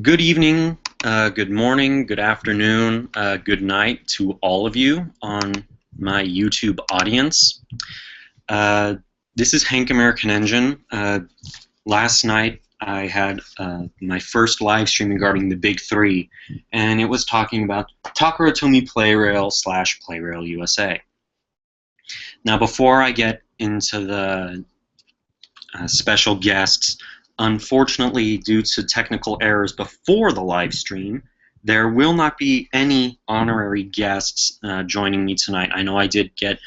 Good evening, good morning, good afternoon, good night to all of you on my YouTube audience. This is Hank American Engine. Last night I had my first live stream regarding the Big Three, and it was talking about Takara Tomy Playrail / Playrail USA. Now, before I get into the special guests, unfortunately, due to technical errors before the live stream, there will not be any honorary guests joining me tonight. I know I did get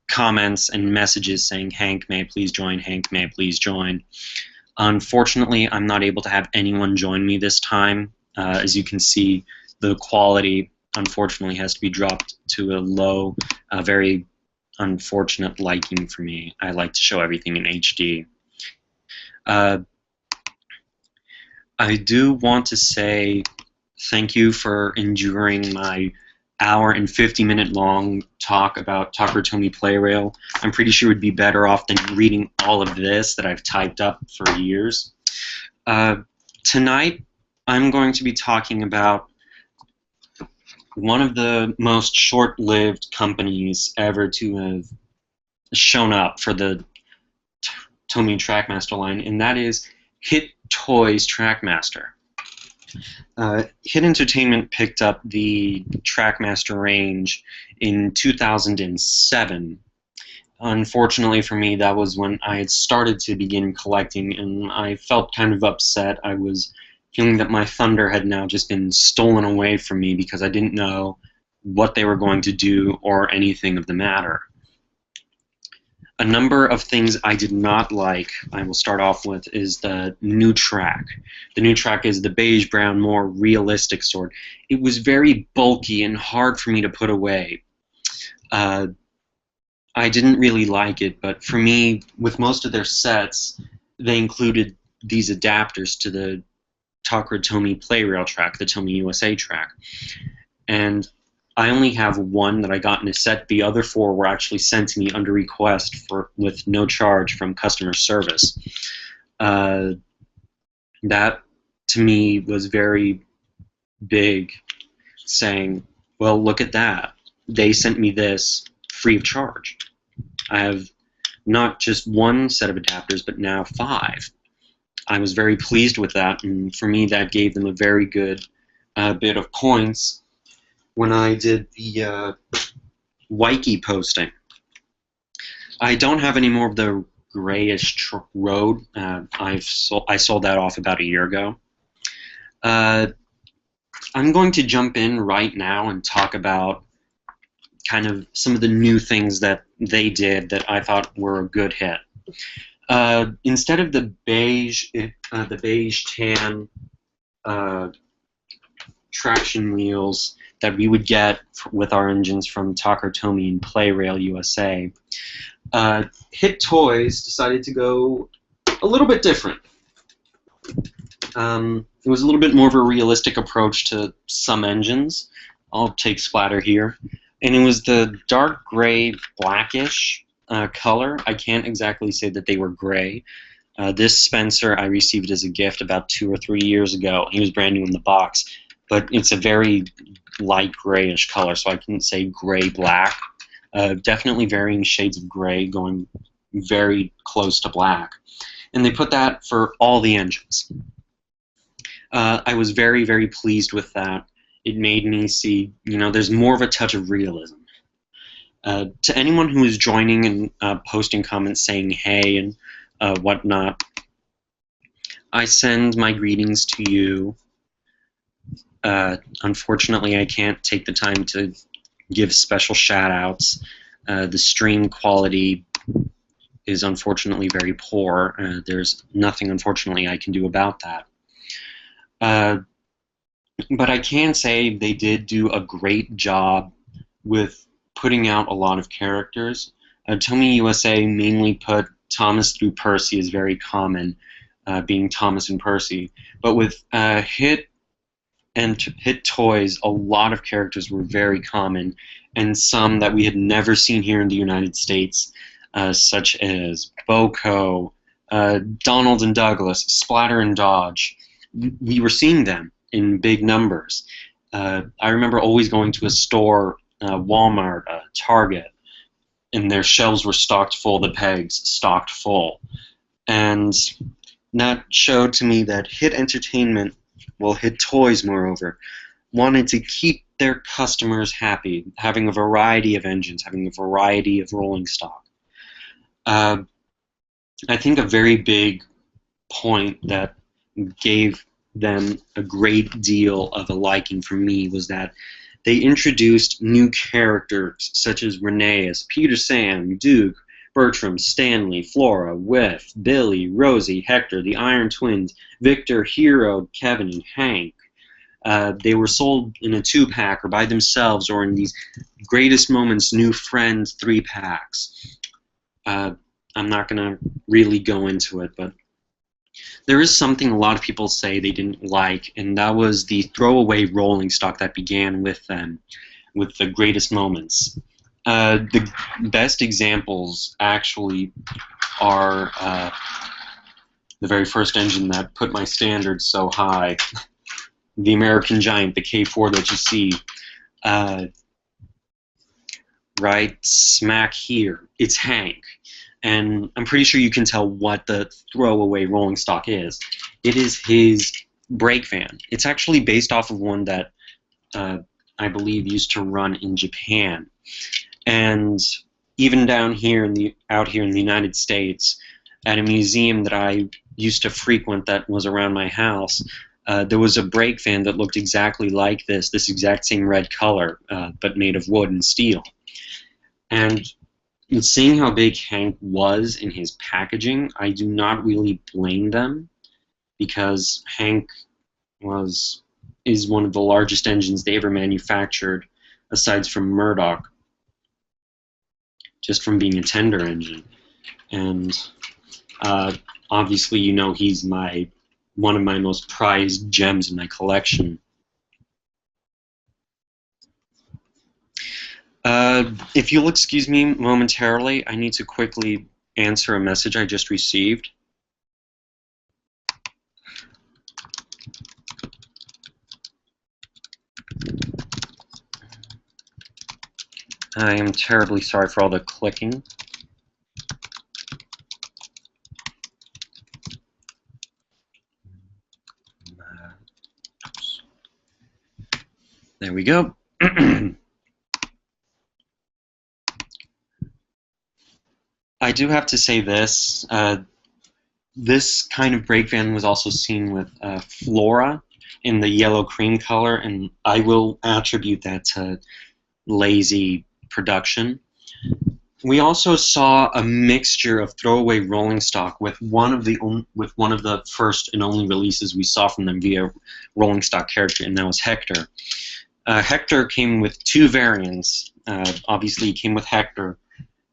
comments and messages saying, "Hank, may I please join? Hank, may I please join?" Unfortunately, I'm not able to have anyone join me this time. As you can see, the quality, unfortunately, has to be dropped to a low, very unfortunate liking for me. I like to show everything in HD. I do want to say thank you for enduring my hour and 50-minute long talk about Takara Tomy Playrail. I'm pretty sure it would be better off than reading all of this that I've typed up for years. Tonight, I'm going to be talking about one of the most short-lived companies ever to have shown up for the Tomy TrackMaster line, and that is Hit Toys TrackMaster. Hit Entertainment picked up the TrackMaster range in 2007. Unfortunately for me, that was when I had started to begin collecting, and I felt kind of upset. I was feeling that my thunder had now just been stolen away from me because I didn't know what they were going to do or anything of the matter. A number of things I did not like, I will start off with, is the new track. The new track is the beige-brown, more realistic sword. It was very bulky and hard for me to put away. I didn't really like it, but for me, with most of their sets, they included these adapters to the Takara Tomy Playrail track, the Tomy USA track. And I only have one that I got in a set. The other four were actually sent to me under request with no charge from customer service. That, to me, was very big, saying, well, look at that. They sent me this free of charge. I have not just one set of adapters, but now 5. I was very pleased with that, and for me, that gave them a very good bit of points when I did the Wiki posting. I don't have any more of the grayish road. I sold that off about a year ago. I'm going to jump in right now and talk about kind of some of the new things that they did that I thought were a good hit. Instead of the beige tan traction wheels that we would get with our engines from Takara Tomy and Playrail USA, Hit Toys decided to go a little bit different. It was a little bit more of a realistic approach to some engines. I'll take splatter here. And it was the dark gray, blackish color. I can't exactly say that they were gray. This Spencer I received as a gift about 2 or 3 years ago. He was brand new in the box. But it's a very light grayish color, so I couldn't say gray-black. Definitely varying shades of gray, going very close to black. And they put that for all the engines. I was very, very pleased with that. It made me see, there's more of a touch of realism. To anyone who is joining and posting comments saying hey and whatnot, I send my greetings to you. Unfortunately, I can't take the time to give special shout-outs. The stream quality is unfortunately very poor. There's nothing, unfortunately, I can do about that. But I can say they did do a great job with putting out a lot of characters. Tomy USA mainly put Thomas through Percy as very common, being Thomas and Percy. But with Hit Toys, a lot of characters were very common, and some that we had never seen here in the United States, such as Boko, Donald and Douglas, Splatter and Dodge. we were seeing them in big numbers. I remember always going to a store, Walmart, Target, and their shelves were stocked full, the pegs stocked full. And that showed to me that Hit Entertainment, well, Hit Toys, moreover, wanted to keep their customers happy, having a variety of engines, having a variety of rolling stock. I think a very big point that gave them a great deal of a liking for me was that they introduced new characters such as Rheneas, Peter Sam, Duke, Bertram, Stanley, Flora, Whiff, Billy, Rosie, Hector, the Iron Twins, Victor, Hero, Kevin, and Hank. They were sold in a 2-pack or by themselves or in these Greatest Moments New Friends 3-packs. I'm not going to really go into it, but there is something a lot of people say they didn't like, and that was the throwaway rolling stock that began with them, with the Greatest Moments. The best examples actually are the very first engine that put my standards so high, the American Giant, the K4 that you see right smack here. It's Hank. And I'm pretty sure you can tell what the throwaway rolling stock is. It is his brake van. It's actually based off of one that I believe used to run in Japan. And even down here out here in the United States, at a museum that I used to frequent that was around my house, there was a brake van that looked exactly like this exact same red color, but made of wood and steel. And seeing how big Hank was in his packaging, I do not really blame them, because Hank is one of the largest engines they ever manufactured, aside from Murdoch, just from being a tender engine. And obviously, you know, he's one of my most prized gems in my collection. If you'll excuse me momentarily, I need to quickly answer a message I just received. I am terribly sorry for all the clicking. There we go. I do have to say this. This kind of brake van was also seen with Flora in the yellow cream color, and I will attribute that to lazy production. We also saw a mixture of throwaway rolling stock with one of the first and only releases we saw from them via rolling stock character, and that was Hector. Hector came with 2 variants. Obviously, he came with Hector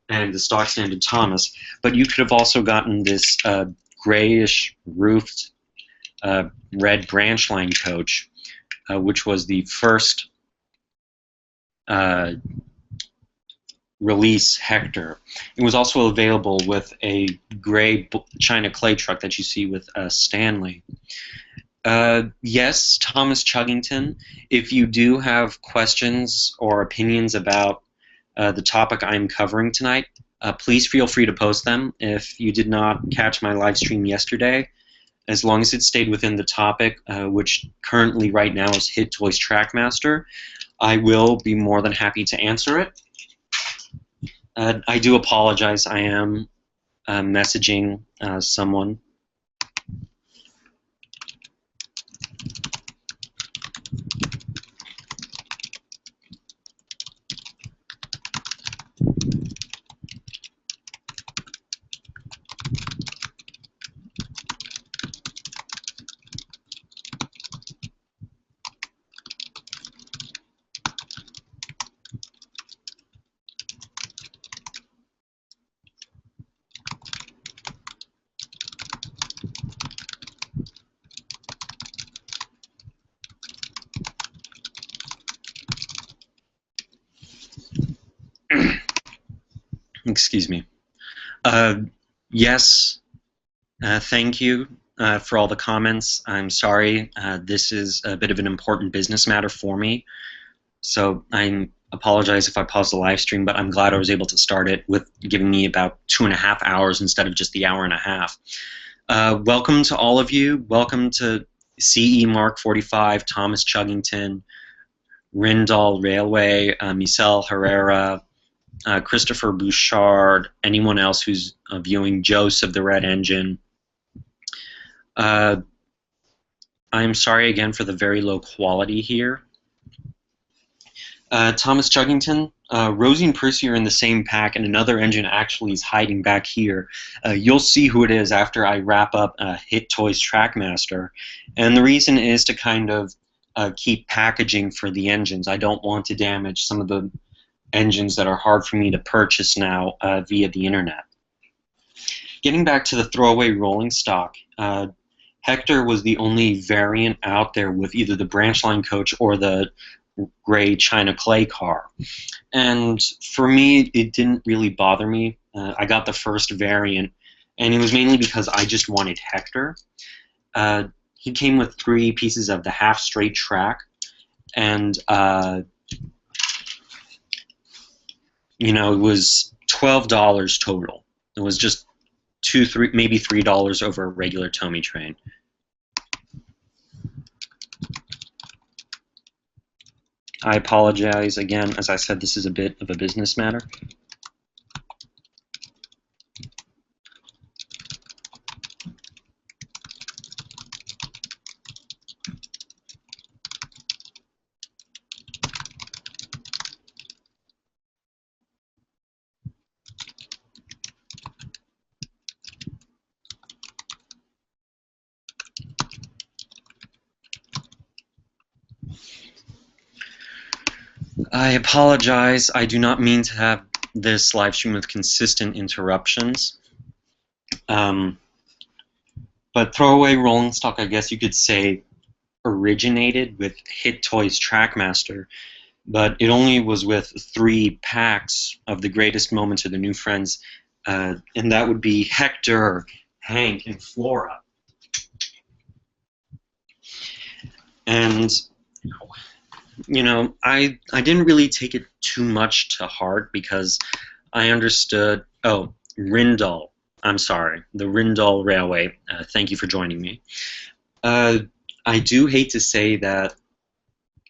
and the stock standard Thomas, but you could have also gotten this grayish roofed red branch line coach, which was the first release Hector. It was also available with a gray China clay truck that you see with Stanley. Yes, Thomas Chuggington, if you do have questions or opinions about the topic I'm covering tonight, please feel free to post them. If you did not catch my live stream yesterday, as long as it stayed within the topic, which currently right now is Hit Toys TrackMaster, I will be more than happy to answer it. I do apologize. I am messaging someone. Excuse me. Yes, thank you. for all the comments. I'm sorry. This is a bit of an important business matter for me. So I apologize if I paused the live stream, but I'm glad I was able to start it with giving me about 2.5 hours instead of just the hour and a half. Welcome to all of you. Welcome to CE Mark 45, Thomas Chuggington, Rindal Railway, Michel Herrera, Christopher Bouchard, anyone else who's viewing, Joseph the Red Engine. I'm sorry again for the very low quality here. Thomas Chuggington, Rosie and Percy are in the same pack, and another engine actually is hiding back here. You'll see who it is after I wrap up Hit Toys TrackMaster, and the reason is to kind of keep packaging for the engines. I don't want to damage some of the engines that are hard for me to purchase now via the internet. Getting back to the throwaway rolling stock, Hector was the only variant out there with either the branch line coach or the gray China clay car, and for me it didn't really bother me. I got the first variant, and it was mainly because I just wanted Hector. He came with 3 pieces of the half straight track, and you know, it was $12 total. It was just maybe $3 over a regular Tomy train. I apologize again. As I said, this is a bit of a business matter. I apologize. I do not mean to have this live stream with consistent interruptions. But throwaway rolling stock, I guess you could say, originated with Hit Toys TrackMaster, but it only was with 3 packs of the greatest moments of the new friends, and that would be Hector, Hank, and Flora. And you know, I didn't really take it too much to heart because I understood. Oh, Rindal. I'm sorry, the Rindal Railway. Thank you for joining me. I do hate to say that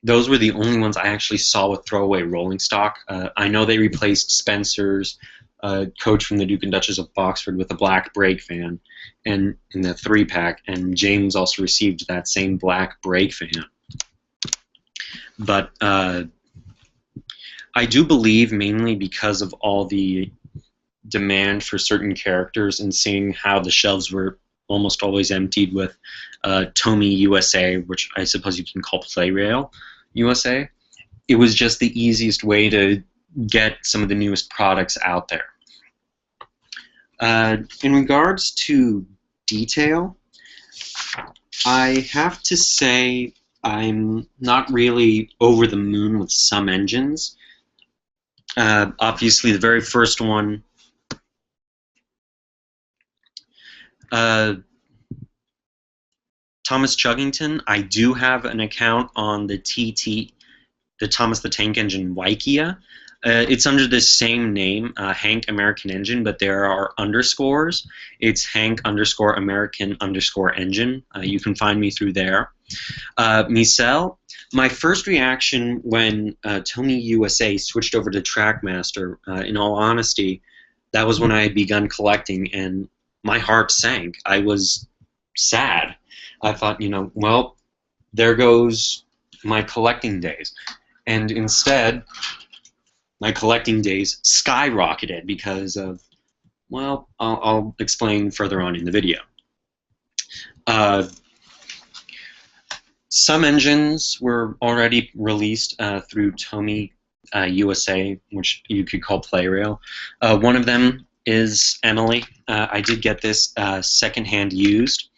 those were the only ones I actually saw with throwaway rolling stock. I know they replaced Spencer's coach from the Duke and Duchess of Boxford with a black brake fan, and in the 3-pack, and James also received that same black brake fan. But I do believe, mainly because of all the demand for certain characters and seeing how the shelves were almost always emptied with Tomy USA, which I suppose you can call Playrail USA, it was just the easiest way to get some of the newest products out there. In regards to detail, I have to say I'm not really over the moon with some engines. Obviously, the very first one, Thomas Chuggington, I do have an account on the the Thomas the Tank Engine Wikia. It's under the same name, HankAmericanEngine, but there are underscores. It's Hank_American_Engine. You can find me through there. Michel, my first reaction when Tomy USA switched over to TrackMaster, in all honesty, that was when I had begun collecting, and my heart sank. I was sad. I thought, you know, well, there goes my collecting days. And instead, my collecting days skyrocketed because of, well, I'll explain further on in the video. Some engines were already released through Tomy USA, which you could call Playrail. One of them is Emily. I did get this secondhand used.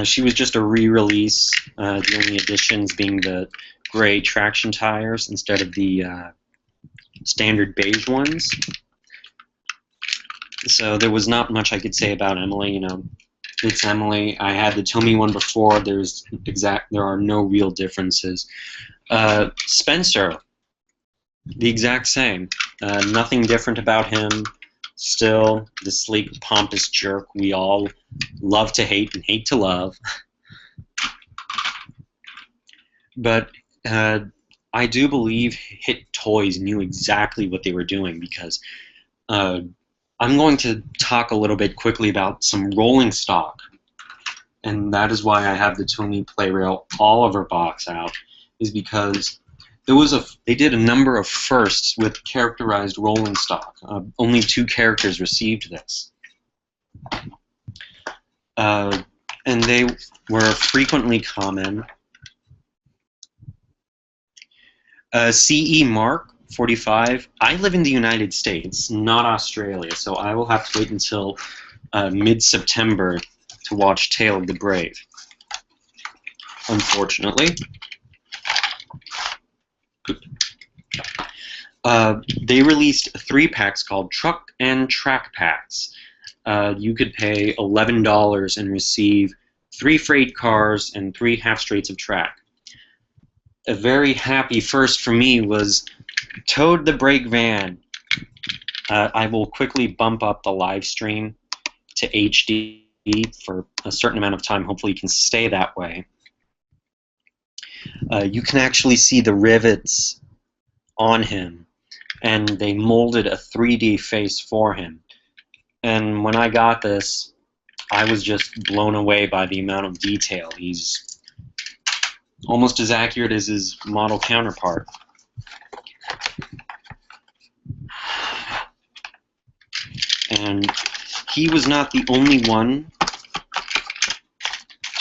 She was just a re-release, the only additions being the gray traction tires instead of the standard beige ones. So there was not much I could say about Emily. You know, it's Emily. I had the Tomy one before. There are no real differences. Spencer, the exact same. Nothing different about him. Still the sleek, pompous jerk we all love to hate and hate to love. But I do believe Hit Toys knew exactly what they were doing, because I'm going to talk a little bit quickly about some rolling stock, and that is why I have the Tomy Playrail Oliver box out, is because they did a number of firsts with characterized rolling stock. Only 2 characters received this. And they were frequently common. CE Mark 45. I live in the United States, not Australia, so I will have to wait until mid-September to watch Tale of the Brave, unfortunately. They released 3 packs called Truck and Track Packs. You could pay $11 and receive 3 freight cars and 3 half-straights of track. A very happy first for me was Toad the Brake Van. I will quickly bump up the live stream to HD for a certain amount of time. Hopefully you can stay that way. You can actually see the rivets on him, and they molded a 3D face for him. And when I got this, I was just blown away by the amount of detail. He's almost as accurate as his model counterpart. And he was not the only one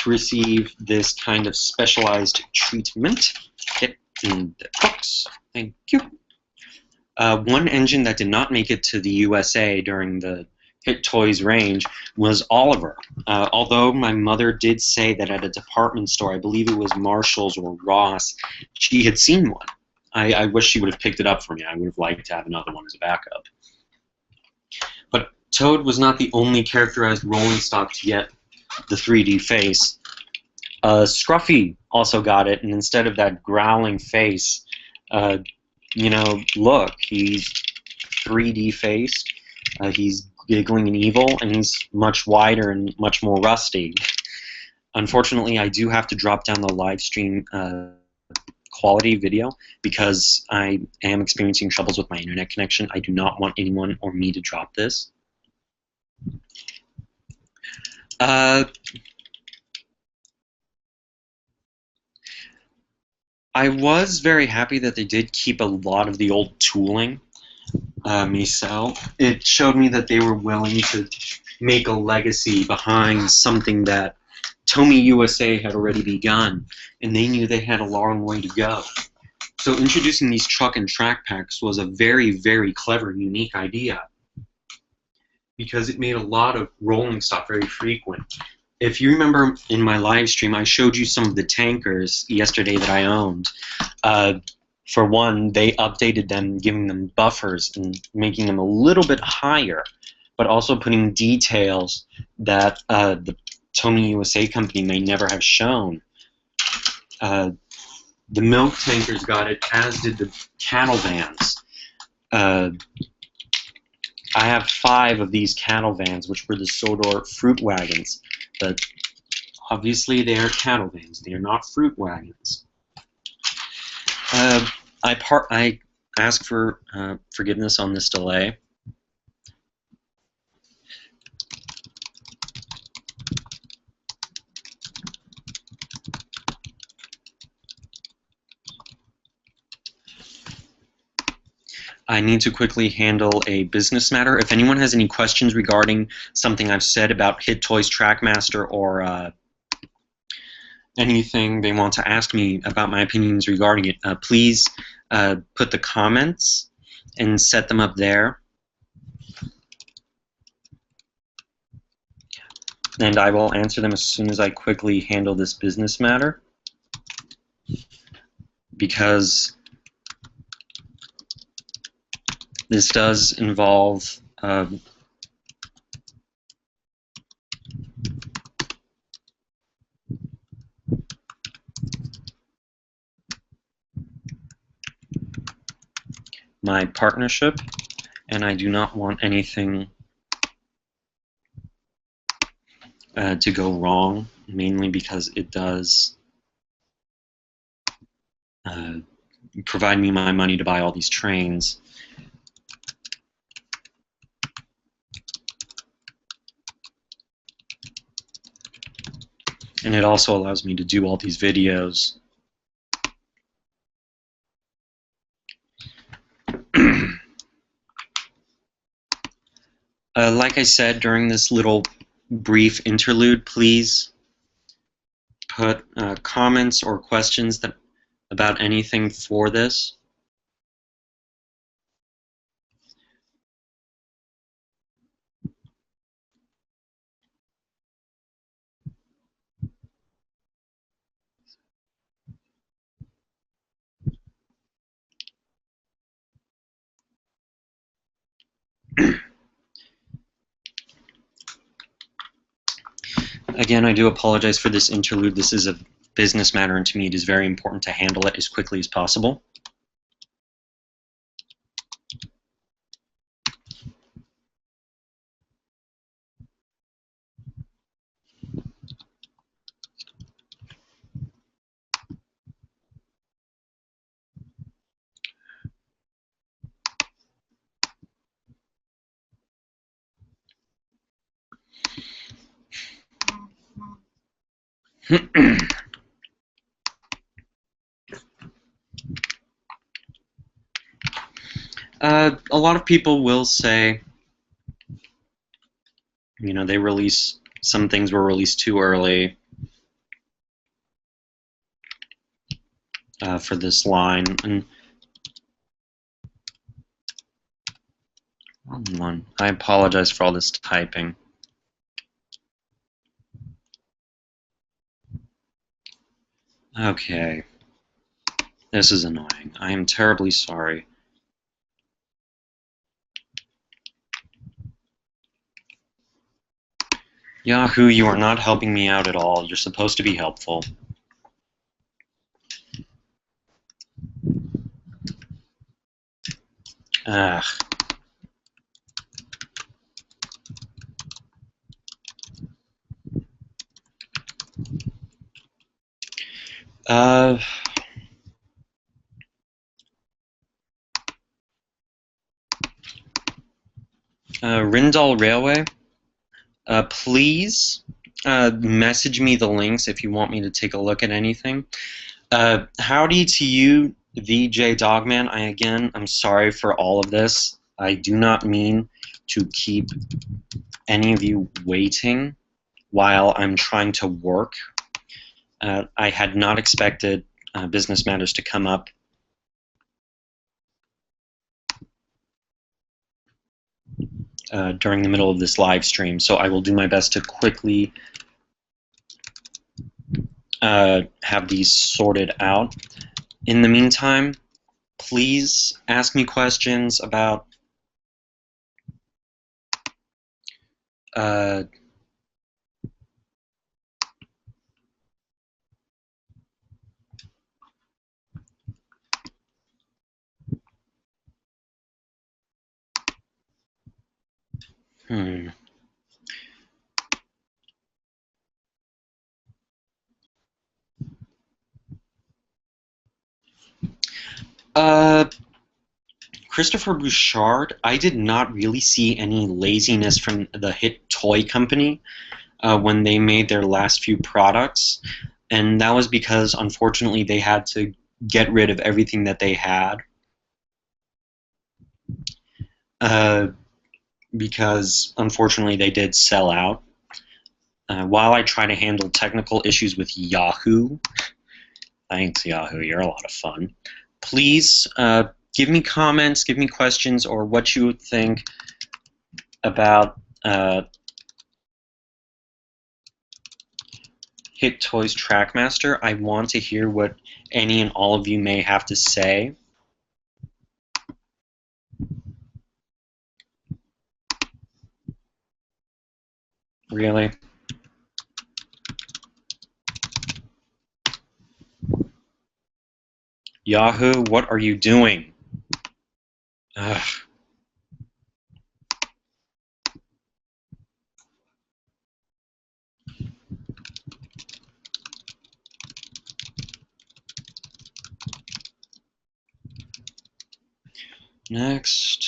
to receive this kind of specialized treatment. Get in the box. Thank you. One engine that did not make it to the USA during the Hit Toys range was Oliver. Although my mother did say that at a department store, I believe it was Marshall's or Ross, she had seen one. I wish she would have picked it up for me. I would have liked to have another one as a backup. But Toad was not the only characterized rolling stock to get the 3D face. Scruffy also got it, and instead of that growling face, you know, look, he's 3D faced. He's giggling and evil, and he's much wider and much more rusty. Unfortunately, I do have to drop down the live stream quality video because I am experiencing troubles with my internet connection. I do not want anyone or me to drop this. I was very happy that they did keep a lot of the old tooling. It showed me that they were willing to make a legacy behind something that Tomy USA had already begun, and they knew they had a long way to go. So introducing these truck and track packs was a very, very clever, unique idea, because it made a lot of rolling stock very frequent. If you remember in my live stream, I showed you some of the tankers yesterday that I owned. For one, they updated them, giving them buffers and making them a little bit higher, but also putting details that the Tomy USA company may never have shown. The milk tankers got it, as did the cattle vans. I have 5 of these cattle vans, which were the Sodor fruit wagons, but obviously they are cattle vans. They are not fruit wagons. I ask for forgiveness on this delay. I need to quickly handle a business matter. If anyone has any questions regarding something I've said about Hit Toys TrackMaster or anything they want to ask me about my opinions regarding it, please put the comments and set them up there. And I will answer them as soon as I quickly handle this business matter, because this does involve my partnership, and I do not want anything to go wrong, mainly because it does provide me my money to buy all these trains. And it also allows me to do all these videos. Like I said, during this little brief interlude, please put comments or questions about anything for this. Again, I do apologize for this interlude. This is a business matter, and to me it is very important to handle it as quickly as possible. A lot of people will say, you know, some things were released too early for this line. And I apologize for all this typing. Okay. This is annoying. I am terribly sorry. Yahoo, you are not helping me out at all. You're supposed to be helpful. Ugh. Rindal Railway, please message me the links if you want me to take a look at anything. Howdy to you, VJ Dogman. I'm sorry for all of this. I do not mean to keep any of you waiting while I'm trying to work. I had not expected business matters to come up during the middle of this live stream, so I will do my best to quickly have these sorted out. In the meantime, please ask me questions about Christopher Bouchard, I did not really see any laziness from the hit toy company when they made their last few products, and that was because unfortunately they had to get rid of everything that they had because unfortunately they did sell out. While I try to handle technical issues with Yahoo, thanks Yahoo, you're a lot of fun, please give me comments, give me questions, or what you would think about Hit Toys TrackMaster. I want to hear what any and all of you may have to say. Really? Yahoo, what are you doing? Ugh. Next.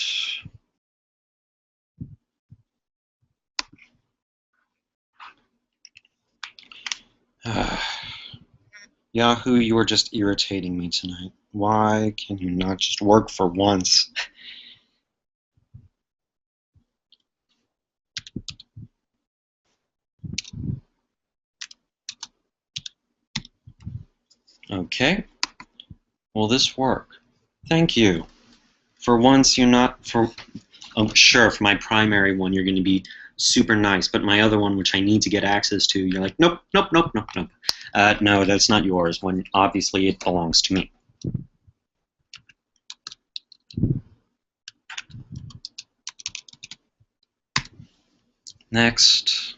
Yahoo, you are just irritating me tonight. Why can you not just work for once? Okay. Will this work? Thank you. For once, you're not for. Oh, sure, for my primary one, you're going to be super nice, but my other one, which I need to get access to, you're like, nope, nope, nope, nope, nope. No, that's not yours. When obviously it belongs to me. Next.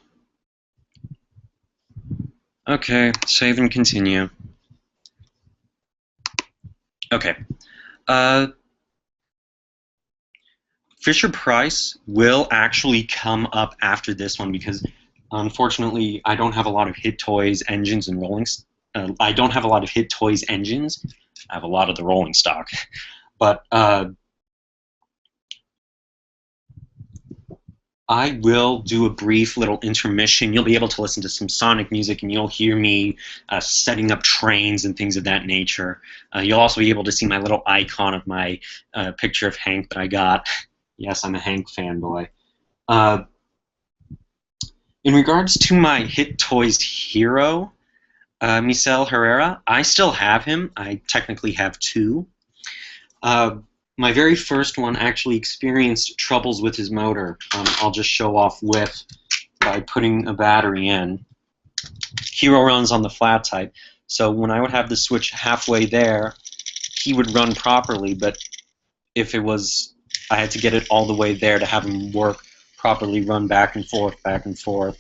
Okay, save and continue. Okay. Fisher-Price will actually come up after this one because, unfortunately, I don't have a lot of Hit Toys engines and rolling. I don't have a lot of Hit Toys engines. I have a lot of the rolling stock, but I will do a brief little intermission. You'll be able to listen to some Sonic music, and you'll hear me setting up trains and things of that nature. You'll also be able to see my little icon of my picture of Hank that I got. Yes, I'm a Hank fanboy. In regards to my Hit Toys hero, Misael Herrera, I still have him. I technically have two. My very first one actually experienced troubles with his motor. I'll just show off with by putting a battery in. Hero runs on the flat type, so when I would have the switch halfway there, he would run properly, but if it was, I had to get it all the way there to have him work properly, run back and forth, back and forth.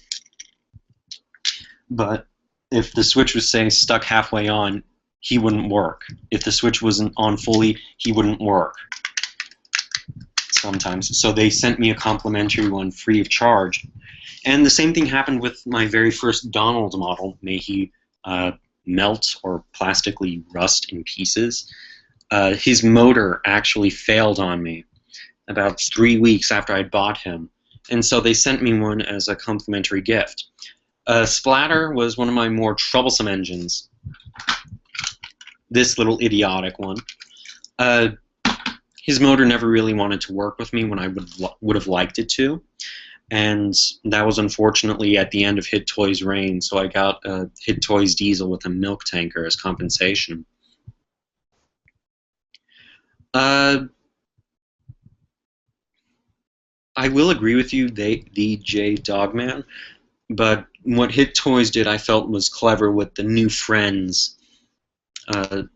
But if the switch was, say, stuck halfway on, he wouldn't work. If the switch wasn't on fully, he wouldn't work sometimes. So they sent me a complimentary one free of charge. And the same thing happened with my very first Donald model. May he melt or plastically rust in pieces. His motor actually failed on me about 3 weeks after I'd bought him. And so they sent me one as a complimentary gift. Splatter was one of my more troublesome engines. This little idiotic one. His motor never really wanted to work with me when I would have liked it to. And that was unfortunately at the end of Hit Toys' reign, so I got a Hit Toys diesel with a milk tanker as compensation. I will agree with you, the J Dogman, but what Hit Toys did I felt was clever with the New Friends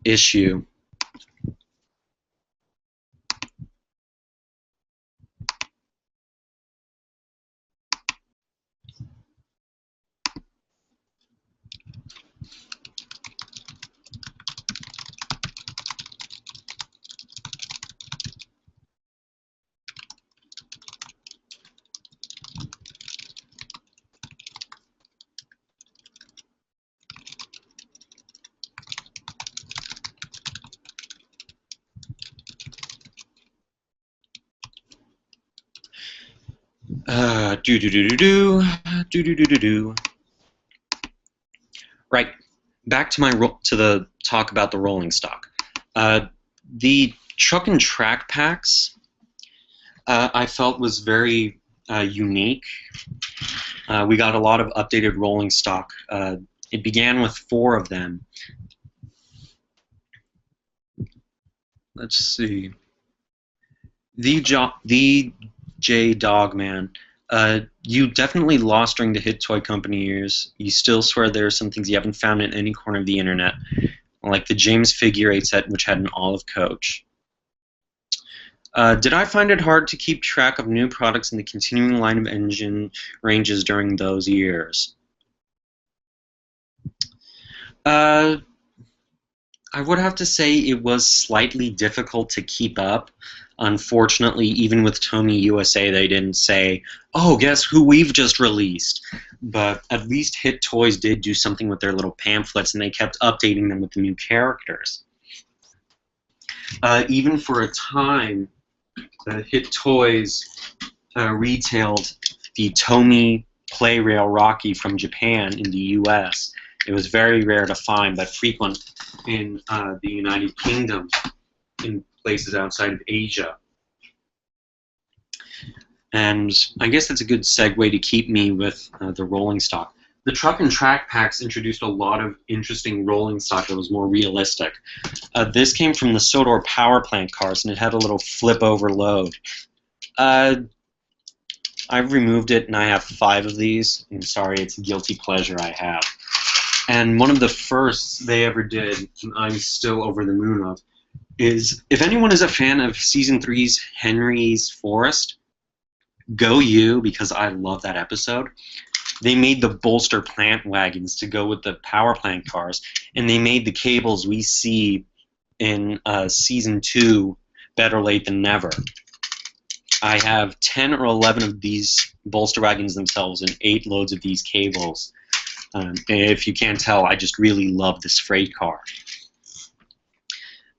issue. Right, back to the talk about the rolling stock. The truck and track packs I felt was very unique. We got a lot of updated rolling stock. It began with 4 of them. Let's see. The J Dogman. You definitely lost during the Hit Toy Company years. You still swear there are some things you haven't found in any corner of the internet, like the James Figure 8 set, which had an olive coach. Did I find it hard to keep track of new products in the continuing line of engine ranges during those years? I would have to say it was slightly difficult to keep up. Unfortunately, even with Tomy USA, they didn't say, oh, guess who we've just released. But at least Hit Toys did do something with their little pamphlets, and they kept updating them with the new characters. Even for a time, Hit Toys retailed the Tomy Play-Rail Rocky from Japan in the US. It was very rare to find, but frequent in the United Kingdom, in places outside of Asia. And I guess that's a good segue to keep me with the rolling stock. The truck and track packs introduced a lot of interesting rolling stock that was more realistic. This came from the Sodor power plant cars, and it had a little flip-over load. I've removed it, and I have 5 of these. I'm sorry, it's a guilty pleasure I have. And one of the first they ever did, and I'm still over the moon of, is if anyone is a fan of Season 3's Henry's Forest, go you, because I love that episode. They made the bolster plant wagons to go with the power plant cars, and they made the cables we see in Season 2, Better Late Than Never. I have 10 or 11 of these bolster wagons themselves and 8 loads of these cables. If you can't tell, I just really love this freight car.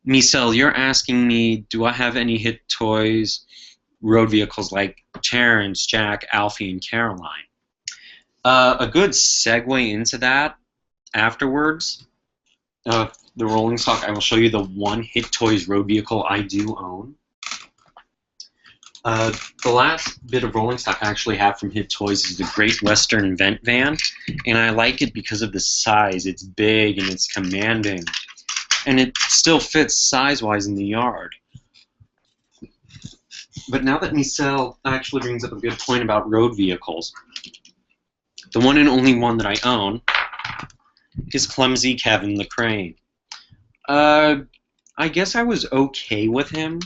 Michelle, you're asking me, do I have any Hit Toys road vehicles like Terrence, Jack, Alfie, and Caroline? A good segue into that afterwards, the rolling stock, I will show you the one Hit Toys road vehicle I do own. The last bit of rolling stock I actually have from Hit Toys is the Great Western Vent Van, and I like it because of the size. It's big and it's commanding, and it still fits size-wise in the yard. But now that Michelle actually brings up a good point about road vehicles, the one and only one that I own is Clumsy Kevin the Crane. I guess I was okay with him.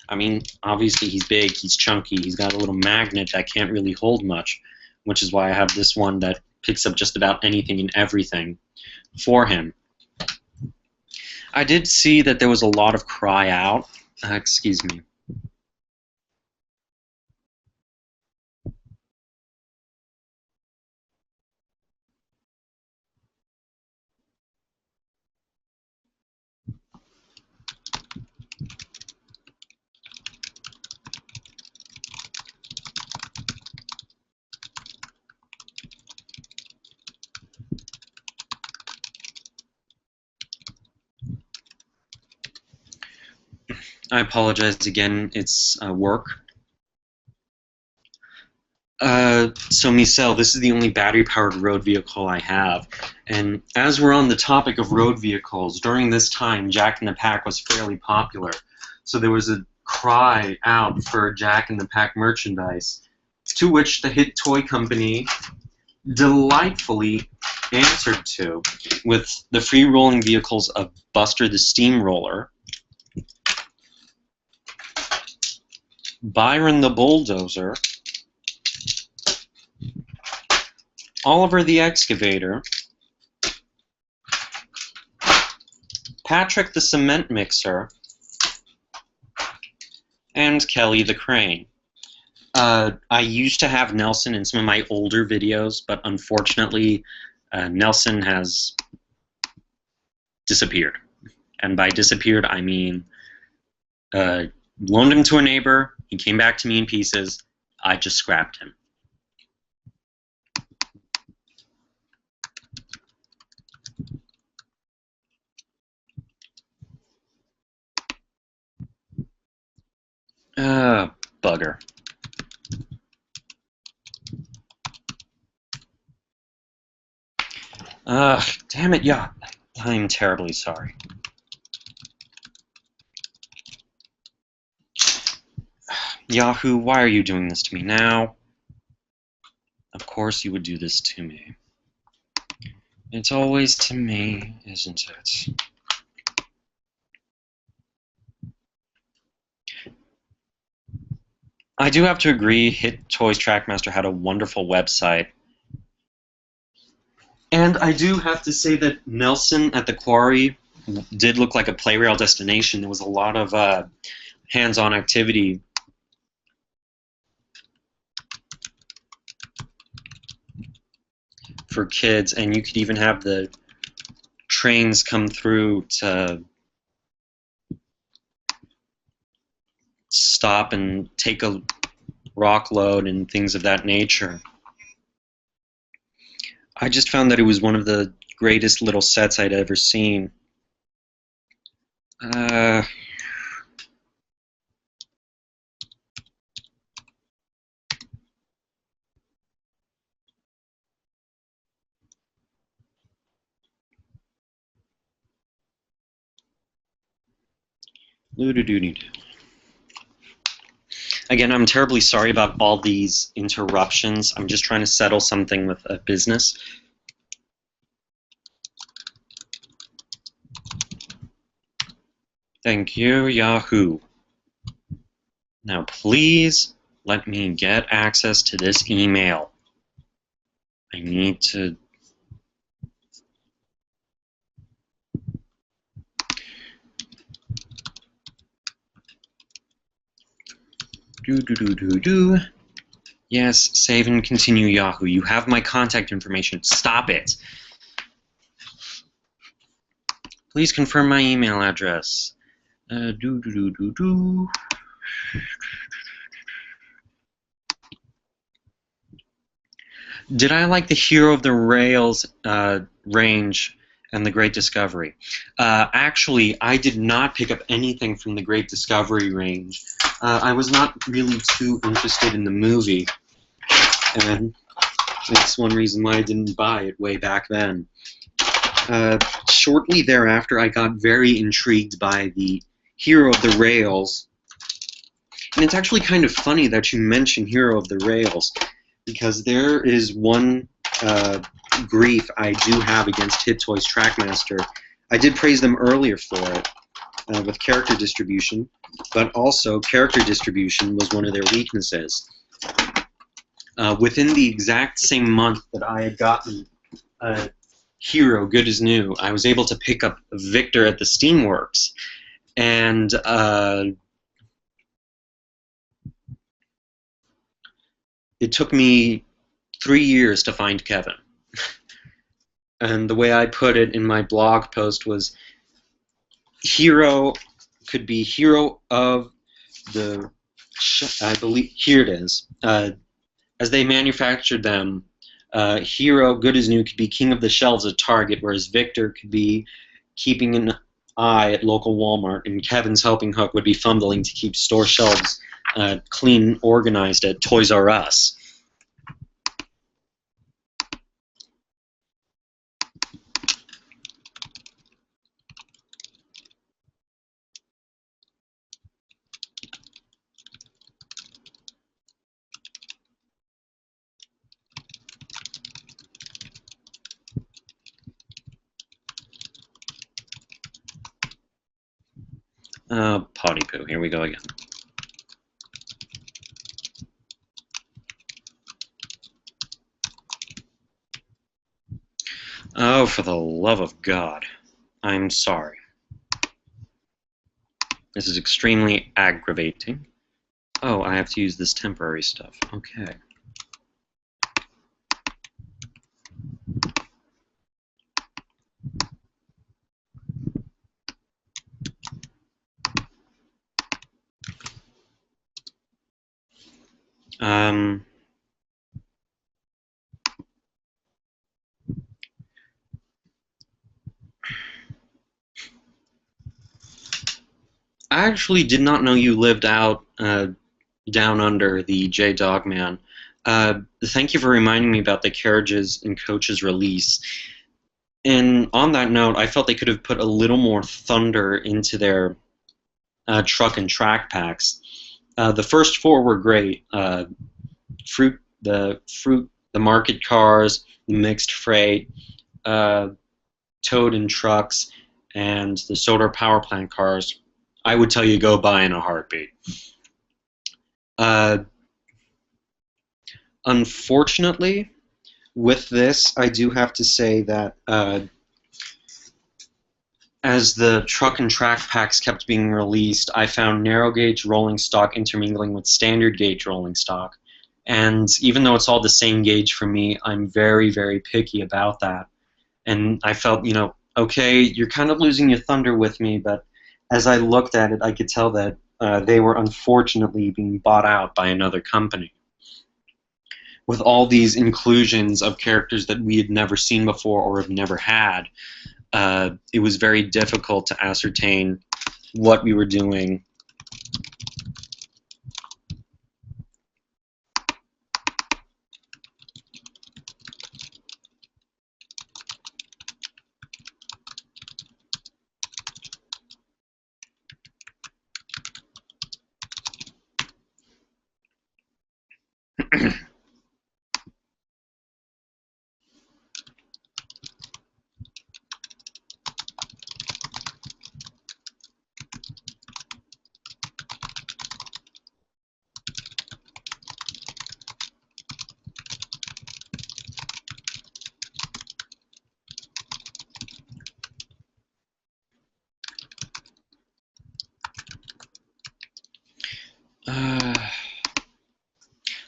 I mean, obviously he's big, he's chunky, he's got a little magnet that can't really hold much, which is why I have this one that picks up just about anything and everything for him. I did see that there was a lot of cry out. Excuse me. I apologize again, it's work. So Michelle, this is the only battery-powered road vehicle I have. And as we're on the topic of road vehicles, during this time, Jack in the Pack was fairly popular. So there was a cry out for Jack in the Pack merchandise, to which the Hit Toy Company delightfully answered to with the free-rolling vehicles of Buster the Steamroller, Byron the Bulldozer, Oliver the Excavator, Patrick the Cement Mixer, and Kelly the Crane. I used to have Nelson in some of my older videos, but unfortunately Nelson has disappeared. And by disappeared, I mean loaned him to a neighbor, he came back to me in pieces, I just scrapped him. Bugger. Damn it, yeah. I'm terribly sorry. Yahoo, why are you doing this to me now? Of course you would do this to me. It's always to me, isn't it? I do have to agree, Hit Toys TrackMaster had a wonderful website. And I do have to say that Nelson at the quarry did look like a play rail destination. There was a lot of hands-on activity for kids, and you could even have the trains come through to stop and take a rock load and things of that nature. I just found that it was one of the greatest little sets I'd ever seen. Again, I'm terribly sorry about all these interruptions. I'm just trying to settle something with a business. Thank you, Yahoo. Now, please let me get access to this email. I need to... Yes, save and continue, Yahoo. You have my contact information. Stop it. Please confirm my email address. Did I like the Hero of the Rails range and the Great Discovery? Actually, I did not pick up anything from the Great Discovery range. I was not really too interested in the movie, and that's one reason why I didn't buy it way back then. Shortly thereafter, I got very intrigued by the Hero of the Rails, and it's actually kind of funny that you mention Hero of the Rails, because there is one grief I do have against HitToys TrackMaster. I did praise them earlier for it with character distribution, but also character distribution was one of their weaknesses. Within the exact same month that I had gotten Hero, Good as New, I was able to pick up Victor at the Steamworks, and it took me 3 years to find Kevin. And the way I put it in my blog post was, Hero could be Hero of the... I believe... Here it is. As they manufactured them, Hero, Good as New, could be King of the Shelves at Target, whereas Victor could be keeping an eye at local Walmart, and Kevin's helping hook would be fumbling to keep store shelves clean and organized at Toys R Us. Potty poo, here we go again. Oh, for the love of God. I'm sorry. This is extremely aggravating. Oh, I have to use this temporary stuff. Okay. I actually did not know you lived out down under the J-Dogman. Thank you for reminding me about the Carriages and Coaches release. And on that note, I felt they could have put a little more thunder into their truck and track packs. The first 4 were great. The market cars, the mixed freight, towed in trucks, and the solar power plant cars. I would tell you go buy in a heartbeat. Unfortunately, with this, I do have to say that as the truck and track packs kept being released, I found narrow gauge rolling stock intermingling with standard gauge rolling stock. And even though it's all the same gauge for me, I'm very, very picky about that. And I felt, okay, you're kind of losing your thunder with me, but as I looked at it, I could tell that they were unfortunately being bought out by another company. With all these inclusions of characters that we had never seen before or have never had, it was very difficult to ascertain what we were doing.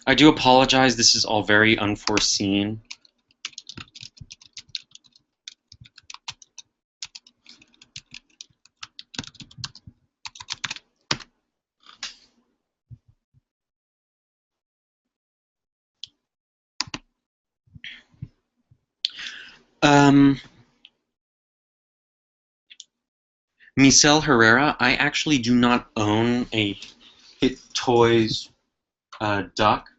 I do apologize, this is all very unforeseen. Michelle Herrera, I actually do not own a Hit Toys duck,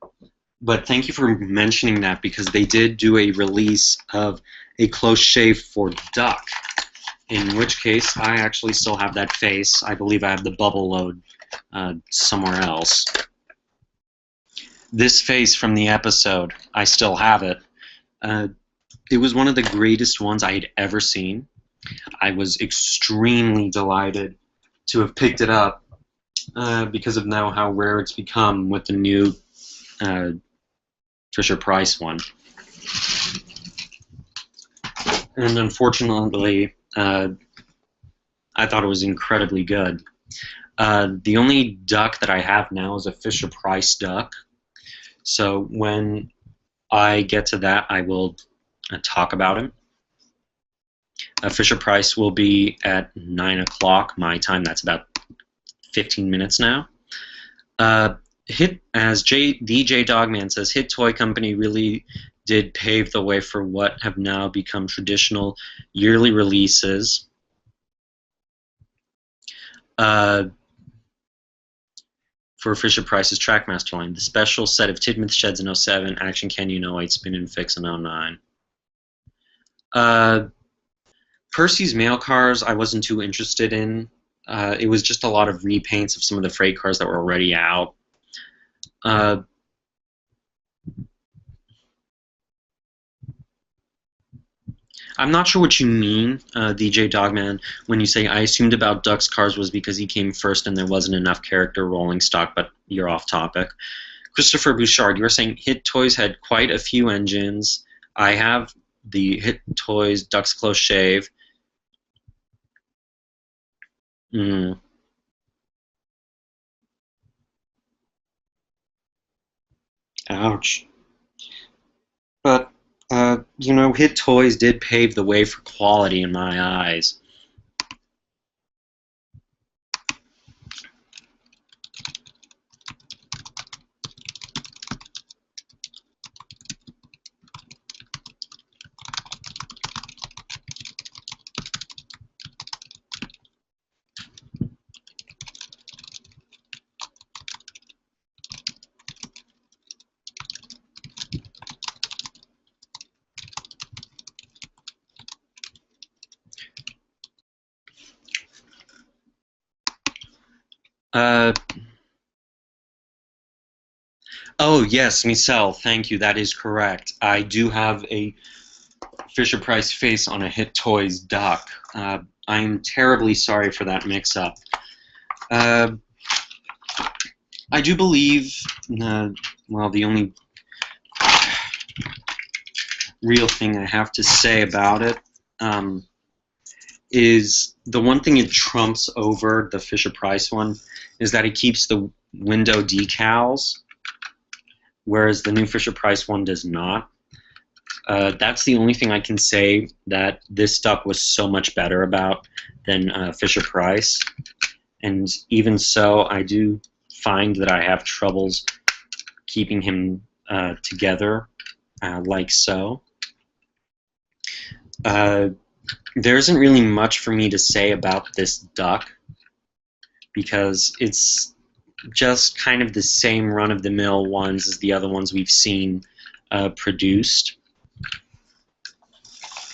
but thank you for mentioning that because they did do a release of a close shave for duck, in which case I actually still have that face. I believe I have the bubble load somewhere else. This face from the episode, I still have it. It was one of the greatest ones I had ever seen. I was extremely delighted to have picked it up because of now how rare it's become with the new Fisher-Price one. And unfortunately, I thought it was incredibly good. The only duck that I have now is a Fisher-Price duck. So when I get to that, I will talk about him. Fisher-Price will be at 9 o'clock my time. That's about 15 minutes now. As DJ Dogman says, Hit Toy Company really did pave the way for what have now become traditional yearly releases. For Fisher-Price's TrackMaster line. The special set of Tidmouth Sheds in 07, Action Canyon 08, Spin and Fix in 09. Percy's mail cars I wasn't too interested in. It was just a lot of repaints of some of the freight cars that were already out. I'm not sure what you mean, DJ Dogman, when you say I assumed about Duck's cars was because he came first and there wasn't enough character rolling stock, but you're off topic. Christopher Bouchard, you were saying Hit Toys had quite a few engines. I have the Hit Toys Duck's Close Shave. Ouch. But, Hit Toys did pave the way for quality in my eyes. Oh, yes, Michelle, thank you. That is correct. I do have a Fisher-Price face on a Hit Toys duck. I'm terribly sorry for that mix-up. I do believe, well, the only real thing I have to say about it is the one thing it trumps over the Fisher-Price one is that it keeps the window decals, whereas the new Fisher-Price one does not. That's the only thing I can say that this duck was so much better about than Fisher-Price. And even so, I do find that I have troubles keeping him together like so. There isn't really much for me to say about this duck because it's just kind of the same run-of-the-mill ones as the other ones we've seen produced.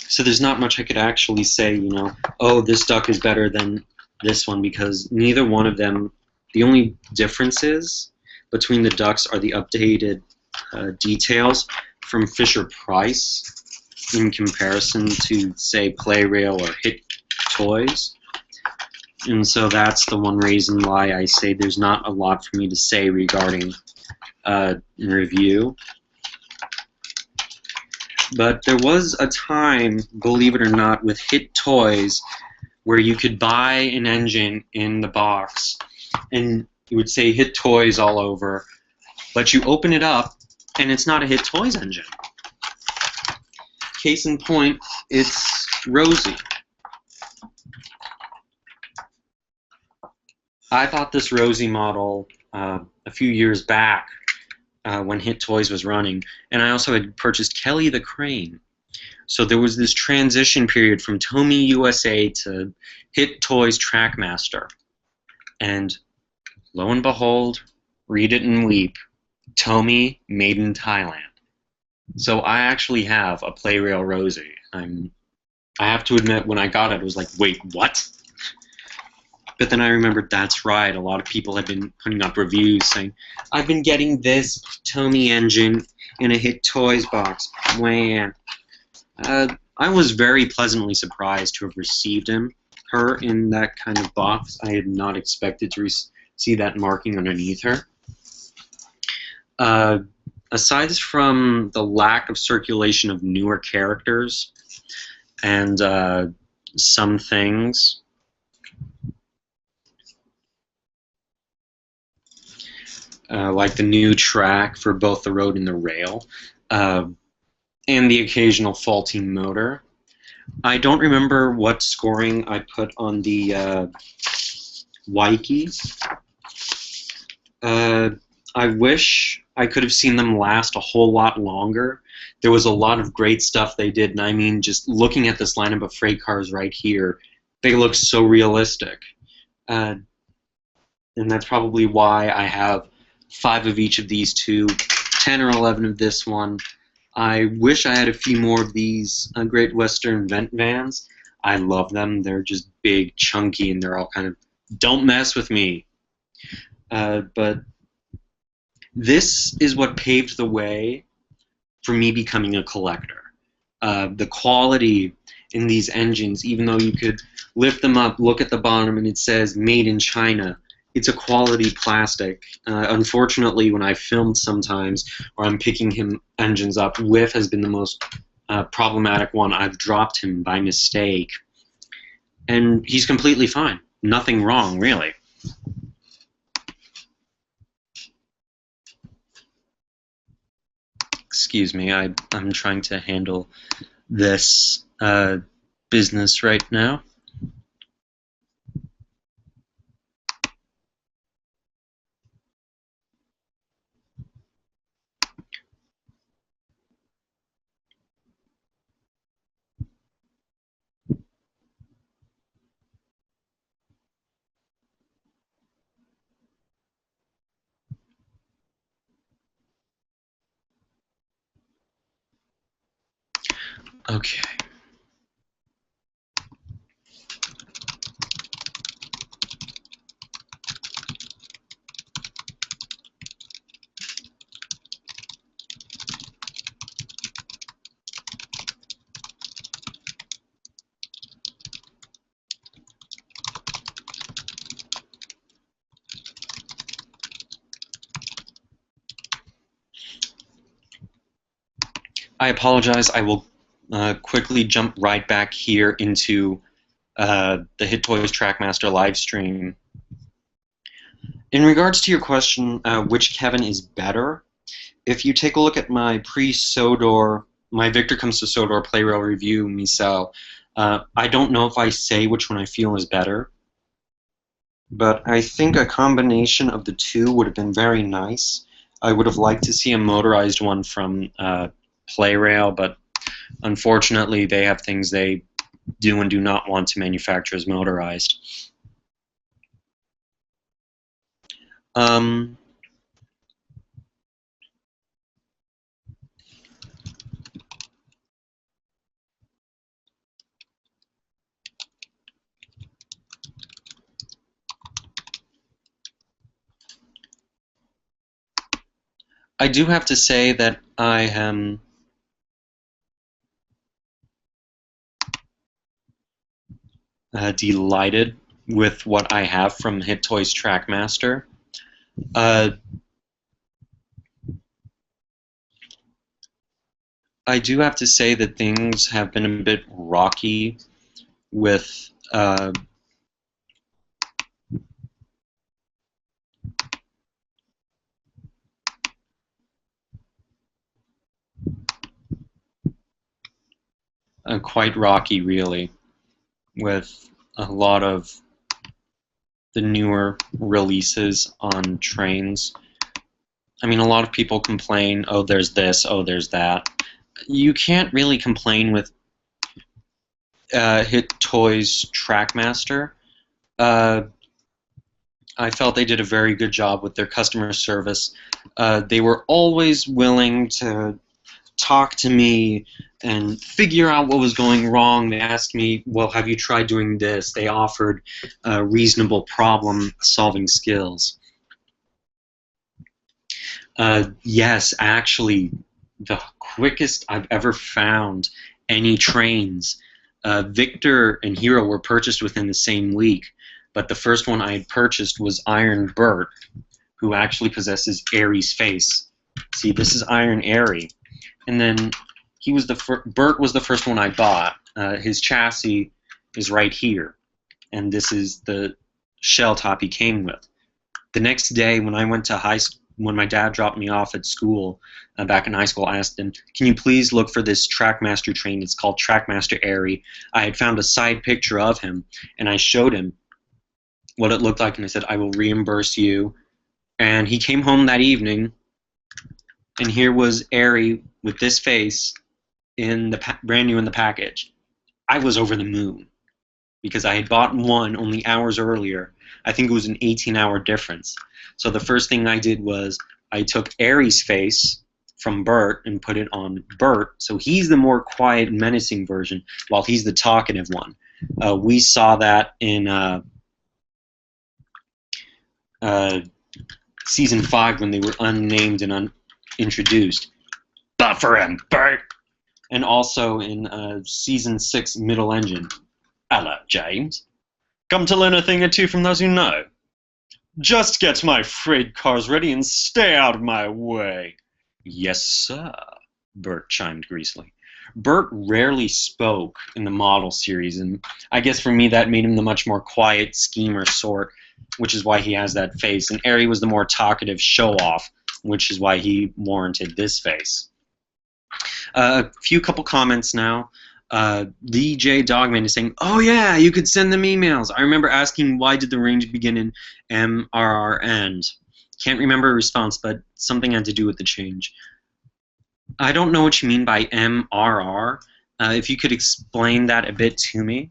So there's not much I could actually say, you know, oh, this duck is better than this one, because neither one of them, the only differences between the ducks are the updated details from Fisher-Price in comparison to, say, Play-Rail or Hit Toys. And so that's the one reason why I say there's not a lot for me to say regarding review. But there was a time, believe it or not, with Hit Toys where you could buy an engine in the box and it would say Hit Toys all over, but you open it up and it's not a Hit Toys engine. Case in point, it's Rosie. I bought this Rosie model a few years back when Hit Toys was running, and I also had purchased Kelly the Crane. So there was this transition period from Tomy USA to Hit Toys TrackMaster. And lo and behold, read it and weep, Tomy made in Thailand. So I actually have a Play-Rail Rosie. I have to admit, when I got it, I was like, wait, what? But then I remembered, that's right, a lot of people have been putting up reviews saying, I've been getting this Tomy engine in a Hit Toys box. Man. I was very pleasantly surprised to have received her in that kind of box. I had not expected to see that marking underneath her. Aside from the lack of circulation of newer characters and some things, like the new track for both the road and the rail, and the occasional faulty motor. I don't remember what scoring I put on the Waikiki. I wish I could have seen them last a whole lot longer. There was a lot of great stuff they did, and I mean, just looking at this lineup of freight cars right here, they look so realistic. And that's probably why I have 5 of each of these two, 10 or 11 of this one. I wish I had a few more of these Great Western vent vans. I love them. They're just big, chunky, and they're all kind of, don't mess with me. But this is what paved the way for me becoming a collector. The quality in these engines, even though you could lift them up, look at the bottom, and it says made in China, it's a quality plastic. Unfortunately, when I filmed sometimes, or I'm picking engines up, whiff has been the most problematic one. I've dropped him by mistake. And he's completely fine. Nothing wrong, really. Excuse me, I'm trying to handle this business right now. Okay. I apologize. I will quickly jump right back here into the Hit Toys TrackMaster Live-Stream. In regards to your question, which Kevin is better, if you take a look at my pre-Sodor, my Victor Comes to Sodor Play Rail review, Misel, I don't know if I say which one I feel is better, but I think a combination of the two would have been very nice. I would have liked to see a motorized one from Play Rail, but unfortunately they have things they do and do not want to manufacture as motorized. I do have to say that I am delighted with what I have from Hit Toys TrackMaster. I do have to say that things have been a bit rocky with quite rocky, really, with a lot of the newer releases on trains. I mean, a lot of people complain, oh, there's this, oh, there's that. You can't really complain with Hit Toys TrackMaster. I felt they did a very good job with their customer service. They were always willing to talk to me and figure out what was going wrong. They asked me, well, have you tried doing this? They offered reasonable problem-solving skills. Yes, actually, the quickest I've ever found any trains. Victor and Hero were purchased within the same week, but the first one I had purchased was Iron Bert, who actually possesses Aries face. See, this is Iron Airy. And then he was Bert was the first one I bought. His chassis is right here, and this is the shell top he came with. The next day, when I went to high school, when my dad dropped me off at school back in high school, I asked him, "Can you please look for this TrackMaster train? It's called TrackMaster Airy." I had found a side picture of him, and I showed him what it looked like, and I said, "I will reimburse you." And he came home that evening, and here was Airy with this face in the brand new in the package. I was over the moon because I had bought one only hours earlier. I think it was an 18-hour difference. So the first thing I did was I took Airy's face from Bert and put it on Bert, so he's the more quiet, menacing version, while he's the talkative one. We saw that in Season 5 when they were unnamed and unintroduced. Buffer and Bert! And also in Season 6, Middle Engine. Hello, James. Come to learn a thing or two from those who know. Just get my freight cars ready and stay out of my way. Yes, sir, Bert chimed greasily. Bert rarely spoke in the model series, and I guess for me that made him the much more quiet schemer sort, which is why he has that face. And Airy was the more talkative show-off, which is why he warranted this face. A couple comments now. DJ Dogman is saying, "Oh yeah, you could send them emails. I remember asking why did the range begin in MRR end. Can't remember a response, but something had to do with the change." I don't know what you mean by MRR. If you could explain that a bit to me.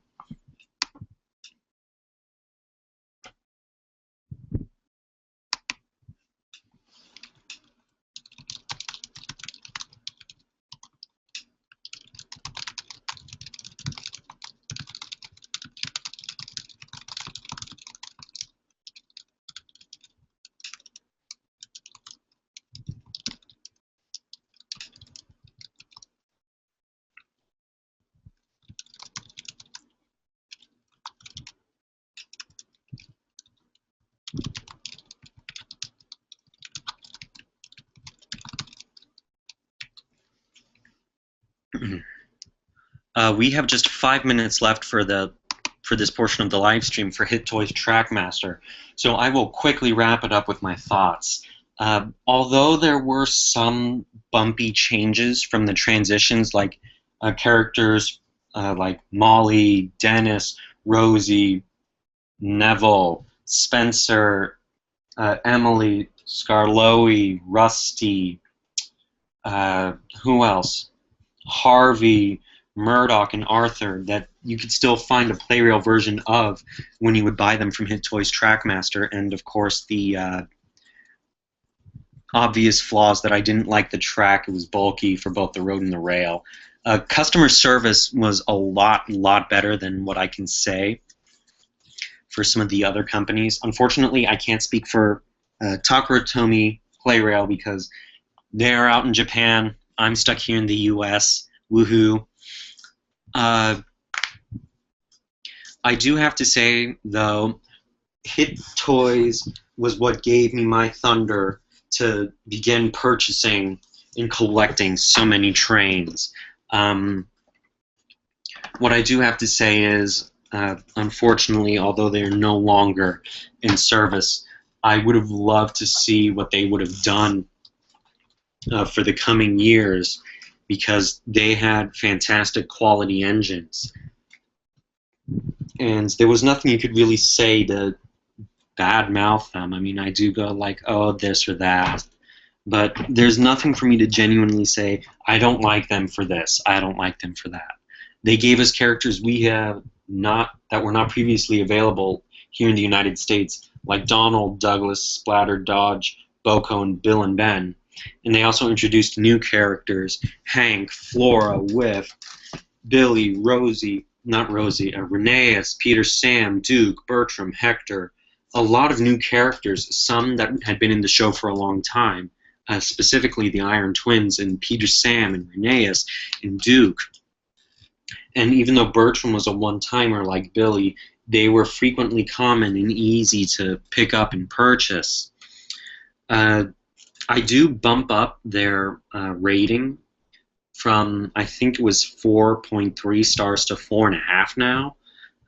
We have just 5 minutes left for the for this portion of the live stream for Hit Toys TrackMaster. So I will quickly wrap it up with my thoughts. Although there were some bumpy changes from the transitions, like characters like Molly, Dennis, Rosie, Neville, Spencer, Emily, Scarloe, Rusty, who else? Harvey, Murdoch, and Arthur, that you could still find a play rail version of when you would buy them from Hit Toys TrackMaster, and of course the obvious flaws that I didn't like the track. It was bulky for both the road and the rail. Customer service was a lot better than what I can say for some of the other companies. Unfortunately, I can't speak for Takara Tomy Play Rail because they're out in Japan. I'm stuck here in the U.S. Woohoo. I do have to say, though, Hit Toys was what gave me my thunder to begin purchasing and collecting so many trains. What I do have to say is, unfortunately, although they are no longer in service, I would have loved to see what they would have done for the coming years, because they had fantastic quality engines. And there was nothing you could really say to badmouth them. I mean, I do go like, oh, this or that. But there's nothing for me to genuinely say, I don't like them for this, I don't like them for that. They gave us characters we have that were not previously available here in the United States, like Donald, Douglas, Splatter, Dodge, Boko, and Bill and Ben. And they also introduced new characters: Hank, Flora, Whiff, Billy, Rosie, Rheneas, Peter, Sam, Duke, Bertram, Hector. A lot of new characters, some that had been in the show for a long time, specifically the Iron Twins and Peter, Sam, and Rheneas, and Duke. And even though Bertram was a one-timer like Billy, they were frequently common and easy to pick up and purchase. I do bump up their rating from, I think it was 4.3 stars to 4.5 now.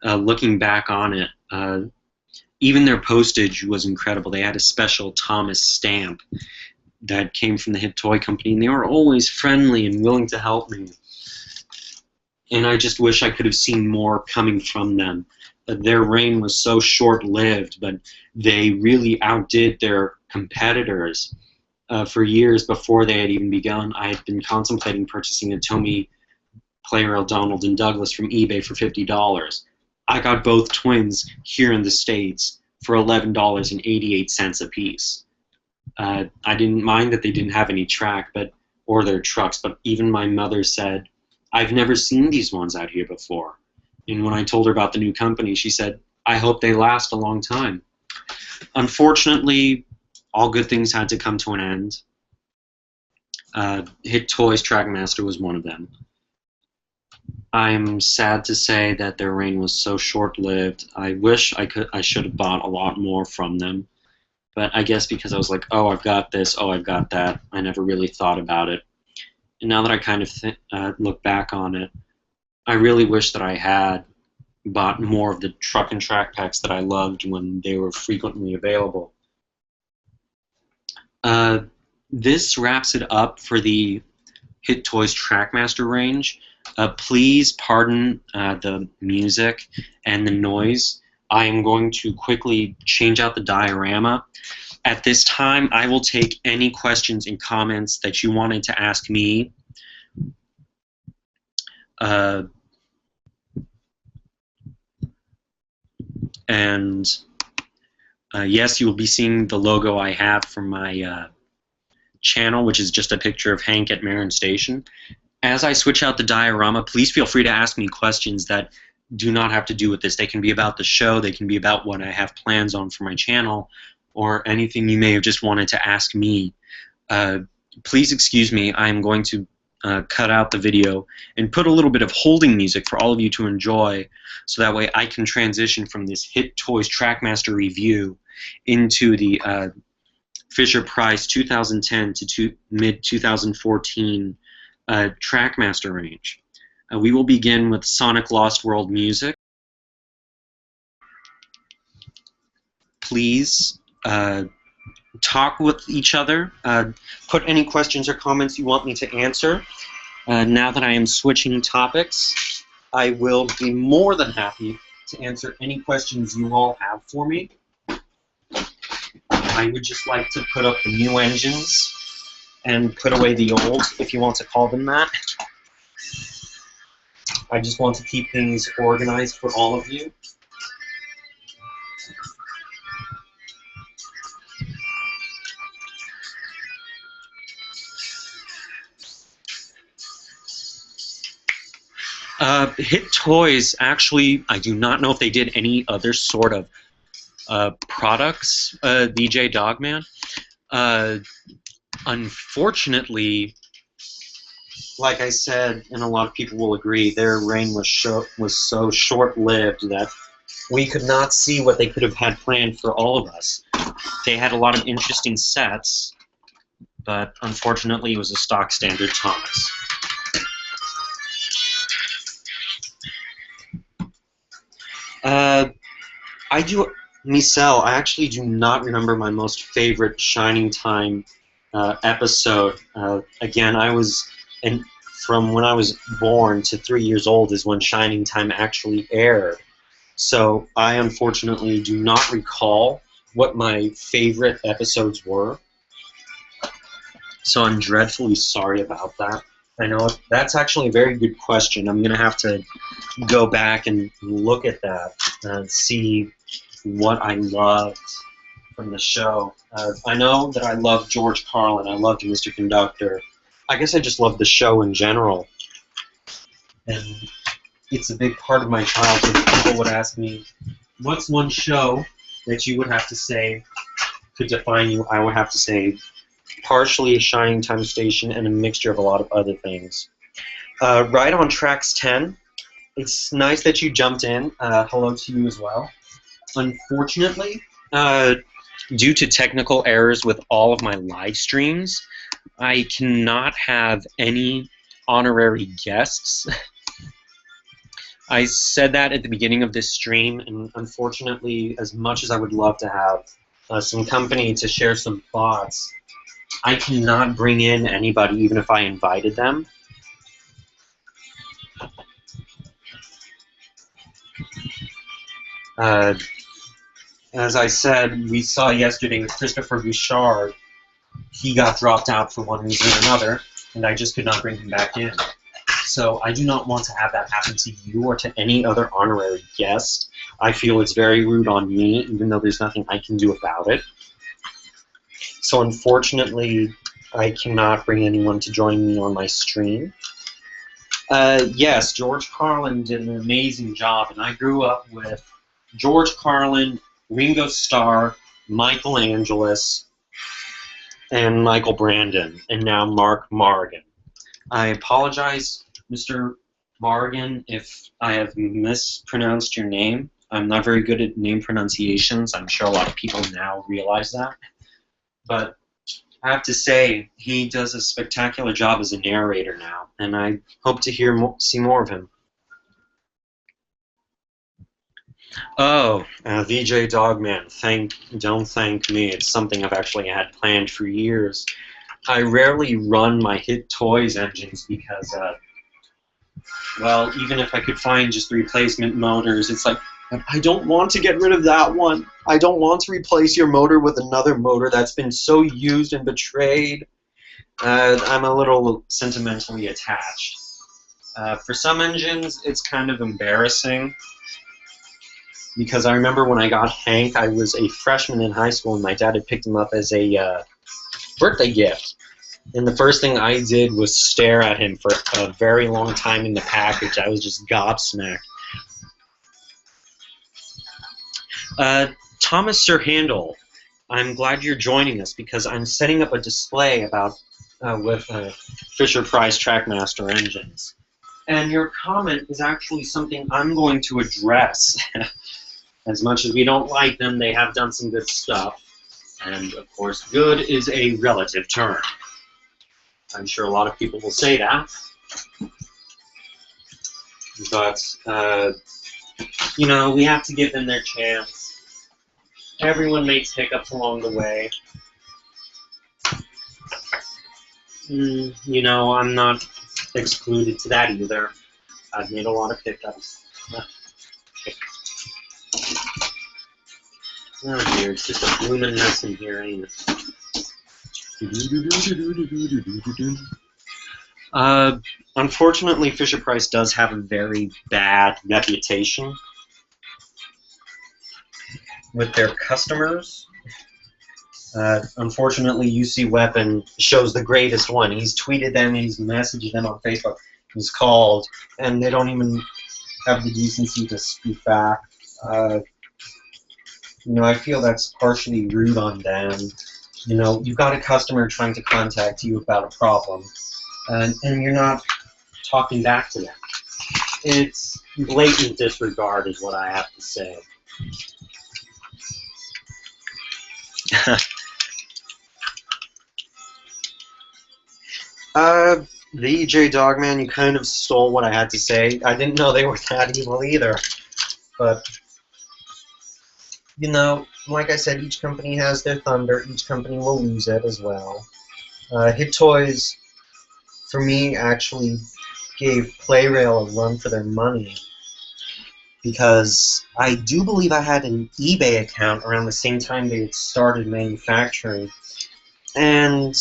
Looking back on it, even their postage was incredible. They had a special Thomas stamp that came from the Hit Toy Company, and they were always friendly and willing to help me. And I just wish I could have seen more coming from them. Their reign was so short-lived, but they really outdid their competitors. For years before they had even begun, I had been contemplating purchasing a Tomy Play Rail Donald and Douglas from eBay for $50. I got both twins here in the States for $11.88 a piece. I didn't mind that they didn't have any track or their trucks, but even my mother said, I've never seen these ones out here before. And when I told her about the new company, she said, I hope they last a long time. Unfortunately, all good things had to come to an end. Hit Toys TrackMaster was one of them. I'm sad to say that their reign was so short-lived. I wish I should have bought a lot more from them. But I guess because I was like, oh, I've got this, oh, I've got that, I never really thought about it. And now that I kind of look back on it, I really wish that I had bought more of the truck and track packs that I loved when they were frequently available. This wraps it up for the Hit Toys TrackMaster range. Please pardon the music and the noise. I am going to quickly change out the diorama. At this time, I will take any questions and comments that you wanted to ask me. Yes, you will be seeing the logo I have for my channel, which is just a picture of Hank at Marin Station. As I switch out the diorama, please feel free to ask me questions that do not have to do with this. They can be about the show, they can be about what I have plans on for my channel, or anything you may have just wanted to ask me. Please excuse me, I'm going to cut out the video and put a little bit of holding music for all of you to enjoy, so that way I can transition from this Hit Toys TrackMaster review into the Fisher-Price 2010 to mid-2014 TrackMaster range. We will begin with Sonic Lost World music. please talk with each other. Put any questions or comments you want me to answer. Now that I am switching topics, I will be more than happy to answer any questions you all have for me. I would just like to put up the new engines and put away the old, if you want to call them that. I just want to keep things organized for all of you. Hit Toys, actually, I do not know if they did any other sort of products, DJ Dogman. Unfortunately, like I said, and a lot of people will agree, their reign was so short-lived that we could not see what they could have had planned for all of us. They had a lot of interesting sets, but unfortunately it was a stock standard Thomas. I actually do not remember my most favorite Shining Time episode. Again, from when I was born to 3 years old is when Shining Time actually aired. So I unfortunately do not recall what my favorite episodes were. So I'm dreadfully sorry about that. I know that's actually a very good question. I'm going to have to go back and look at that and see what I loved from the show. I know that I loved George Carlin. I loved Mr. Conductor. I guess I just loved the show in general. And it's a big part of my childhood. People would ask me, what's one show that you would have to say could define you? I would have to say partially a Shining Time station and a mixture of a lot of other things. Right on Tracks 10. It's nice that you jumped in. Hello to you as well. Unfortunately, due to technical errors with all of my live streams, I cannot have any honorary guests. I said that at the beginning of this stream, and unfortunately, as much as I would love to have some company to share some thoughts, I cannot bring in anybody even if I invited them. As I said, we saw yesterday with Christopher Bouchard, he got dropped out for one reason or another, and I just could not bring him back in. So I do not want to have that happen to you or to any other honorary guest. I feel it's very rude on me, even though there's nothing I can do about it. So unfortunately, I cannot bring anyone to join me on my stream. Yes, George Carlin did an amazing job, and I grew up with George Carlin, Ringo Starr, Michael Angelis, and Michael Brandon, and now Mark Morgan. I apologize, Mr. Morgan, if I have mispronounced your name. I'm not very good at name pronunciations. I'm sure a lot of people now realize that. But I have to say, he does a spectacular job as a narrator now, and I hope to see more of him. Oh, VJ Dogman, don't thank me. It's something I've actually had planned for years. I rarely run my Hit Toys engines because, well, even if I could find just the replacement motors, it's like, I don't want to get rid of that one. I don't want to replace your motor with another motor that's been so used and betrayed. I'm a little sentimentally attached. For some engines, it's kind of embarrassing, because I remember when I got Hank, I was a freshman in high school, and my dad had picked him up as a birthday gift. And the first thing I did was stare at him for a very long time in the package. I was just gobsmacked. Thomas Sirhandle, I'm glad you're joining us, because I'm setting up a display about with Fisher-Price TrackMaster engines. And your comment is actually something I'm going to address. As much as we don't like them, they have done some good stuff. And, of course, good is a relative term. I'm sure a lot of people will say that. But, you know, we have to give them their chance. Everyone makes hiccups along the way. You know, I'm not excluded to that either. I've made a lot of hiccups. Oh dear, it's just a blooming mess in here, ain't it? Unfortunately, Fisher-Price does have a very bad reputation with their customers. Unfortunately, UC Weapon shows the greatest one. He's tweeted them, he's messaged them on Facebook, he's called, and they don't even have the decency to speak back. You know, I feel that's partially rude on them. You know, you've got a customer trying to contact you about a problem, and you're not talking back to them. It's blatant disregard is what I have to say. The EJ Dogman, you kind of stole what I had to say. I didn't know they were that evil either. But, you know, like I said, each company has their thunder. Each company will lose it as well. Hit Toys, for me, actually gave PlayRail a run for their money. Because I do believe I had an eBay account around the same time they had started manufacturing. And,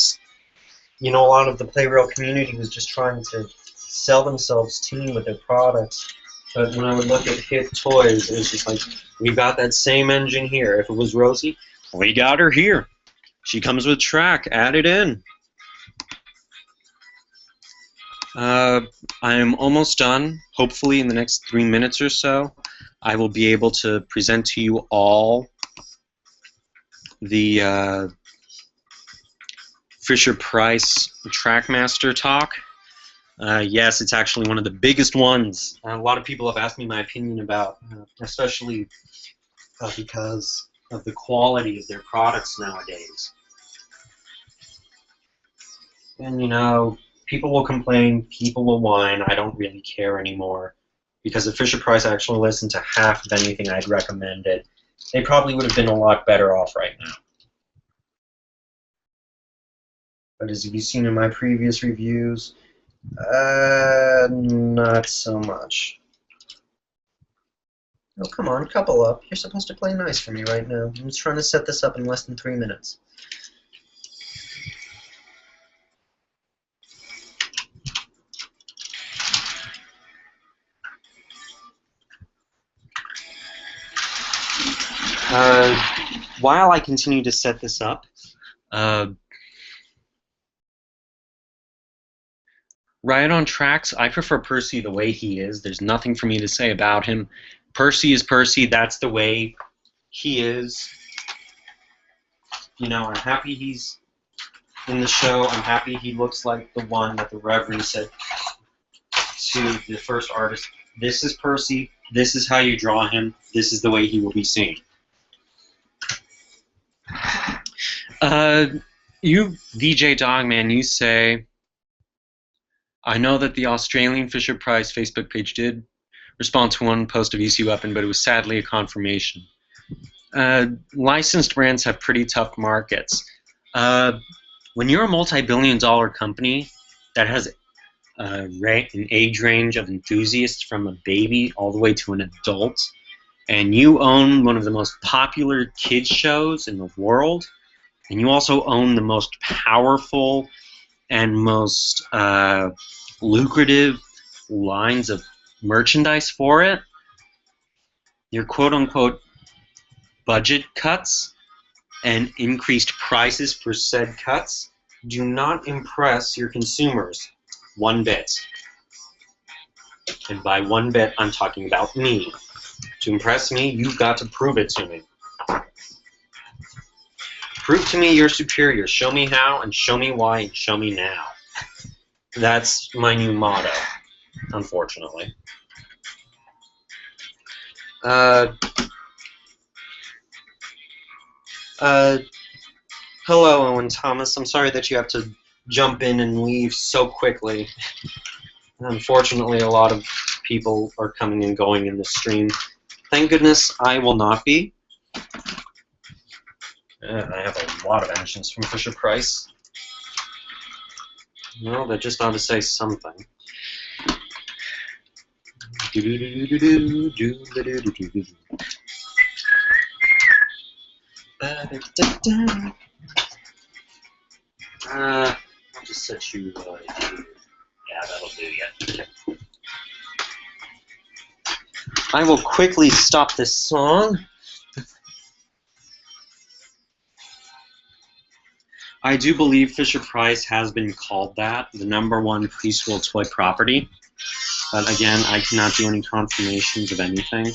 you know, a lot of the PlayRail community was just trying to sell themselves to me with their products. But when I would look at Hit Toys, it was just like, we got that same engine here. If it was Rosie, we got her here. She comes with track. Add it in. I am almost done. Hopefully in the next 3 minutes or so, I will be able to present to you all the Fisher-Price TrackMaster talk. Yes, it's actually one of the biggest ones. A lot of people have asked me my opinion about, especially because of the quality of their products nowadays. And, you know, people will complain, people will whine. I don't really care anymore. Because if Fisher-Price actually listened to half of anything I'd recommended, they probably would have been a lot better off right now. But as you've seen in my previous reviews, not so much. Oh, come on, couple up. You're supposed to play nice for me right now. I'm just trying to set this up in less than 3 minutes. While I continue to set this up, Right on Tracks, I prefer Percy the way he is. There's nothing for me to say about him. Percy is Percy. That's the way he is. You know, I'm happy he's in the show. I'm happy he looks like the one that the Reverend said to the first artist. This is Percy. This is how you draw him. This is the way he will be seen. You, DJ Dogman, you say, I know that the Australian Fisher-Price Facebook page did respond to one post of UC Weapon, but it was sadly a confirmation. Licensed brands have pretty tough markets. When you're a multi-billion-dollar company that has an age range of enthusiasts from a baby all the way to an adult, and you own one of the most popular kids shows in the world, and you also own the most powerful and most lucrative lines of merchandise for it, your quote-unquote budget cuts and increased prices for said cuts do not impress your consumers one bit. And by one bit, I'm talking about me. To impress me, you've got to prove it to me. Prove to me you're superior. Show me how, and show me why, and show me now. That's my new motto, unfortunately. Hello, Owen Thomas. I'm sorry that you have to jump in and leave so quickly. Unfortunately, a lot of people are coming and going in the stream. Thank goodness I will not be. I have a lot of engines from Fisher-Price. Well, that just ought to say something. I'll just set you here. Yeah, that'll do ya. Okay. I will quickly stop this song. I do believe Fisher-Price has been called that, the #1 preschool toy property. But again, I cannot do any confirmations of anything,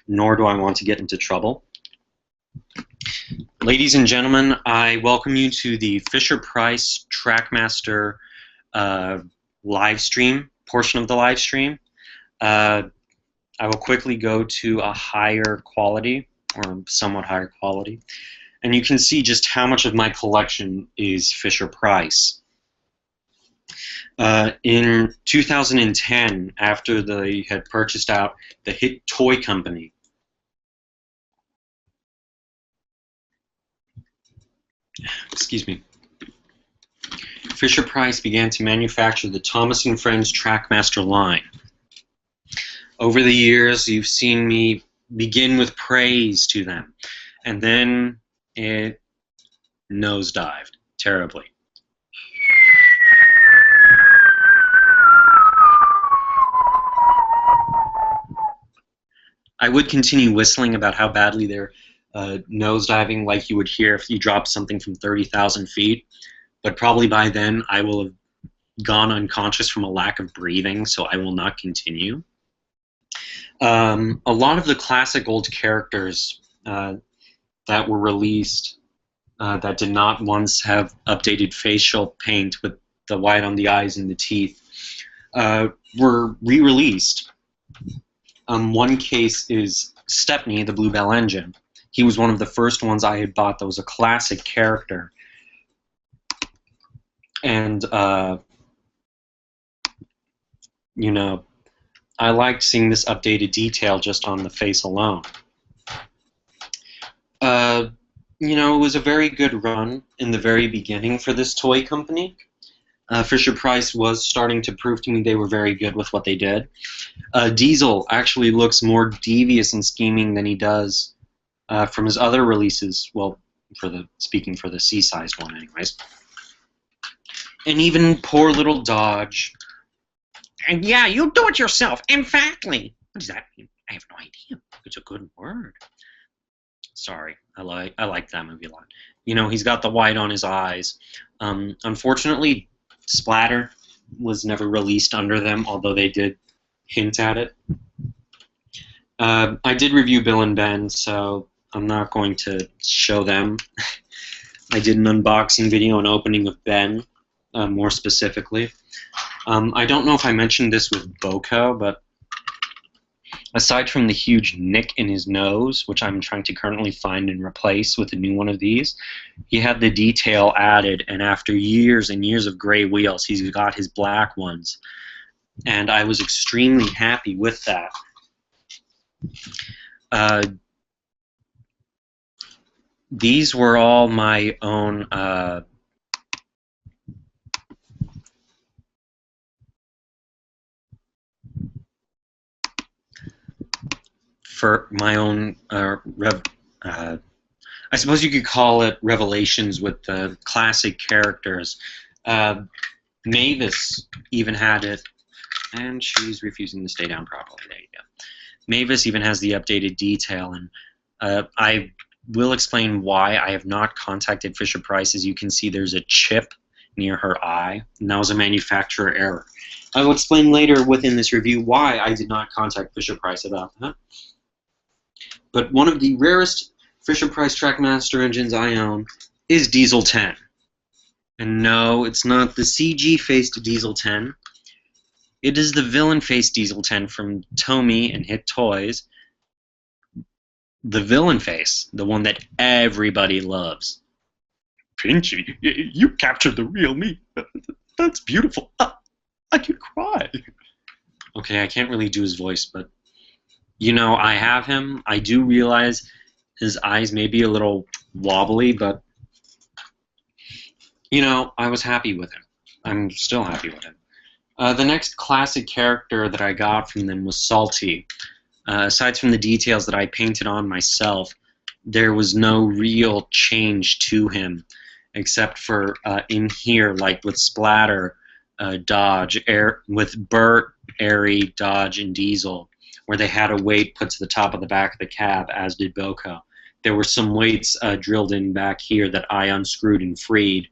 nor do I want to get into trouble. Ladies and gentlemen, I welcome you to the Fisher-Price TrackMaster live stream, portion of the live stream. I will quickly go to a higher quality, or somewhat higher quality, and you can see just how much of my collection is Fisher-Price. In 2010, after they had purchased out the hit toy company, excuse me, Fisher-Price began to manufacture the Thomas & Friends TrackMaster line. Over the years, you've seen me begin with praise to them, and then it nosedived terribly. I would continue whistling about how badly they're nosediving, like you would hear if you dropped something from 30,000 feet, but probably by then I will have gone unconscious from a lack of breathing, so I will not continue. A lot of the classic old characters that were released that did not once have updated facial paint with the white on the eyes and the teeth were re-released. One case is Stepney, the Bluebell engine. He was one of the first ones I had bought that was a classic character. And, you know, I liked seeing this updated detail just on the face alone. You know, it was a very good run in the very beginning for this toy company. Fisher-Price was starting to prove to me they were very good with what they did. Diesel actually looks more devious and scheming than he does from his other releases. Well, speaking for the C-sized one, anyways. And even poor little Dodge. And yeah, you do it yourself. Emphatically. What does that mean? I have no idea. It's a good word. Sorry, I like that movie a lot. You know, he's got the white on his eyes. Unfortunately, Splatter was never released under them, although they did hint at it. I did review Bill and Ben, so I'm not going to show them. I did an unboxing video and opening of Ben, more specifically. I don't know if I mentioned this with Boko, but aside from the huge nick in his nose, which I'm trying to currently find and replace with a new one of these, he had the detail added, and after years and years of gray wheels, he's got his black ones. And I was extremely happy with that. These were all my own I suppose you could call it revelations with the classic characters. Mavis even had it, and she's refusing to stay down properly. There you go. Mavis even has the updated detail, and I will explain why I have not contacted Fisher-Price. As you can see, there's a chip near her eye, and that was a manufacturer error. I will explain later within this review why I did not contact Fisher-Price about that. But one of the rarest Fisher-Price TrackMaster engines I own is Diesel 10. And no, it's not the CG-faced Diesel 10. It is the villain-faced Diesel 10 from Tomy and Hit Toys. The villain face, the one that everybody loves. Pinchy, you captured the real me. That's beautiful. I could cry. Okay, I can't really do his voice, but you know, I have him. I do realize his eyes may be a little wobbly, but you know, I was happy with him. I'm still happy with him. The next classic character that I got from them was Salty. Aside from the details that I painted on myself, there was no real change to him, except for in here, like with Splatter, Dodge, with Burt, Airy, Dodge, and Diesel, where they had a weight put to the top of the back of the cab, as did Boko. There were some weights drilled in back here that I unscrewed and freed,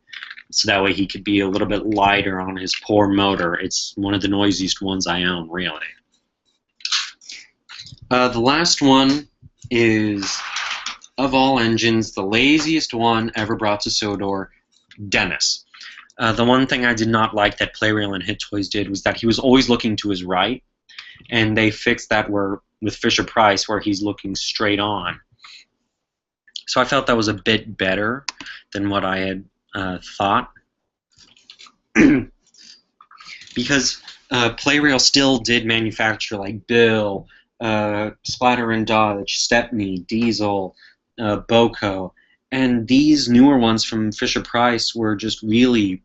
so that way he could be a little bit lighter on his poor motor. It's one of the noisiest ones I own, really. The last one is, of all engines, the laziest one ever brought to Sodor, Dennis. The one thing I did not like that Playrail and Hit Toys did was that he was always looking to his right, and they fixed that with Fisher-Price where he's looking straight on. So I felt that was a bit better than what I had thought. Because Playrail still did manufacture like Bill, Splatter and Dodge, Stepney, Diesel, Boko, and these newer ones from Fisher-Price were just really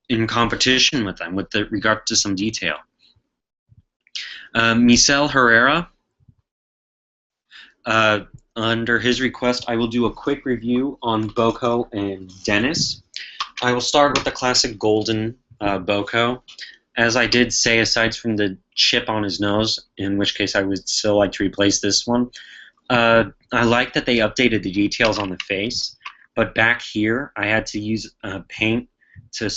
in competition with them with regard to some detail. Michel Herrera, under his request, I will do a quick review on Boko and Dennis. I will start with the classic golden Boko. As I did say, aside from the chip on his nose, in which case I would still like to replace this one, I like that they updated the details on the face, but back here I had to use paint to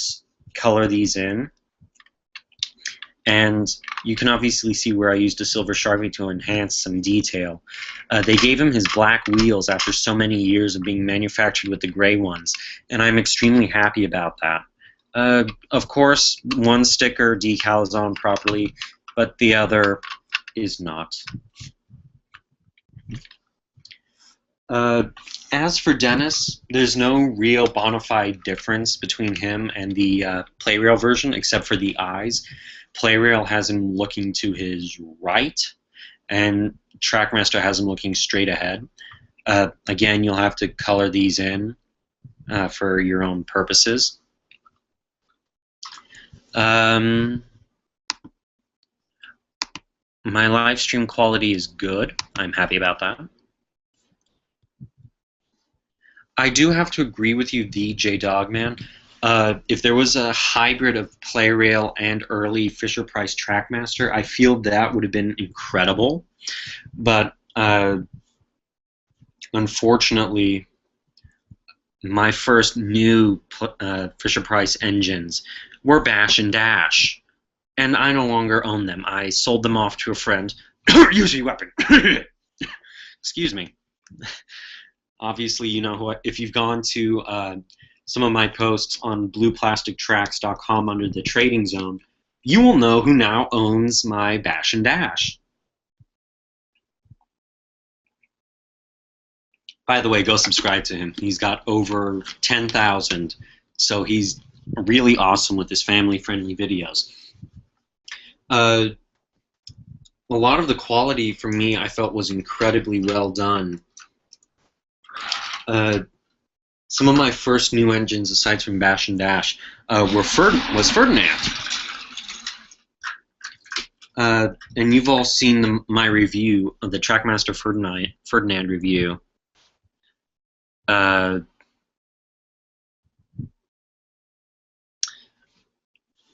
color these in. And you can obviously see where I used a silver Sharpie to enhance some detail. They gave him his black wheels after so many years of being manufactured with the gray ones, and I'm extremely happy about that. Of course, one sticker decal is on properly, but the other is not. As for Dennis, there's no real bona fide difference between him and the Playrail version, except for the eyes. Playrail has him looking to his right, and TrackMaster has him looking straight ahead. Again, you'll have to color these in for your own purposes. My live stream quality is good. I'm happy about that. I do have to agree with you, the J-Dogman. If there was a hybrid of Playrail and early Fisher-Price TrackMaster, I feel that would have been incredible. But unfortunately, my first new Fisher-Price engines were Bash and Dash, and I no longer own them. I sold them off to a friend. Use your weapon. Excuse me. Obviously, you know who. If you've gone to some of my posts on blueplastictracks.com under the trading zone, you will know who now owns my Bash and Dash. By the way, go subscribe to him. He's got over 10,000, so he's really awesome with his family-friendly videos. A lot of the quality for me I felt was incredibly well done. Some of my first new engines, aside from Bash and Dash, was Ferdinand. And you've all seen my review of the TrackMaster Ferdinand review. My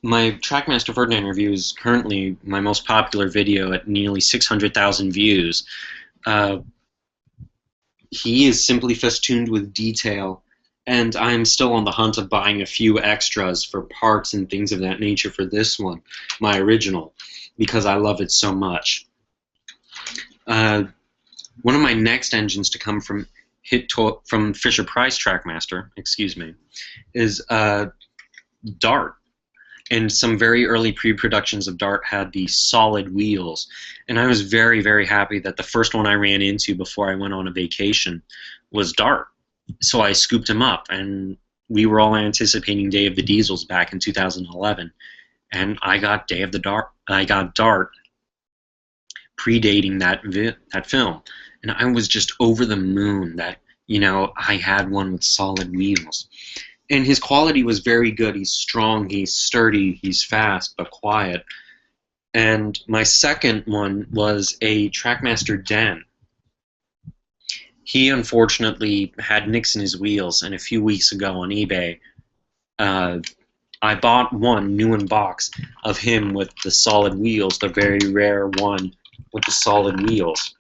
TrackMaster Ferdinand review is currently my most popular video at nearly 600,000 views. He is simply festooned with detail, and I'm still on the hunt of buying a few extras for parts and things of that nature for this one, my original, because I love it so much. One of my next engines to come from Fisher-Price TrackMaster, excuse me, is Dart. And some very early pre-productions of Dart had the solid wheels, and I was very, very happy that the first one I ran into before I went on a vacation was Dart. So I scooped him up, and we were all anticipating Day of the Diesels back in 2011, and I got Day of the Dart. I got Dart predating that film, and I was just over the moon that you know, I had one with solid wheels. And his quality was very good. He's strong, he's sturdy, he's fast, but quiet. And my second one was a TrackMaster Den. He unfortunately had nicks in his wheels, and a few weeks ago on eBay, I bought one new in box of him with the solid wheels, the very rare one with the solid wheels.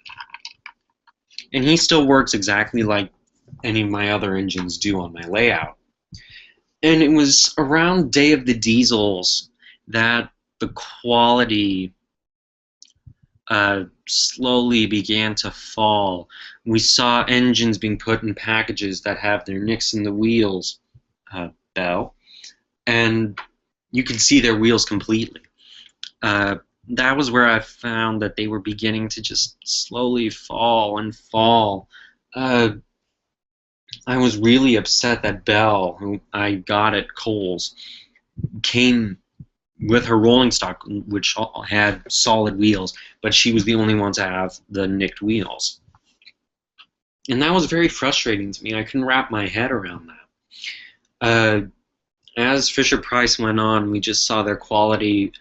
And he still works exactly like any of my other engines do on my layout. And it was around Day of the Diesels that the quality slowly began to fall. We saw engines being put in packages that have their nicks in the wheels, Bell, and you could see their wheels completely. That was where I found that they were beginning to just slowly fall and fall. I was really upset that Belle, who I got at Kohl's, came with her rolling stock, which had solid wheels, but she was the only one to have the nicked wheels. And that was very frustrating to me. I couldn't wrap my head around that. As Fisher-Price went on, we just saw their quality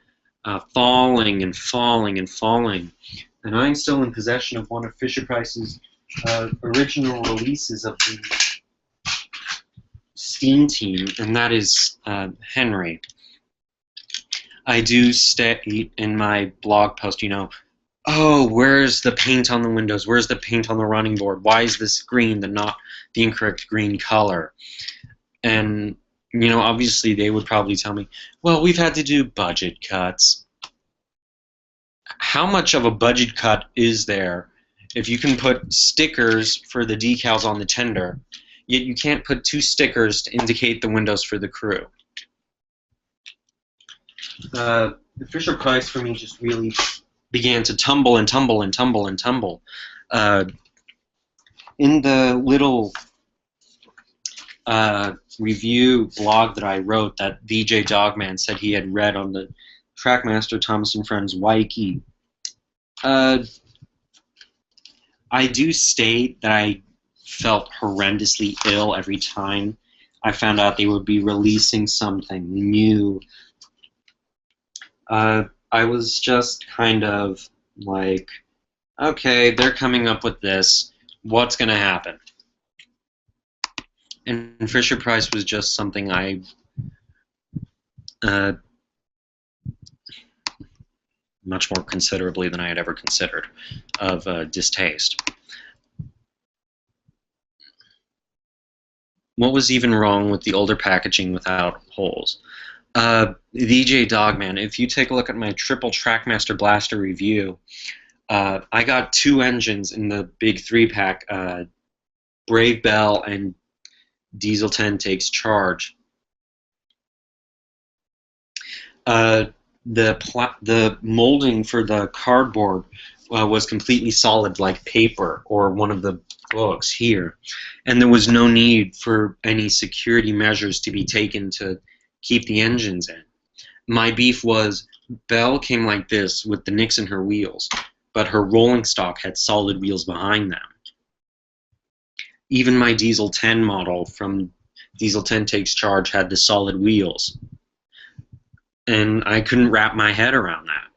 falling and falling and falling. And I'm still in possession of one of Fisher-Price's original releases of the Steam team, and that is Henry. I do state in my blog post, you know, oh, where's the paint on the windows? Where's the paint on the running board? Why is this green not the incorrect green color? And, you know, obviously they would probably tell me, well, we've had to do budget cuts. How much of a budget cut is there if you can put stickers for the decals on the tender, yet you can't put 2 stickers to indicate the windows for the crew? The Fisher-Price for me just really began to tumble and tumble and tumble and tumble. In the little review blog that I wrote that VJ Dogman said he had read on the TrackMaster Thomas & Friends Wiki, I do state that I felt horrendously ill every time I found out they would be releasing something new. I was just kind of like, okay, they're coming up with this. What's going to happen? And Fisher-Price was just something I much more considerably than I had ever considered of distaste. What was even wrong with the older packaging without holes? VJ Dogman, if you take a look at my triple TrackMaster Blaster review, I got 2 engines in the big 3-pack, Brave Bell and Diesel 10 Takes Charge. The molding for the cardboard was completely solid like paper or one of the books here, and there was no need for any security measures to be taken to keep the engines in. My beef was Belle came like this with the nicks in her wheels, but her rolling stock had solid wheels behind them. Even my Diesel 10 model from Diesel 10 Takes Charge had the solid wheels, and I couldn't wrap my head around that.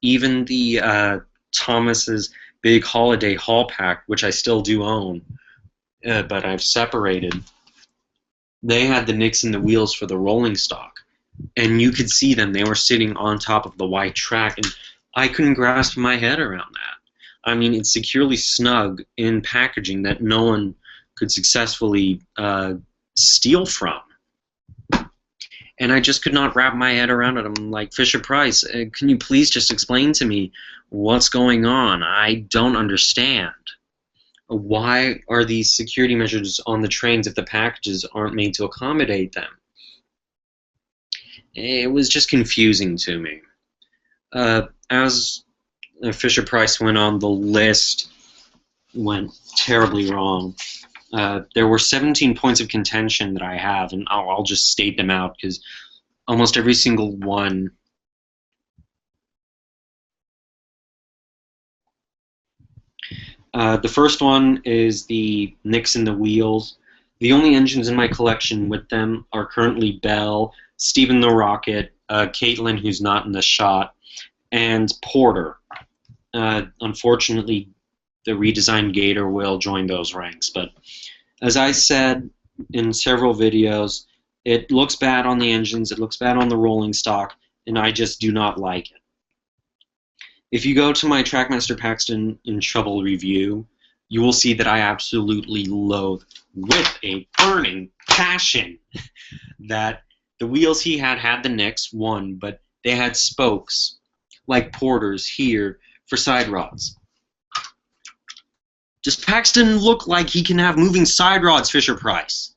Even the Thomas's Big Holiday Haul Pack, which I still do own, but I've separated, they had the nicks in the wheels for the rolling stock, and you could see them. They were sitting on top of the white track, and I couldn't grasp my head around that. I mean, it's securely snug in packaging that no one could successfully steal from. And I just could not wrap my head around it. I'm like, Fisher-Price, can you please just explain to me what's going on? I don't understand. Why are these security measures on the trains if the packages aren't made to accommodate them? It was just confusing to me. As Fisher-Price went on, the list went terribly wrong. There were 17 points of contention that I have, and I'll just state them out because almost every single one The first one is the nicks in the wheels. The only engines in my collection with them are currently Bell, Stephen the Rocket, Caitlin, who's not in the shot, and Porter. Unfortunately, the redesigned Gator will join those ranks. But as I said in several videos, it looks bad on the engines, it looks bad on the rolling stock, and I just do not like it. If you go to my TrackMaster Paxton in Trouble review, you will see that I absolutely loathe, with a burning passion, that the wheels he had the nicks, one, but they had spokes, like Porter's here, for side rods. Does Paxton look like he can have moving side rods, Fisher-Price?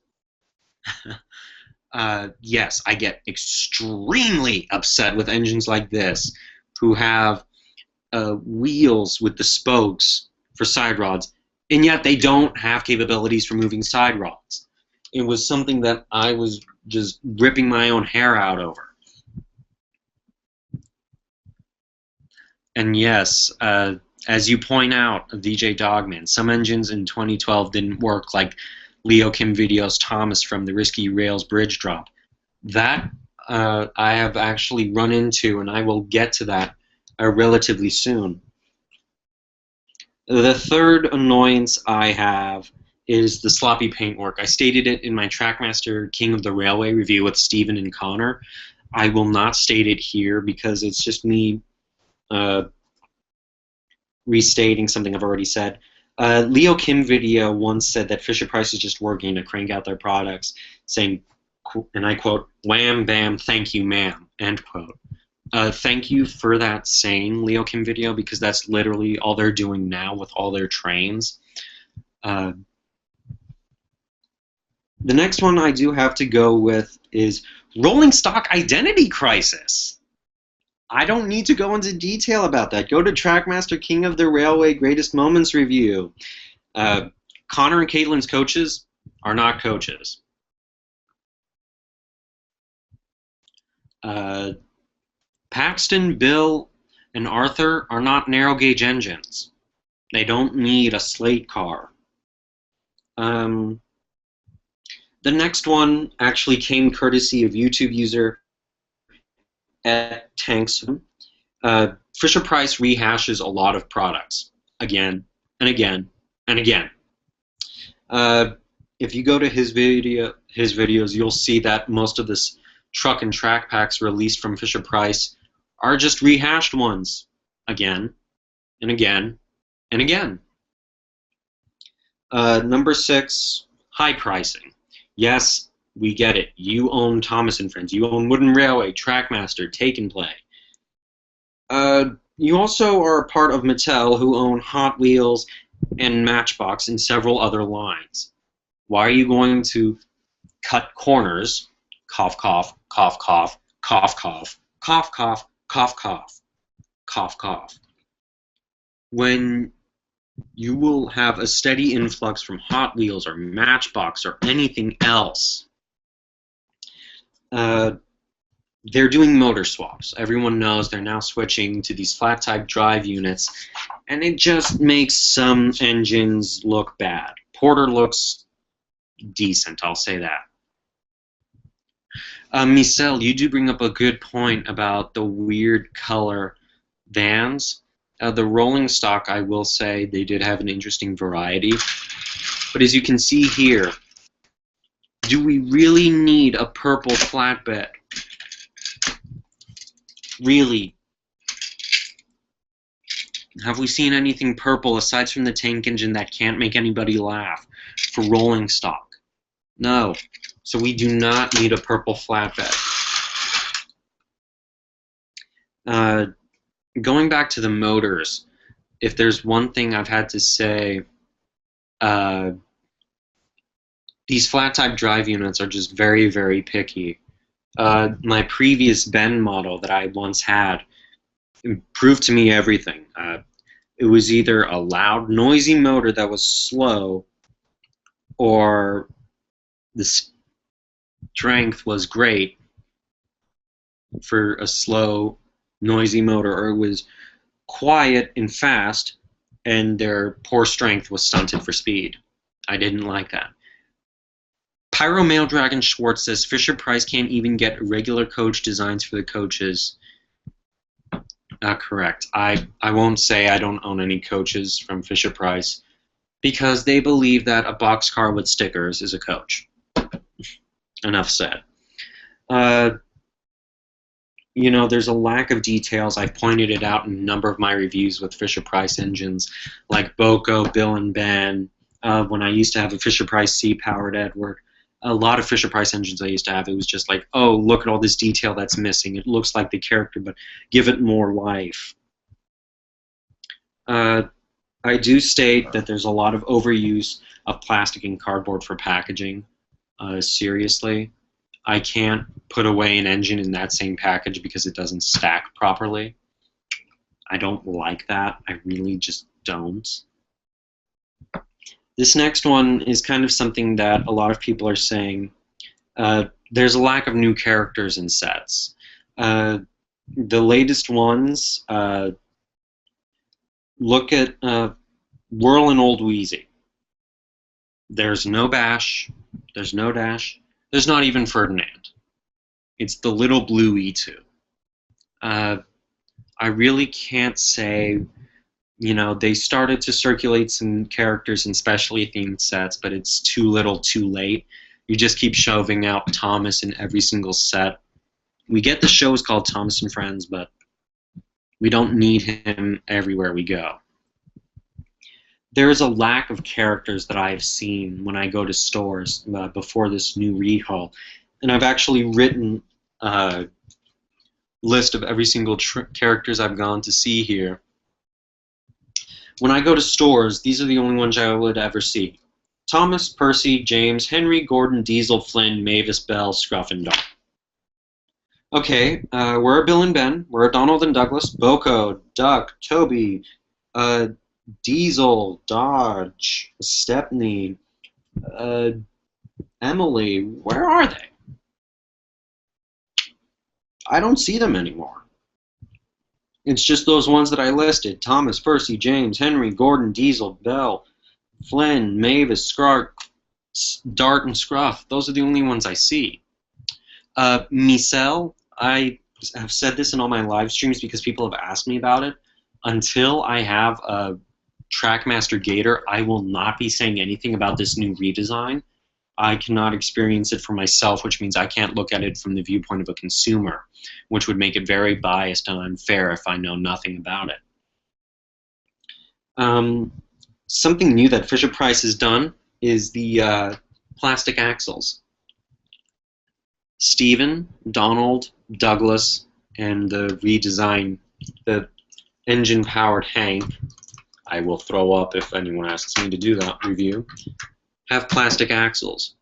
Yes, I get extremely upset with engines like this, who have wheels with the spokes for side rods, and yet they don't have capabilities for moving side rods. It was something that I was just ripping my own hair out over. And yes, as you point out, DJ Dogman, some engines in 2012 didn't work, like Leo Kim Video's Thomas from the Risky Rails Bridge Drop. That I have actually run into, and I will get to that relatively soon. The third annoyance I have is the sloppy paintwork. I stated it in my TrackMaster King of the Railway review with Stephen and Connor. I will not state it here because it's just me restating something I've already said. Leo Kim Video once said that Fisher-Price is just working to crank out their products, saying, and I quote, "Wham, bam, thank you, ma'am," end quote. Thank you for that saying, Leo Kim Video, because that's literally all they're doing now with all their trains. The next one I do have to go with is rolling stock identity crisis. I don't need to go into detail about that. Go to TrackMaster King of the Railway Greatest Moments review. Connor and Caitlin's coaches are not coaches. Paxton, Bill, and Arthur are not narrow gauge engines. They don't need a slate car. The next one actually came courtesy of YouTube user at Tanks. Fisher-Price rehashes a lot of products again and again and again. If you go to his videos, you'll see that most of this truck and track packs released from Fisher-Price are just rehashed ones again and again and again. Number 6, high pricing. Yes, we get it. You own Thomas & Friends. You own Wooden Railway, TrackMaster, Take and Play. You also are a part of Mattel, who own Hot Wheels and Matchbox and several other lines. Why are you going to cut corners, cough, cough, cough, cough, cough, cough, cough, cough, cough, cough, cough, cough, when you will have a steady influx from Hot Wheels or Matchbox or anything else? They're doing motor swaps. Everyone knows they're now switching to these flat-type drive units, and it just makes some engines look bad. Porter looks decent, I'll say that. Michelle, you do bring up a good point about the weird color vans. The rolling stock, I will say, they did have an interesting variety. But as you can see here, do we really need a purple flatbed? Really? Have we seen anything purple aside from the tank engine that can't make anybody laugh for rolling stock? No. So we do not need a purple flatbed. Going back to the motors, if there's one thing I've had to say, these flat-type drive units are just very, very picky. My previous Ben model that I once had proved to me everything. It was either a loud, noisy motor that was slow, or the strength was great for a slow, noisy motor, or it was quiet and fast and their poor strength was stunted for speed. I didn't like that. Pyro Mail Dragon Schwartz says Fisher-Price can't even get regular coach designs for the coaches. Correct. I won't say I don't own any coaches from Fisher-Price because they believe that a boxcar with stickers is a coach. Enough said. You know, there's a lack of details. I've pointed it out in a number of my reviews with Fisher-Price engines, like Boko, Bill, and Ben. When I used to have a Fisher-Price C-powered Edward, a lot of Fisher-Price engines I used to have, it was just like, oh, look at all this detail that's missing. It looks like the character, but give it more life. I do state that there's a lot of overuse of plastic and cardboard for packaging. Seriously. I can't put away an engine in that same package because it doesn't stack properly. I don't like that. I really just don't. This next one is kind of something that a lot of people are saying. There's a lack of new characters in sets. The latest ones, look at Whirl and Old Wheezy. There's no Bash. There's no Dash. There's not even Ferdinand. It's the little blue E2. I really can't say, you know, they started to circulate some characters in specially themed sets, but it's too little too late. You just keep shoving out Thomas in every single set. We get the show is called Thomas and Friends, but we don't need him everywhere we go. There is a lack of characters that I have seen when I go to stores before this new rehaul, and I've actually written a list of every single characters I've gone to see here. When I go to stores, these are the only ones I would ever see. Thomas, Percy, James, Henry, Gordon, Diesel, Flynn, Mavis, Bell, Scruff, and Don. Okay, we're a Bill and Ben, we're a Donald and Douglas, Boko, Duck, Toby, Diesel, Dodge, Stepney, Emily, where are they? I don't see them anymore. It's just those ones that I listed. Thomas, Percy, James, Henry, Gordon, Diesel, Bell, Flynn, Mavis, Dart, and Scruff. Those are the only ones I see. Michelle, I have said this in all my live streams because people have asked me about it. Until I have a TrackMaster Gator, I will not be saying anything about this new redesign. I cannot experience it for myself, which means I can't look at it from the viewpoint of a consumer, which would make it very biased and unfair if I know nothing about it. Something new that Fisher-Price has done is the plastic axles. Stephen, Donald, Douglas, and the redesign, the engine-powered Hank, I will throw up if anyone asks me to do that review, have plastic axles.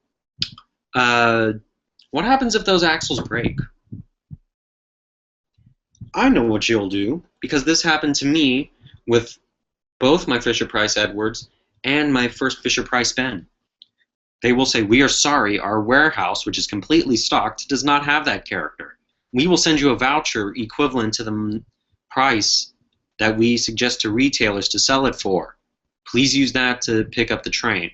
What happens if those axles break? I know what you'll do, because this happened to me with both my Fisher-Price Edwards and my first Fisher-Price Ben. They will say, we are sorry, our warehouse, which is completely stocked, does not have that character. We will send you a voucher equivalent to the price that we suggest to retailers to sell it for. Please use that to pick up the train.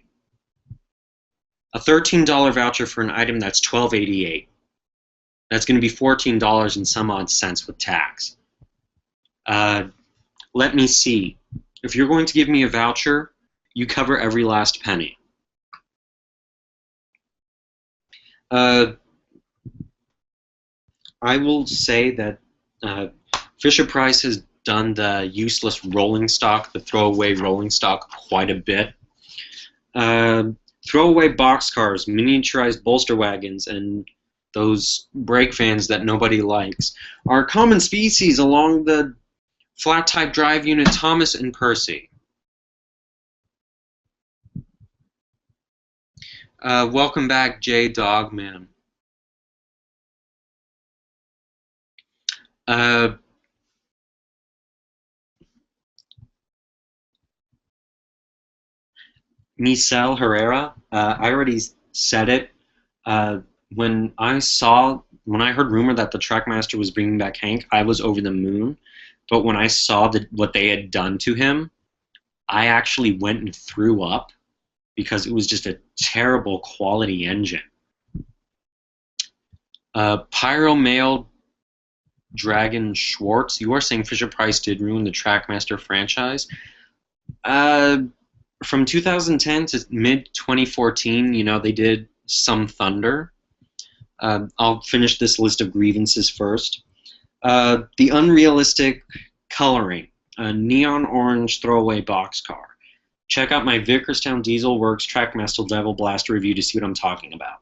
A $13 voucher for an item that's $12.88. That's going to be $14 and some odd cents with tax. Let me see. If you're going to give me a voucher, you cover every last penny. I will say that Fisher-Price has done the useless rolling stock, the throwaway rolling stock, quite a bit. Throwaway boxcars, miniaturized bolster wagons, and those brake fans that nobody likes are a common species along the flat-type drive unit Thomas and Percy. Welcome back, J Dogman. Michelle Herrera, I already said it. When I heard rumor that the TrackMaster was bringing back Hank, I was over the moon. But when I saw what they had done to him, I actually went and threw up because it was just a terrible quality engine. Pyro Mail Dragon Schwartz, you are saying Fisher-Price did ruin the TrackMaster franchise? From 2010 to mid-2014, you know, they did some Thunder. I'll finish this list of grievances first. The unrealistic coloring, a neon orange throwaway boxcar. Check out my Vickerstown Diesel Works TrackMaster Devil Blaster review to see what I'm talking about.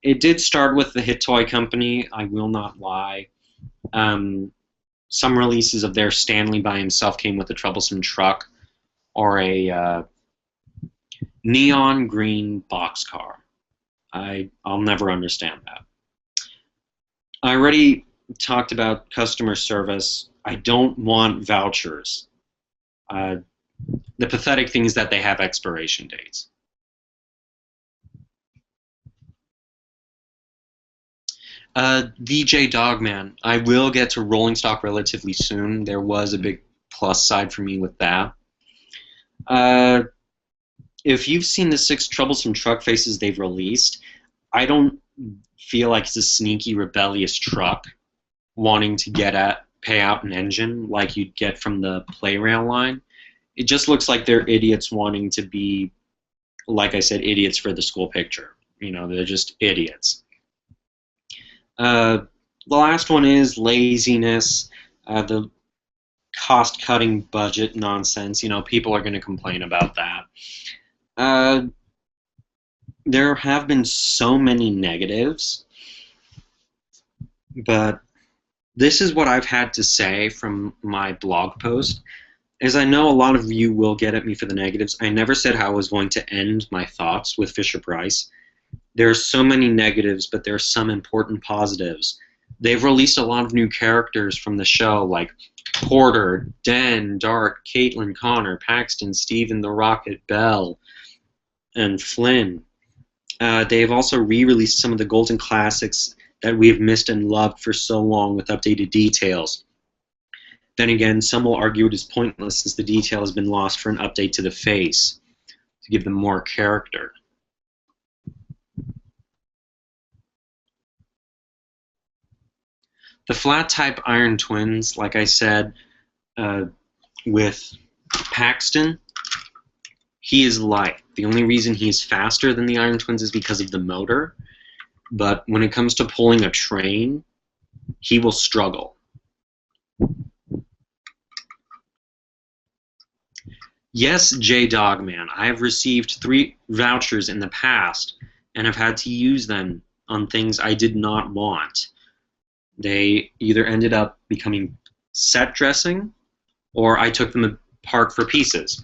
It did start with the Hit Toy Company, I will not lie. Some releases of their Stanley by himself came with a troublesome truck or a neon green boxcar. I'll never understand that. I already talked about customer service. I don't want vouchers. The pathetic thing is that they have expiration dates. VJ Dogman, I will get to rolling stock relatively soon. There was a big plus side for me with that. If you've seen the 6 troublesome truck faces they've released, I don't feel like it's a sneaky, rebellious truck wanting to pay out an engine like you'd get from the Play Rail line. It just looks like they're idiots wanting to be, like I said, idiots for the school picture. You know, they're just idiots. The last one is laziness, the cost-cutting budget nonsense. You know, people are going to complain about that. There have been so many negatives, but this is what I've had to say from my blog post. As I know a lot of you will get at me for the negatives, I never said how I was going to end my thoughts with Fisher-Price. There are so many negatives, but there are some important positives. They've released a lot of new characters from the show, like Porter, Den, Dart, Caitlin, Connor, Paxton, Steven, The Rocket, Bell, and Flynn. They've also re-released some of the golden classics that we have missed and loved for so long with updated details. Then again, some will argue it is pointless since the detail has been lost for an update to the face to give them more character. The flat-type Iron Twins, like I said, with Paxton, he is light. The only reason he's faster than the Iron Twins is because of the motor, but when it comes to pulling a train, he will struggle. Yes, J Dogman, I have received 3 vouchers in the past and have had to use them on things I did not want. They either ended up becoming set dressing, or I took them apart for pieces.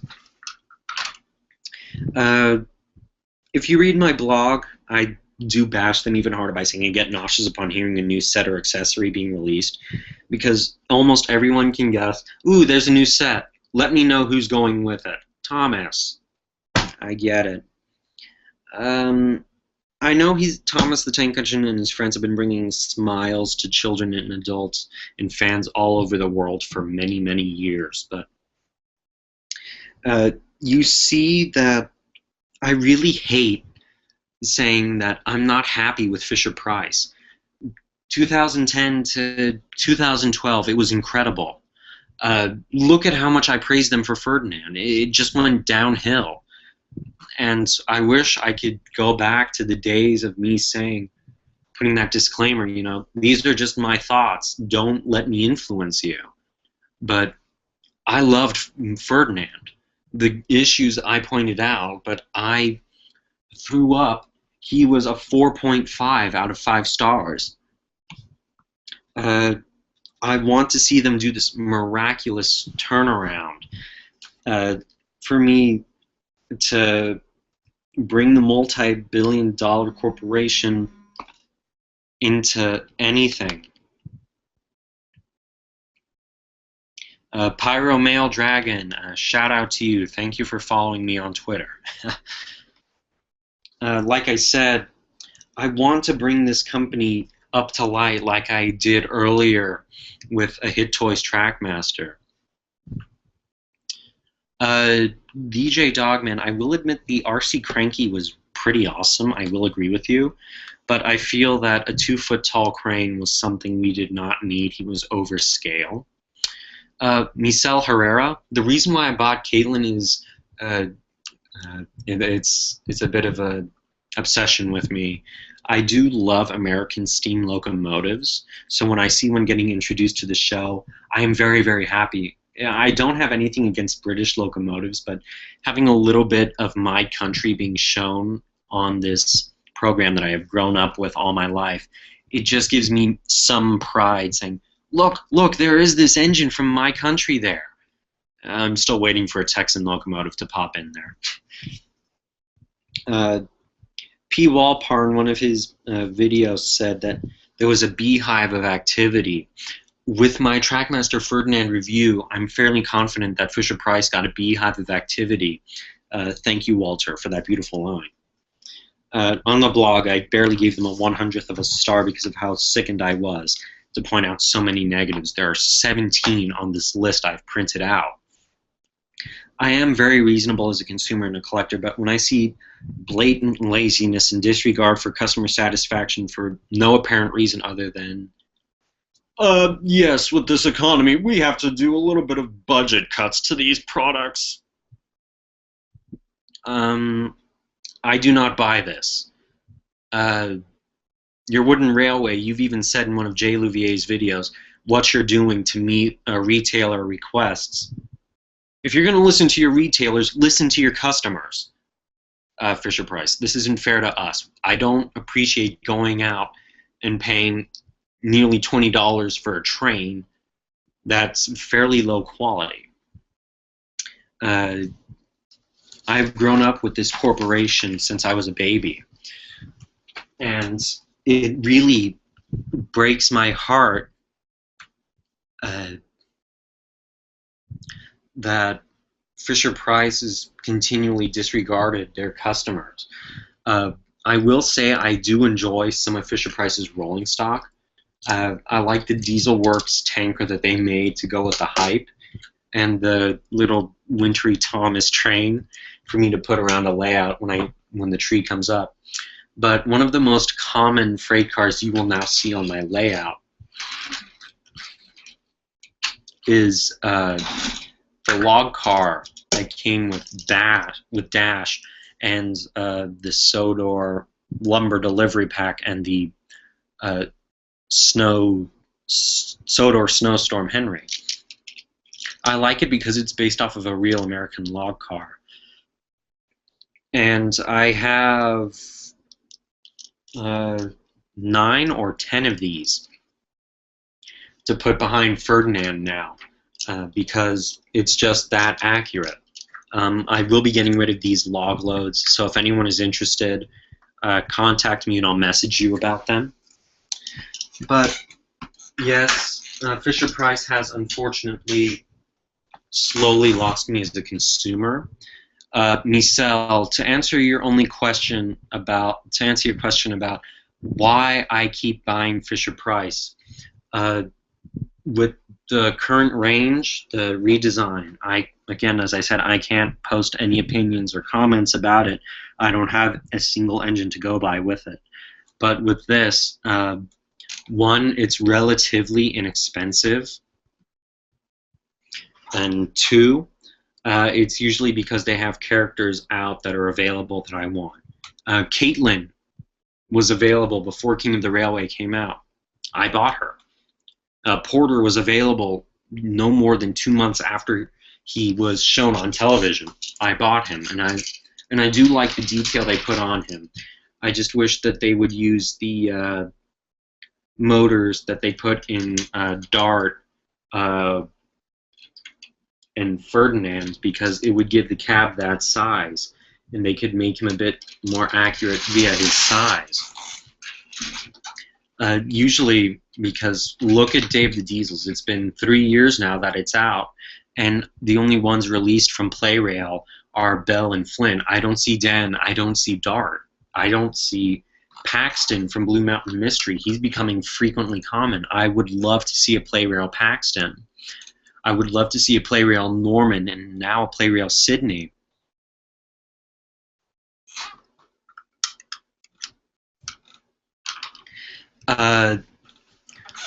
If you read my blog, I do bash them even harder by saying I get nauseous upon hearing a new set or accessory being released, because almost everyone can guess, ooh, there's a new set. Let me know who's going with it. Thomas. I get it. I know Thomas the Tank Engine and his friends have been bringing smiles to children and adults and fans all over the world for many, many years. But you see that I really hate saying that I'm not happy with Fisher-Price. 2010 to 2012, it was incredible. Look at how much I praised them for Ferdinand. It just went downhill. And I wish I could go back to the days of me saying, putting that disclaimer, you know, these are just my thoughts. Don't let me influence you. But I loved Ferdinand. The issues I pointed out, but I threw up. He was a 4.5 out of 5 stars. I want to see them do this miraculous turnaround. For me, to bring the multi-billion-dollar corporation into anything. Pyro Mail Dragon, shout out to you. Thank you for following me on Twitter. Like I said, I want to bring this company up to light like I did earlier with a Hit Toys TrackMaster. DJ Dogman, I will admit the RC Cranky was pretty awesome. I will agree with you. But I feel that a 2-foot-tall crane was something we did not need. He was overscale. Michelle Herrera, the reason why I bought Caitlin is it's a bit of a obsession with me. I do love American steam locomotives, so when I see one getting introduced to the show, I am very, very happy. I don't have anything against British locomotives, but having a little bit of my country being shown on this program that I have grown up with all my life, it just gives me some pride saying, look, there is this engine from my country there. I'm still waiting for a Texan locomotive to pop in there. P. Walpar, in one of his videos, said that there was a beehive of activity. With my TrackMaster Ferdinand review, I'm fairly confident that Fisher-Price got a beehive of activity. Thank you, Walter, for that beautiful line. On the blog, I barely gave them a 1/100th of a star because of how sickened I was to point out so many negatives. There are 17 on this list I've printed out. I am very reasonable as a consumer and a collector, but when I see blatant laziness and disregard for customer satisfaction for no apparent reason other than, yes, with this economy, we have to do a little bit of budget cuts to these products. I do not buy this. Your wooden railway, you've even said in one of Jay Louvier's videos what you're doing to meet retailer requests. If you're going to listen to your retailers, listen to your customers, Fisher-Price. This isn't fair to us. I don't appreciate going out and paying nearly $20 for a train that's fairly low quality. I've grown up with this corporation since I was a baby, and it really breaks my heart that Fisher-Price has continually disregarded their customers. I will say I do enjoy some of Fisher-Price's rolling stock. I like the Diesel Works tanker that they made to go with the hype, and the little wintry Thomas train for me to put around a layout when the tree comes up. But one of the most common freight cars you will now see on my layout is the log car that came with dash and the Sodor lumber delivery pack and the Sodor Snowstorm Henry. I like it because it's based off of a real American log car. And I have 9 or 10 of these to put behind Ferdinand now because it's just that accurate. I will be getting rid of these log loads, so if anyone is interested, contact me and I'll message you about them. But yes, Fisher-Price has unfortunately slowly lost me as a consumer. Michelle, to answer your question about why I keep buying Fisher-Price, with the current range, the redesign, again, as I said, I can't post any opinions or comments about it. I don't have a single engine to go by with it. But with this, one, it's relatively inexpensive, and two, it's usually because they have characters out that are available that I want. Caitlin was available before King of the Railway came out. I bought her. Porter was available no more than 2 months after he was shown on television. I bought him, and I do like the detail they put on him. I just wish that they would use the motors that they put in Dart and Ferdinand, because it would give the cab that size, and they could make him a bit more accurate via his size. Usually, because look at Dave the Diesels, it's been 3 years now that it's out, and the only ones released from Playrail are Bell and Flynn. I don't see Dan, I don't see Dart, I don't see Paxton from Blue Mountain Mystery. He's becoming frequently common. I would love to see a Playrail Paxton. I would love to see a play rail Norman and now a play rail Sydney.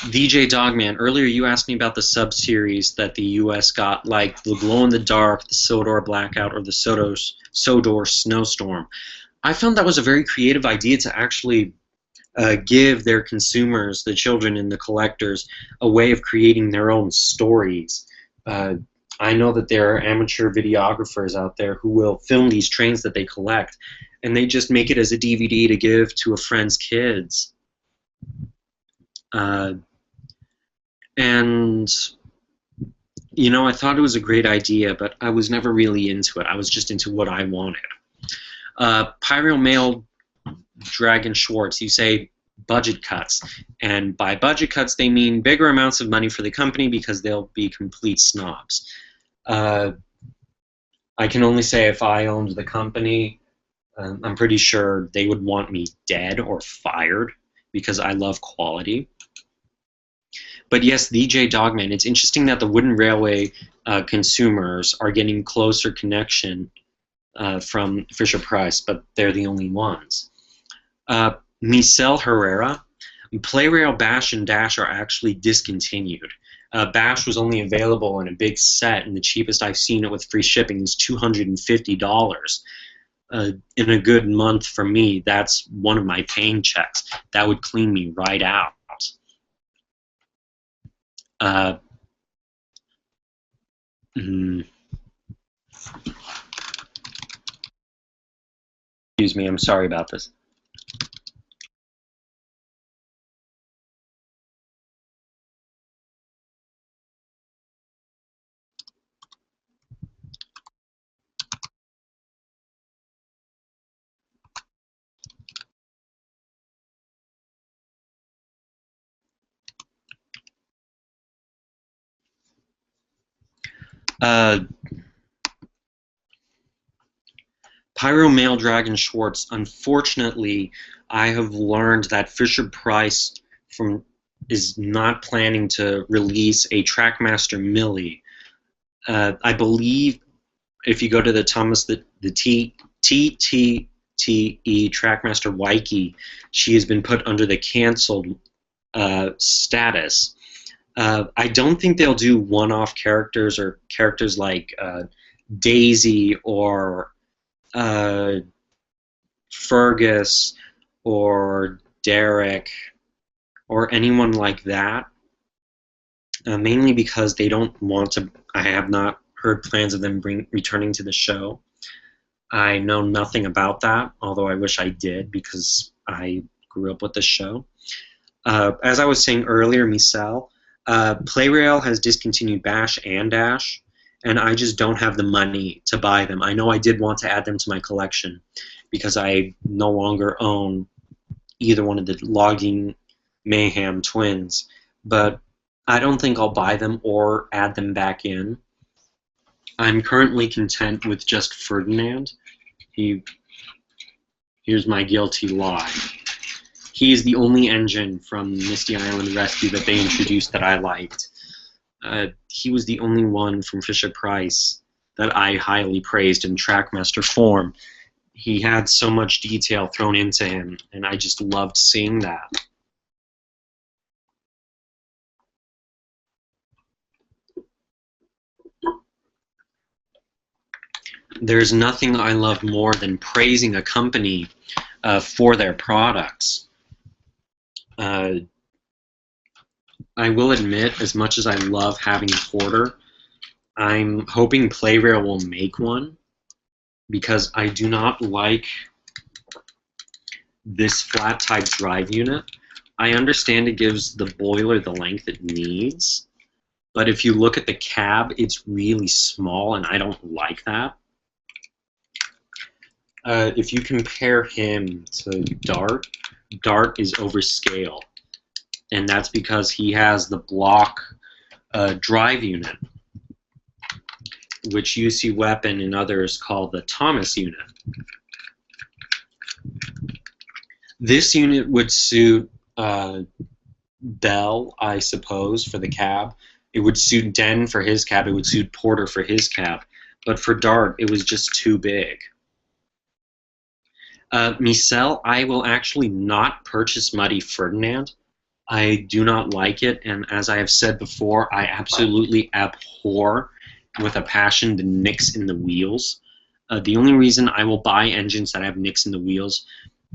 VJ Dogman, earlier you asked me about the sub-series that the US got, like the Glow-in-the-Dark, the Sodor Blackout, or the Sodor Snowstorm. I found that was a very creative idea to actually give their consumers, the children and the collectors, a way of creating their own stories. I know that there are amateur videographers out there who will film these trains that they collect, and they just make it as a DVD to give to a friend's kids. And, you know, I thought it was a great idea, but I was never really into it. I was just into what I wanted. Pyro Mail Dragon Schwartz, you say budget cuts. And by budget cuts, they mean bigger amounts of money for the company because they'll be complete snobs. I can only say if I owned the company, I'm pretty sure they would want me dead or fired because I love quality. But yes, VJ Dogman, it's interesting that the wooden railway consumers are getting closer connection from Fisher-Price, but they're the only ones. Michel Herrera, Play Rail Bash and Dash are actually discontinued. Bash was only available in a big set, and the cheapest I've seen it with free shipping is $250. In a good month for me, that's one of my paying checks. That would clean me right out. Excuse me, I'm sorry about this. Pyro Mail Dragon Schwartz, unfortunately, I have learned that Fisher-Price is not planning to release a TrackMaster Millie. I believe if you go to the Thomas the TTTE TrackMaster Wiki, she has been put under the canceled status. I don't think they'll do one-off characters or characters like Daisy or Fergus or Derek or anyone like that, mainly because they don't want to. I have not heard plans of them returning to the show. I know nothing about that, although I wish I did because I grew up with this show. As I was saying earlier, Michel, Playrail has discontinued Bash and Dash, and I just don't have the money to buy them. I know I did want to add them to my collection because I no longer own either one of the Logging Mayhem twins, but I don't think I'll buy them or add them back in. I'm currently content with just Ferdinand. Here's my guilty lie. He is the only engine from Misty Island Rescue that they introduced that I liked. He was the only one from Fisher-Price that I highly praised in TrackMaster form. He had so much detail thrown into him, and I just loved seeing that. There's nothing I love more than praising a company for their products. I will admit, as much as I love having Porter, I'm hoping Playrail will make one because I do not like this flat type drive unit. I understand it gives the boiler the length it needs, but if you look at the cab, it's really small, and I don't like that. If you compare him to Dart, Dart is overscale, and that's because he has the block drive unit, which UC Weapon and others call the Thomas unit. This unit would suit Bell, I suppose, for the cab. It would suit Den for his cab. It would suit Porter for his cab. But for Dart, it was just too big. Michel, I will actually not purchase Muddy Ferdinand. I do not like it, and as I have said before, I absolutely abhor with a passion the nicks in the wheels. The only reason I will buy engines that have nicks in the wheels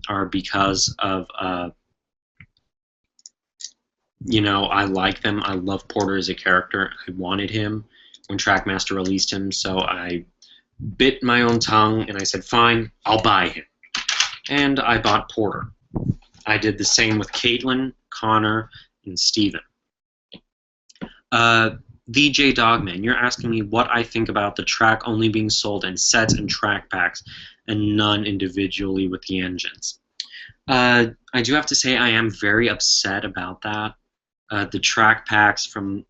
are because of, you know, I like them. I love Porter as a character. I wanted him when TrackMaster released him, so I bit my own tongue and I said, fine, I'll buy him. And I bought Porter. I did the same with Caitlin, Connor, and Steven. VJ Dogman, you're asking me what I think about the track only being sold in sets and track packs and none individually with the engines. I do have to say I am very upset about that. The track packs from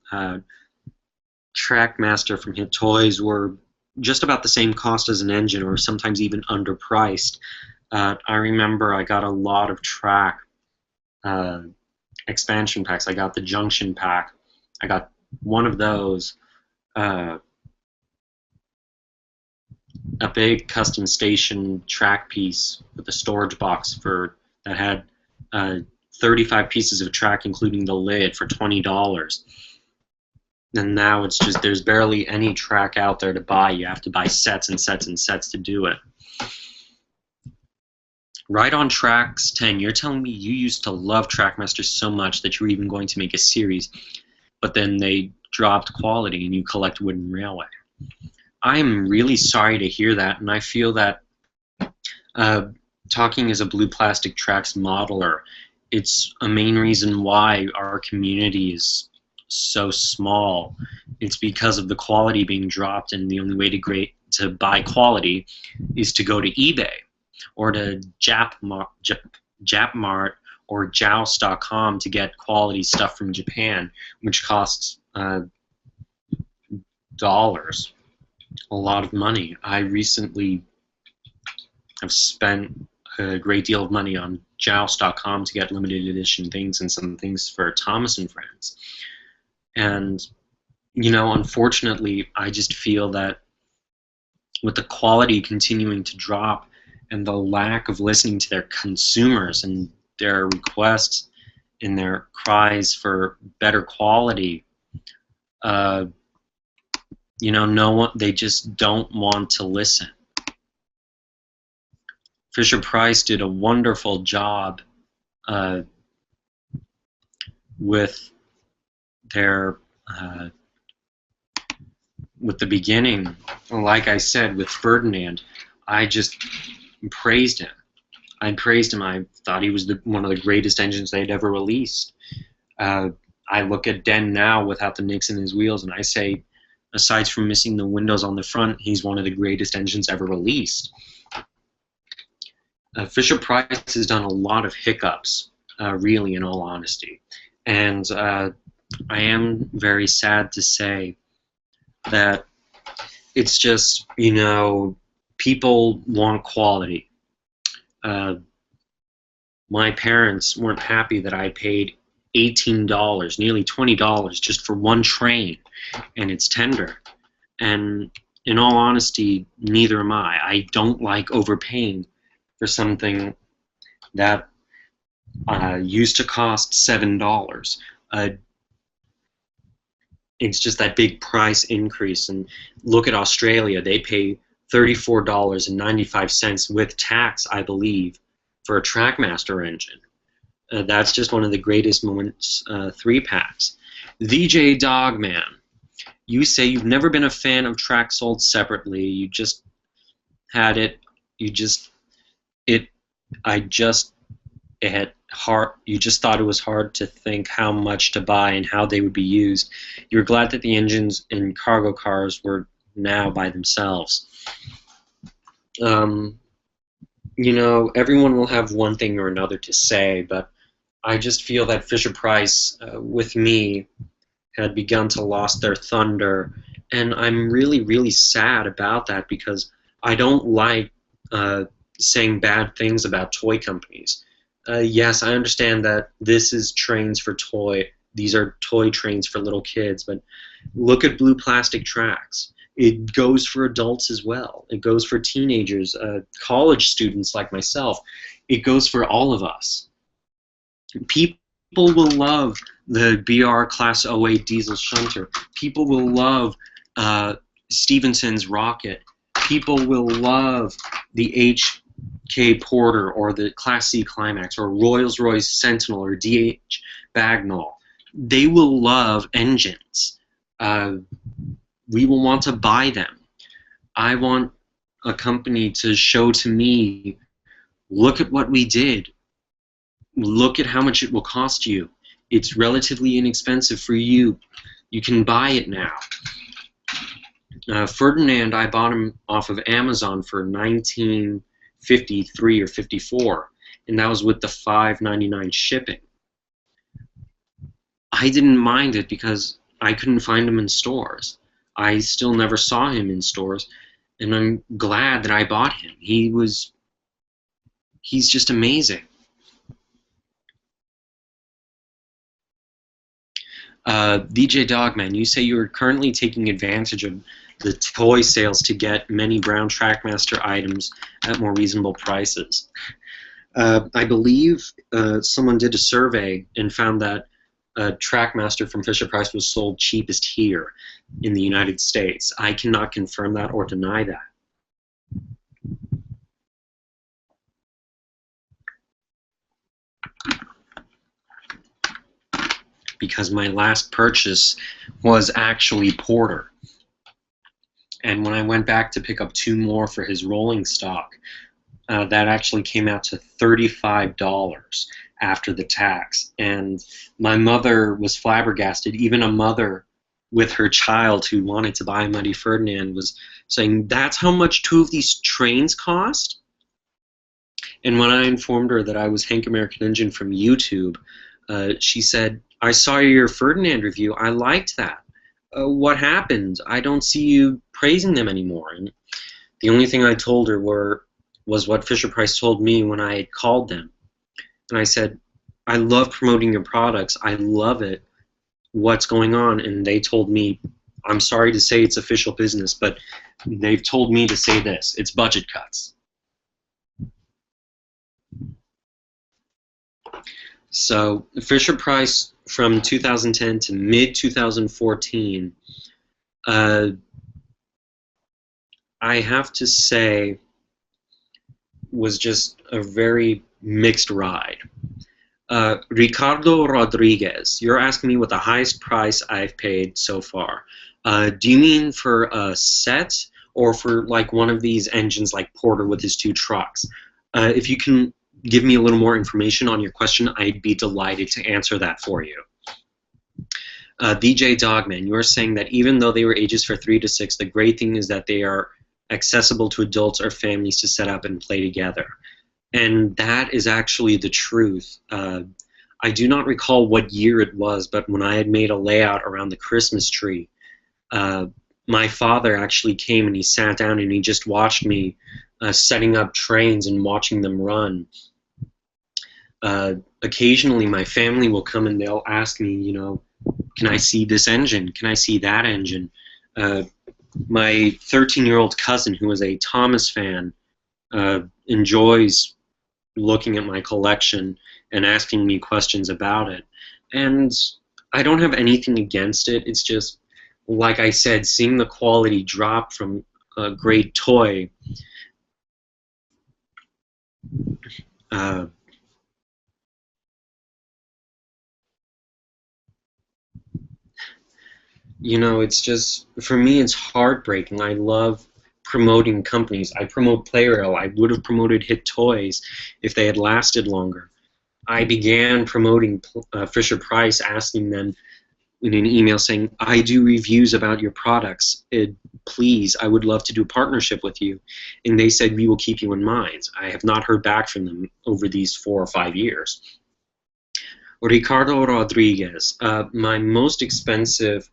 TrackMaster from Hit Toys were just about the same cost as an engine, or sometimes even underpriced. I remember I got a lot of track expansion packs. I got the Junction pack. I got one of those. A big custom station track piece with a storage box that had 35 pieces of track, including the lid, for $20. And now it's just there's barely any track out there to buy. You have to buy sets and sets and sets to do it. Right on Tracks 10, you're telling me you used to love TrackMaster so much that you were even going to make a series, but then they dropped quality and you collect Wooden Railway. I am really sorry to hear that, and I feel that talking as a Blue Plastic Tracks modeler, it's a main reason why our community is so small. It's because of the quality being dropped, and the only way to buy quality is to go to eBay or to Japmart or Joust.com to get quality stuff from Japan, which costs dollars, a lot of money. I recently have spent a great deal of money on Joust.com to get limited edition things and some things for Thomas and Friends. And, you know, unfortunately, I just feel that with the quality continuing to drop and the lack of listening to their consumers and their requests and their cries for better quality, you know, they just don't want to listen. Fisher-Price did a wonderful job with their with the beginning. Like I said, with Ferdinand, I just praised him. I praised him. I thought he was one of the greatest engines they'd ever released. I look at Den now without the nicks in his wheels, and I say, aside from missing the windows on the front, he's one of the greatest engines ever released. Fisher-Price has done a lot of hiccups, really, in all honesty. And I am very sad to say that it's just, you know, people want quality. My parents weren't happy that I paid $18, nearly $20, just for one train and its tender. And in all honesty, neither am I. I don't like overpaying for something that used to cost $7. It's just that big price increase. And look at Australia. They pay $34.95 with tax, I believe, for a TrackMaster engine. That's just one of the greatest moments, 3-packs. VJ Dogman, you say you've never been a fan of tracks sold separately. You just had it. You just thought it was hard to think how much to buy and how they would be used. You were glad that the engines in cargo cars were now by themselves. You know, everyone will have one thing or another to say, but I just feel that Fisher-Price, with me, had begun to lose their thunder, and I'm really, really sad about that because I don't like saying bad things about toy companies. Yes, I understand that this is trains for toy these are toy trains for little kids, but look at blue plastic tracks. It goes for adults as well. It goes for teenagers, college students like myself. It goes for all of us. People will love the BR Class 08 diesel shunter. People will love Stevenson's Rocket. People will love the HK Porter or the Class C Climax or Rolls-Royce Sentinel or DH Bagnall. They will love engines. We will want to buy them. I want a company to show to me, look at what we did. Look at how much it will cost you. It's relatively inexpensive for you. You can buy it now. Ferdinand, I bought him off of Amazon for $19.53 or $54, and that was with the $5.99 shipping. I didn't mind it because I couldn't find him in stores. I still never saw him in stores, and I'm glad that I bought him. He's just amazing. DJ Dogman, you say you are currently taking advantage of the toy sales to get many Brown TrackMaster items at more reasonable prices. I believe someone did a survey and found that TrackMaster from Fisher-Price was sold cheapest here in the United States. I cannot confirm that or deny that. Because my last purchase was actually Porter. And when I went back to pick up 2 more for his rolling stock, that actually came out to $35 after the tax. And my mother was flabbergasted. Even a mother with her child who wanted to buy Muddy Ferdinand was saying, that's how much 2 of these trains cost? And when I informed her that I was Hank American Engine from YouTube, she said, I saw your Ferdinand review. I liked that. What happened? I don't see you praising them anymore. And the only thing I told her was what Fisher-Price told me when I had called them. And I said, I love promoting your products. I love it. What's going on? And they told me, I'm sorry to say it's official business, but they've told me to say this. It's budget cuts. So Fisher-Price from 2010 to mid-2014, I have to say, was just a very mixed ride. Ricardo Rodriguez, you're asking me what the highest price I've paid so far. Do you mean for a set or for like one of these engines like Porter with his 2 trucks? If you can give me a little more information on your question, I'd be delighted to answer that for you. DJ Dogman, you're saying that even though they were ages for 3 to 6, the great thing is that they are accessible to adults or families to set up and play together. And that is actually the truth. I do not recall what year it was, but when I had made a layout around the Christmas tree, my father actually came and he sat down and he just watched me setting up trains and watching them run. Occasionally my family will come and they'll ask me, you know, can I see this engine? Can I see that engine? My 13-year-old cousin, who is a Thomas fan, enjoys looking at my collection and asking me questions about it. And I don't have anything against it. It's just, like I said, seeing the quality drop from a great toy, you know, it's just, for me, it's heartbreaking. I love promoting companies. I promote Playrail. I would have promoted Hit Toys if they had lasted longer. I began promoting Fisher-Price, asking them in an email saying, I do reviews about your products. Please, I would love to do a partnership with you. And they said, we will keep you in mind. I have not heard back from them over these 4 or 5 years. Ricardo Rodriguez, my most expensive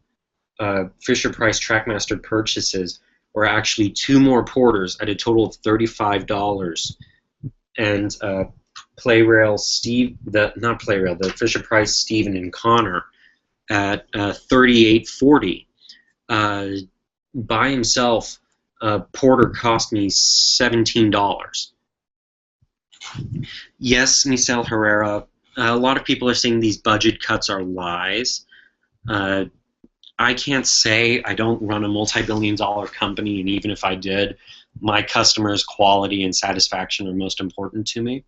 Fisher-Price TrackMaster purchases were actually 2 more Porters at a total of $35. And Playrail Steve, not Playrail, the Fisher-Price Stephen and Connor at $38.40. By himself, Porter cost me $17. Yes, Misael Herrera, a lot of people are saying these budget cuts are lies. I can't say. I don't run a multi-billion-dollar company, and even if I did, my customers' quality and satisfaction are most important to me.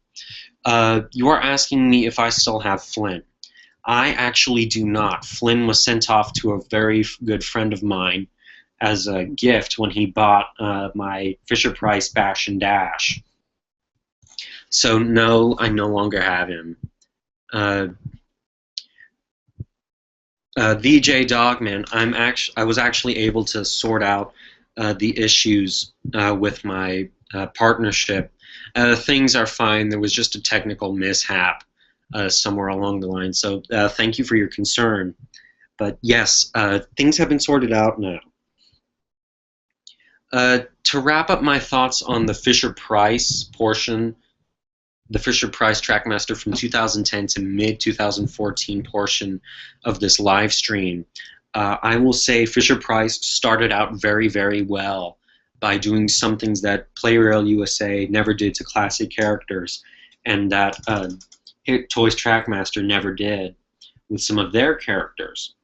You are asking me if I still have Flynn. I actually do not. Flynn was sent off to a very good friend of mine as a gift when he bought my Fisher-Price Bash and Dash. So no, I no longer have him. VJ Dogman, I was actually able to sort out the issues with my partnership. Things are fine. There was just a technical mishap somewhere along the line. So thank you for your concern. But yes, things have been sorted out now. To wrap up my thoughts on the Fisher-Price portion, the Fisher-Price TrackMaster from 2010 to mid-2014 portion of this live stream, I will say Fisher-Price started out very, very well by doing some things that Playrail USA never did to classic characters, and that Hit Toys TrackMaster never did with some of their characters.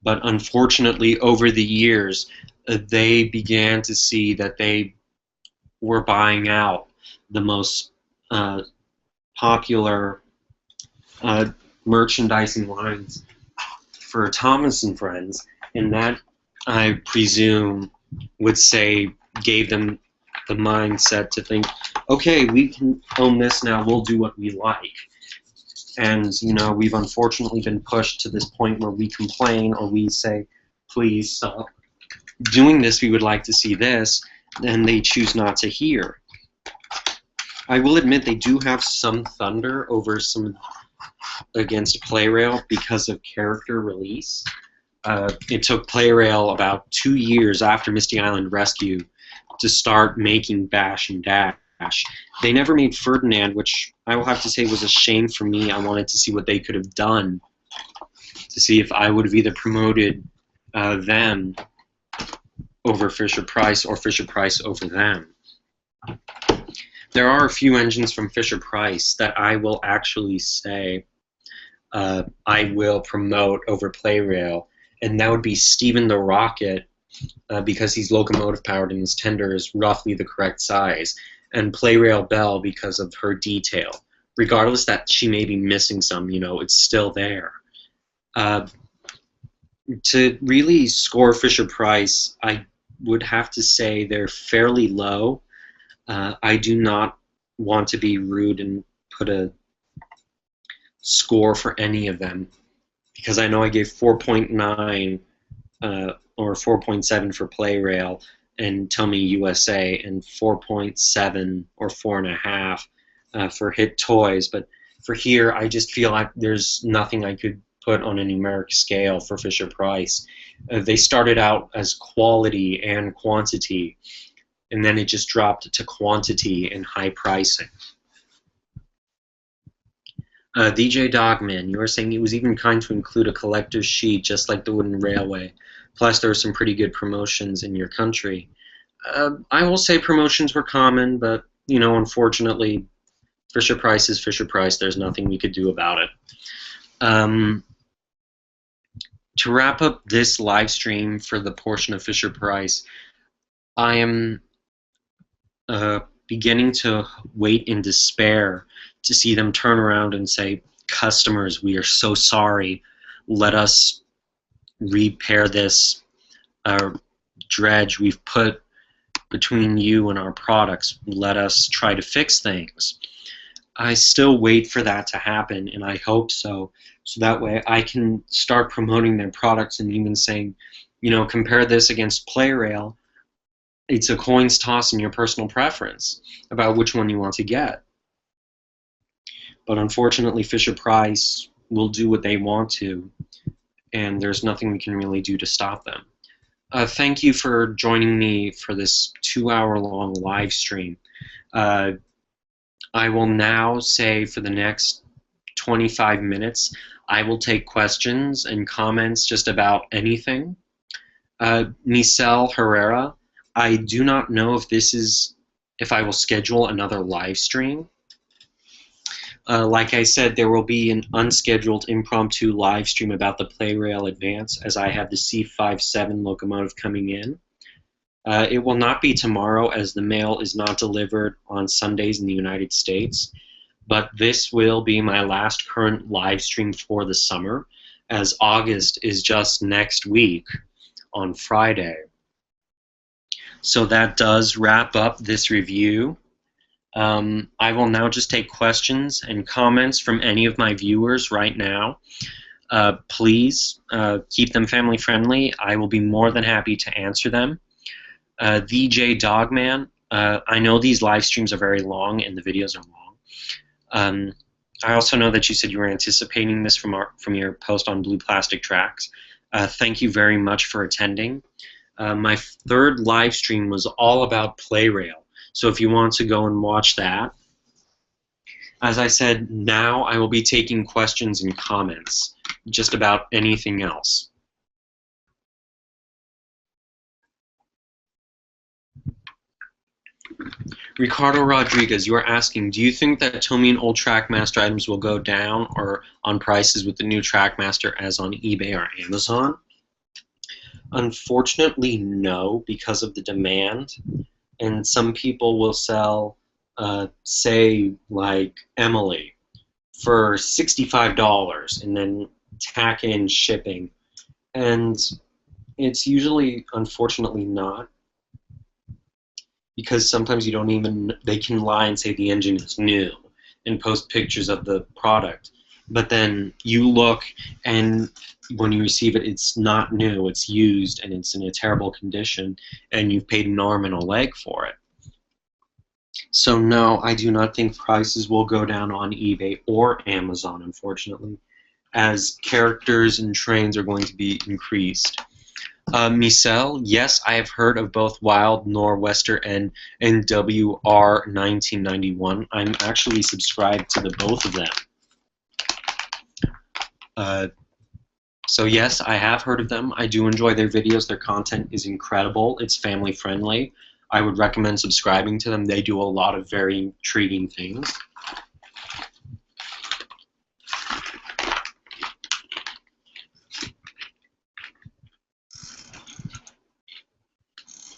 But unfortunately, over the years, they began to see that they were buying out the most popular merchandising lines for Thomas and Friends, and that, I presume, would say gave them the mindset to think, okay, we can own this now, we'll do what we like. And, you know, we've unfortunately been pushed to this point where we complain or we say, please stop doing this, we would like to see this, and they choose not to hear. I will admit they do have some thunder over some against Playrail because of character release. It took Playrail about 2 years after Misty Island Rescue to start making Bash and Dash. They never made Ferdinand, which I will have to say was a shame for me. I wanted to see what they could have done to see if I would have either promoted them over Fisher-Price or Fisher-Price over them. There are a few engines from Fisher-Price that I will actually say I will promote over Playrail, and that would be Steven the Rocket, because he's locomotive powered and his tender is roughly the correct size, and Playrail Belle because of her detail. Regardless that she may be missing some, you know, it's still there. To really score Fisher-Price, I would have to say they're fairly low. I do not want to be rude and put a score for any of them, because I know I gave 4.9 or 4.7 for Playrail and Tell Me USA, and 4.7 or 4.5 for Hit Toys. But for here, I just feel like there's nothing I could put on a numeric scale for Fisher-Price. They started out as quality and quantity, and then it just dropped to quantity and high pricing. DJ Dogman, you were saying it was even kind to include a collector's sheet just like the Wooden Railway. Plus, there were some pretty good promotions in your country. I will say promotions were common, but, you know, unfortunately, Fisher-Price is Fisher-Price. There's nothing we could do about it. To wrap up this live stream for the portion of Fisher-Price, I am beginning to wait in despair to see them turn around and say, customers, we are so sorry. Let us repair this dredge we've put between you and our products. Let us try to fix things. I still wait for that to happen, and I hope so. So that way I can start promoting their products and even saying, you know, compare this against Playrail. It's a coin's toss in your personal preference about which one you want to get. But unfortunately, Fisher-Price will do what they want to, and there's nothing we can really do to stop them. Thank you for joining me for this 2-hour-long live stream. I will now say for the next 25 minutes, I will take questions and comments just about anything. Michelle Herrera, I do not know if I will schedule another live stream. Like I said, there will be an unscheduled impromptu live stream about the Play-Rail Advance, as I have the C57 locomotive coming in. It will not be tomorrow, as the mail is not delivered on Sundays in the United States, but this will be my last current live stream for the summer, as August is just next week on Friday. So that does wrap up this review. I will now just take questions and comments from any of my viewers right now. Please keep them family friendly. I will be more than happy to answer them. VJ Dogman, I know these live streams are very long and the videos are long. I also know that you said you were anticipating this from your post on Blue Plastic Tracks. Thank you very much for attending. My third live stream was all about Play-Rail. So if you want to go and watch that. As I said, now I will be taking questions and comments, just about anything else. Ricardo Rodriguez, you are asking, do you think that Tomy and old TrackMaster items will go down or on prices with the new TrackMaster as on eBay or Amazon? Unfortunately, no, because of the demand. And some people will sell, say, like Emily, for $65 and then tack in shipping. And it's usually, unfortunately, not. Because sometimes you don't even, they can lie and say the engine is new and post pictures of the product. But then you look, and when you receive it, it's not new, it's used, and it's in a terrible condition, and you've paid an arm and a leg for it. So no, I do not think prices will go down on eBay or Amazon, unfortunately, as characters and trains are going to be increased. Michelle, yes, I have heard of both Wild Nor'Wester and WR 1991. I'm actually subscribed to the both of them. So yes, I have heard of them. I do enjoy their videos. Their content is incredible. It's family friendly. I would recommend subscribing to them. They do a lot of very intriguing things.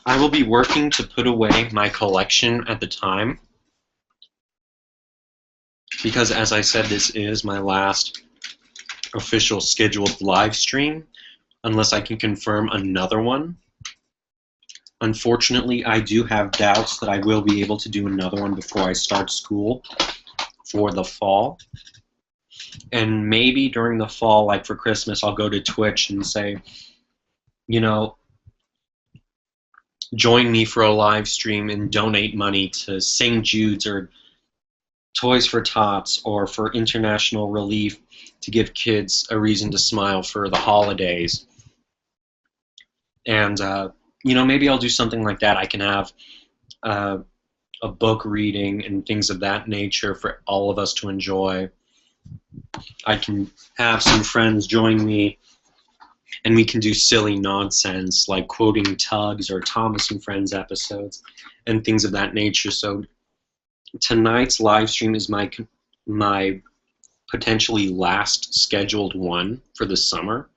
I will be working to put away my collection at the time, because as I said, this is my last official scheduled live stream, unless I can confirm another one. Unfortunately, I do have doubts that I will be able to do another one before I start school for the fall. And maybe during the fall, like for Christmas, I'll go to Twitch and say, you know, join me for a live stream and donate money to St. Jude's or Toys for Tots or for International Relief to give kids a reason to smile for the holidays. And, you know, maybe I'll do something like that. I can have a book reading and things of that nature for all of us to enjoy. I can have some friends join me, and we can do silly nonsense like quoting Tugs or Thomas and Friends episodes and things of that nature. So tonight's live stream is my potentially last scheduled one for the summer.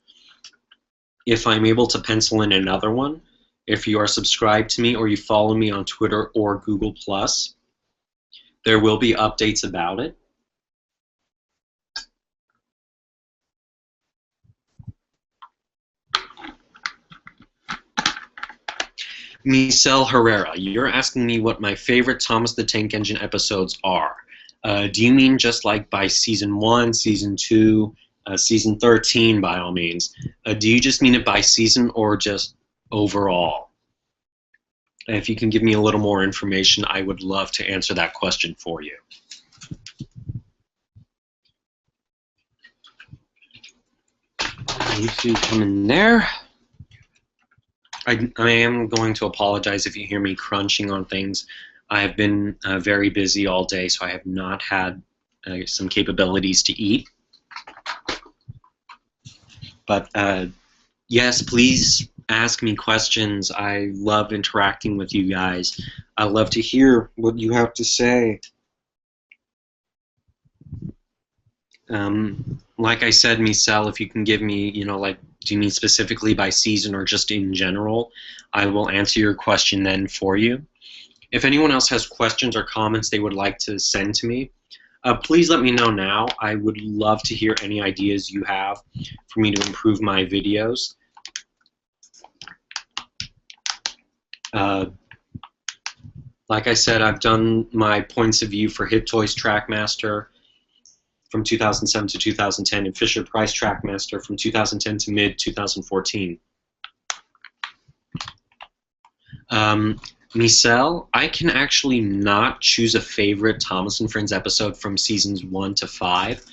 If I'm able to pencil in another one, if you are subscribed to me or you follow me on Twitter or Google+, there will be updates about it. Michelle Herrera, you're asking me what my favorite Thomas the Tank Engine episodes are. Do you mean just like by Season 1, Season 2, Season 13 by all means? Do you just mean it by season or just overall? If you can give me a little more information, I would love to answer that question for you. You see come in there. I am going to apologize if you hear me crunching on things. I have been very busy all day, so I have not had some capabilities to eat. But yes, please ask me questions. I love interacting with you guys. I love to hear what you have to say. Like I said, Michelle, if you can give me, like, do you mean specifically by season or just in general, I will answer your question then for you. If anyone else has questions or comments they would like to send to me, please let me know now. I would love to hear any ideas you have for me to improve my videos. Like I said, I've done my points of view for Hit Toys TrackMaster from 2007 to 2010 and Fisher-Price TrackMaster from 2010 to mid-2014. Michelle, I can actually not choose a favorite Thomas and Friends episode from seasons 1 to 5.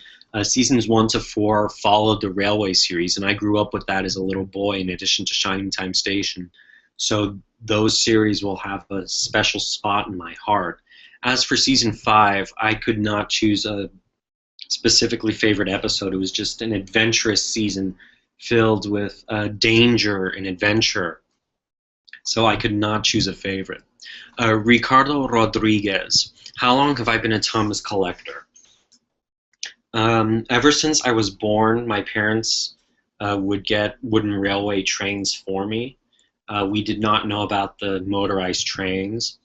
Seasons 1 to 4 followed the Railway series, and I grew up with that as a little boy in addition to Shining Time Station. So those series will have a special spot in my heart. As for season 5, I could not choose a specifically favorite episode. It was just an adventurous season filled with danger and adventure. So I could not choose a favorite. Ricardo Rodriguez, how long have I been a Thomas collector? Ever since I was born, my parents would get wooden railway trains for me. We did not know about the motorized trains.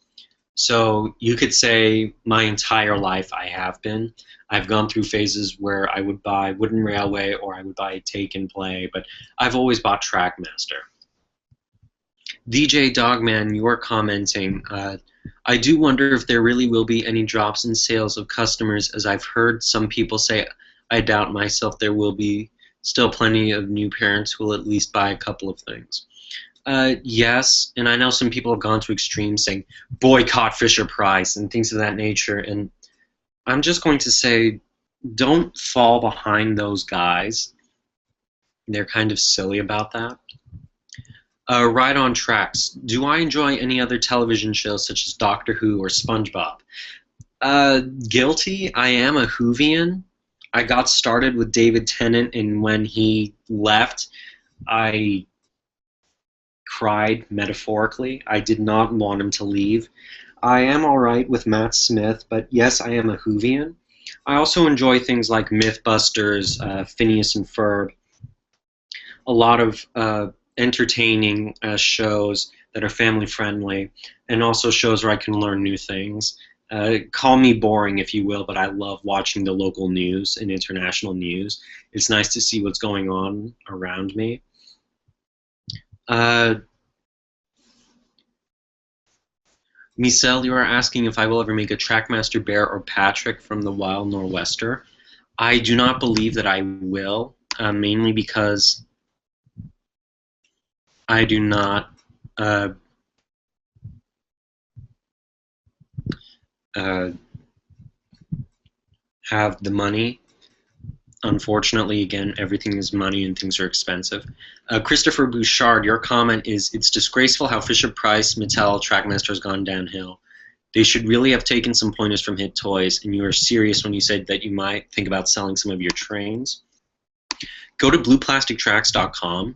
So you could say my entire life I have been. I've gone through phases where I would buy wooden railway or I would buy Take and Play, but I've always bought TrackMaster. DJ Dogman, you are commenting, I do wonder if there really will be any drops in sales of customers, as I've heard some people say. I doubt myself there will be still plenty of new parents who will at least buy a couple of things. Yes, and I know some people have gone to extremes saying boycott Fisher-Price and things of that nature, and I'm just going to say don't fall behind those guys. They're kind of silly about that. Right on Tracks. Do I enjoy any other television shows such as Doctor Who or SpongeBob? Guilty. I am a Whovian. I got started with David Tennant, and when he left, I cried metaphorically. I did not want him to leave. I am alright with Matt Smith, but yes, I am a Whovian. I also enjoy things like Mythbusters, Phineas and Ferb, a lot of entertaining shows that are family friendly, and also shows where I can learn new things. Call me boring if you will, but I love watching the local news and international news. It's nice to see what's going on around me. Michelle, you are asking if I will ever make a TrackMaster Bear or Patrick from the Wild Nor'Wester. I do not believe that I will, mainly because I do not have the money. Unfortunately, again, everything is money and things are expensive. Christopher Bouchard, your comment is, it's disgraceful how Fisher-Price, Mattel, TrackMaster has gone downhill. They should really have taken some pointers from Hit Toys, and you were serious when you said that you might think about selling some of your trains. Go to blueplastictracks.com.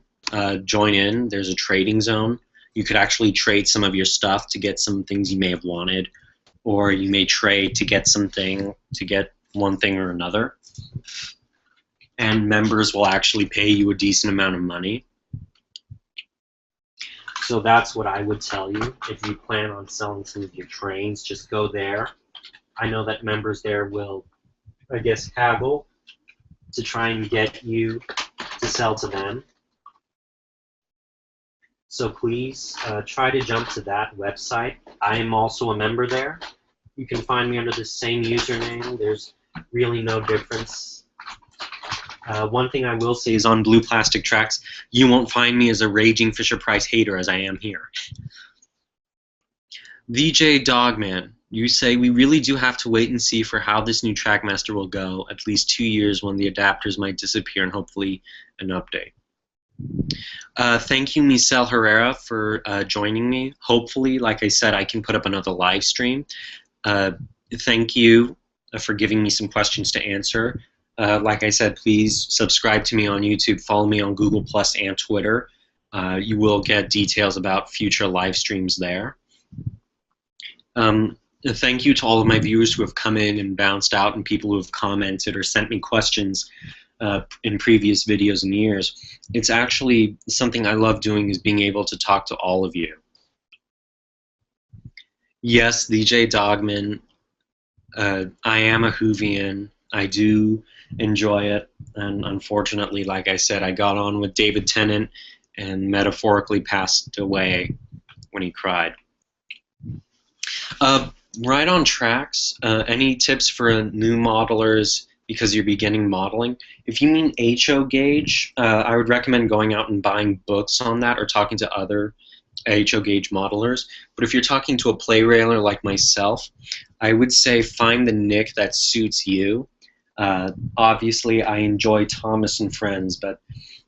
Join in. There's a trading zone. You could actually trade some of your stuff to get some things you may have wanted, or you may trade to get something, to get one thing or another. And members will actually pay you a decent amount of money. So that's what I would tell you. If you plan on selling some of your trains, just go there. I know that members there will, I guess, haggle to try and get you to sell to them. So please try to jump to that website. I am also a member there. You can find me under the same username. There's really no difference. One thing I will say is on Blue Plastic Tracks, you won't find me as a raging Fisher-Price hater as I am here. VJ Dogman, you say we really do have to wait and see for how this new TrackMaster will go, at least 2 years when the adapters might disappear and hopefully an update. Thank you, Michelle Herrera, for joining me. Hopefully, like I said, I can put up another live stream. Thank you for giving me some questions to answer. Like I said, please subscribe to me on YouTube, follow me on Google Plus and Twitter. You will get details about future live streams there. Thank you to all of my viewers who have come in and bounced out, and people who have commented or sent me questions in previous videos and years. It's actually something I love doing, is being able to talk to all of you. Yes, DJ Dogman, I am a Whovian. I do enjoy it, and unfortunately, like I said, I got on with David Tennant and metaphorically passed away when he cried. Right on tracks. Any tips for new modelers because you're beginning modeling? If you mean HO gauge, I would recommend going out and buying books on that or talking to other HO gauge modelers. But if you're talking to a play railer like myself, I would say find the nick that suits you. Obviously, I enjoy Thomas and Friends, but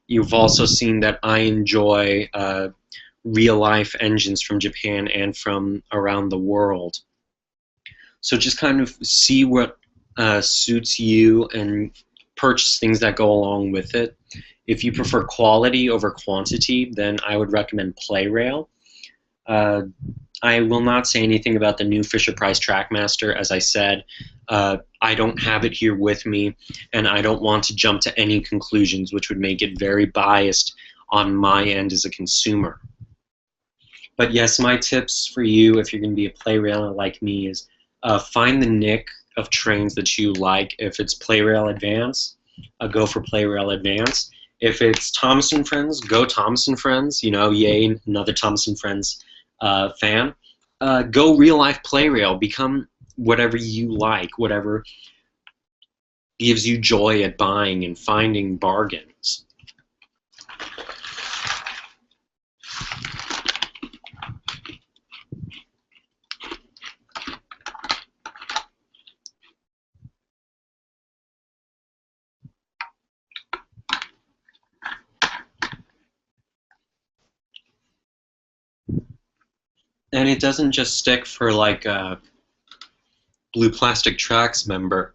you've also seen that I enjoy real-life engines from Japan and from around the world. So just kind of see what suits you and purchase things that go along with it. If you prefer quality over quantity, then I would recommend PlayRail. I will not say anything about the new Fisher-Price TrackMaster. As I said, I don't have it here with me, and I don't want to jump to any conclusions, which would make it very biased on my end as a consumer. But yes, my tips for you, if you're going to be a play railer like me, is find the nick of trains that you like. If it's PlayRail Advance, go for PlayRail Advance. If it's Thomas and Friends, go Thomas and Friends. You know, yay, another Thomas and Friends fan. Go real-life PlayRail. Become whatever you like, whatever gives you joy at buying and finding bargains. And it doesn't just stick for like a Blue Plastic Tracks member.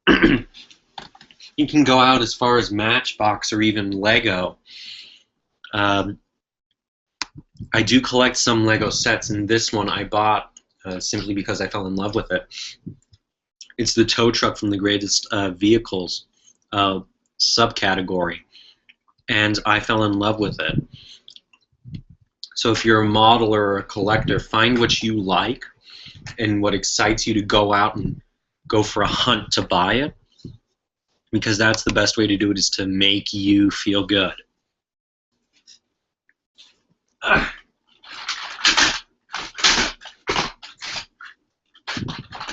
You can go out as far as Matchbox or even Lego. I do collect some Lego sets, and this one I bought simply because I fell in love with it. It's the tow truck from the Greatest Vehicles subcategory, and I fell in love with it. So if you're a modeler or a collector, find what you like and what excites you to go out and go for a hunt to buy it, because that's the best way to do it, is to make you feel good.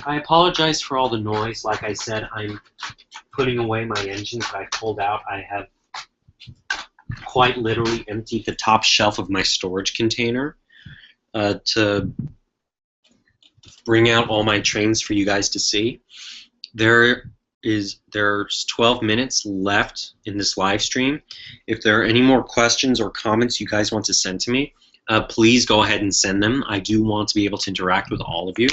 I apologize for all the noise. Like I said, I'm putting away my engines that I pulled out. I have quite literally emptied the top shelf of my storage container to bring out all my trains for you guys to see. There's 12 minutes left in this live stream. If there are any more questions or comments you guys want to send to me, please go ahead and send them. I do want to be able to interact with all of you.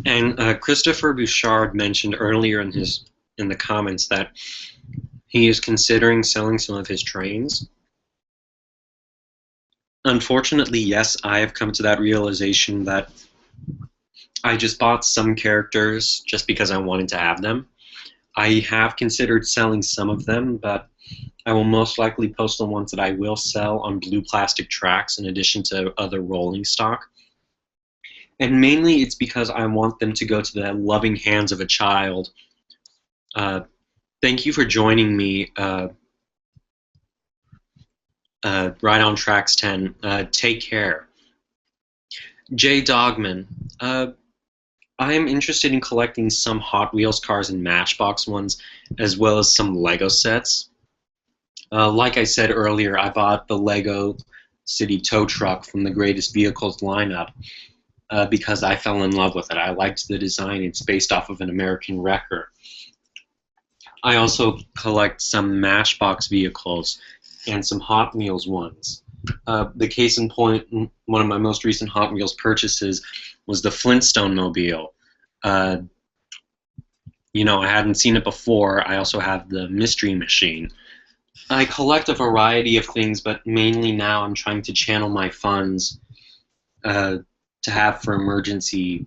And Christopher Bouchard mentioned earlier in the comments that he is considering selling some of his trains. Unfortunately, yes, I have come to that realization that I just bought some characters just because I wanted to have them. I have considered selling some of them, but I will most likely post the ones that I will sell on Blue Plastic Tracks in addition to other rolling stock. And mainly it's because I want them to go to the loving hands of a child. Thank you for joining me. Right on Tracks 10. Take care. Jay Dogman. I am interested in collecting some Hot Wheels cars and Matchbox ones, as well as some Lego sets. Like I said earlier, I bought the Lego City tow truck from the Greatest Vehicles lineup because I fell in love with it. I liked the design. It's based off of an American wrecker. I also collect some Matchbox vehicles. and some Hot Wheels ones. The case in point, one of my most recent Hot Wheels purchases was the Flintstone Mobile. You know, I hadn't seen it before. I also have the Mystery Machine. I collect a variety of things, but mainly now I'm trying to channel my funds to have for emergency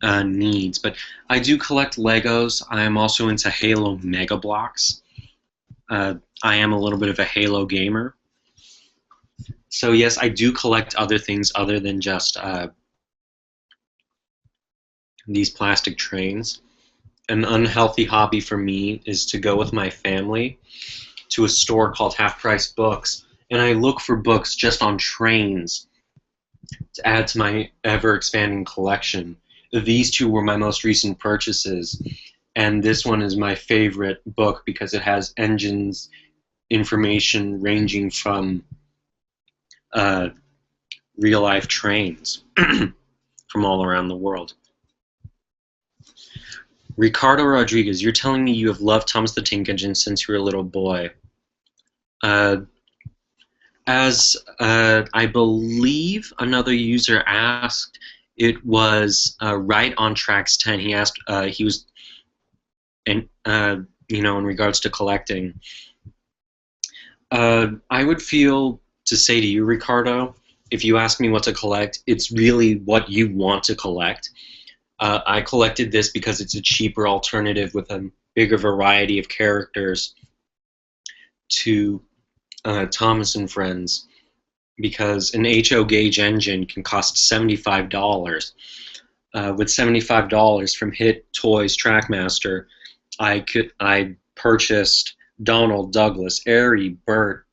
needs. But I do collect Legos. I am also into Halo Mega Blocks. I am a little bit of a Halo gamer. So yes, I do collect other things other than just these plastic trains. An unhealthy hobby for me is to go with my family to a store called Half Price Books, and I look for books just on trains to add to my ever-expanding collection. These two were my most recent purchases, and this one is my favorite book because it has engines information ranging from real-life trains from all around the world. Ricardo Rodriguez, you're telling me you have loved Thomas the Tank Engine since you were a little boy. As I believe another user asked, it was right on Tracks 10. He asked, he was, and you know, in regards to collecting. I would feel to say to you, Ricardo, if you ask me what to collect, it's really what you want to collect. I collected this because it's a cheaper alternative with a bigger variety of characters to Thomas and Friends, because an HO gauge engine can cost $75. With $75 from Hit Toys TrackMaster, I purchased Donald, Douglas, Airy, Bert,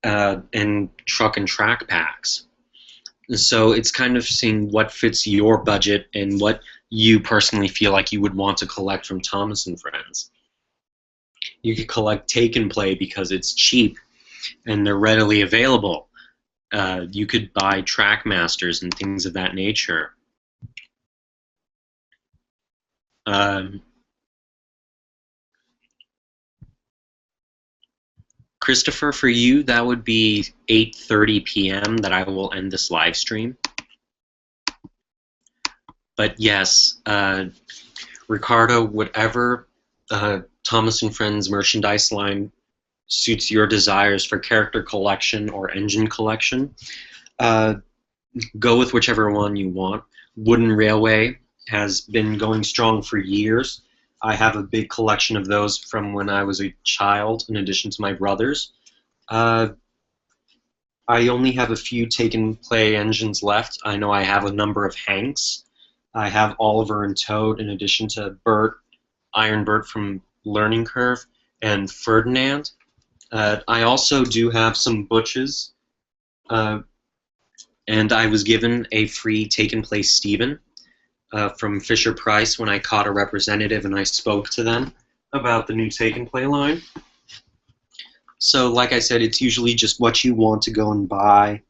and truck and track packs. So it's kind of seeing what fits your budget and what you personally feel like you would want to collect from Thomas and Friends. You could collect Take and Play because it's cheap and they're readily available. You could buy TrackMasters and things of that nature. Christopher, for you, that would be 8:30 p.m. that I will end this live stream. But yes, Ricardo, whatever Thomas and Friends merchandise line suits your desires for character collection or engine collection, go with whichever one you want. Wooden Railway has been going strong for years. I have a big collection of those from when I was a child, in addition to my brothers. I only have a few Take and Play engines left. I know I have a number of Hanks. I have Oliver and Toad, in addition to Bert, Iron Bert from Learning Curve, and Ferdinand. I also do have some Butches, and I was given a free Take and Play Steven from Fisher-Price when I caught a representative and I spoke to them about the new Take and Play line. So, like I said, it's usually just what you want to go and buy.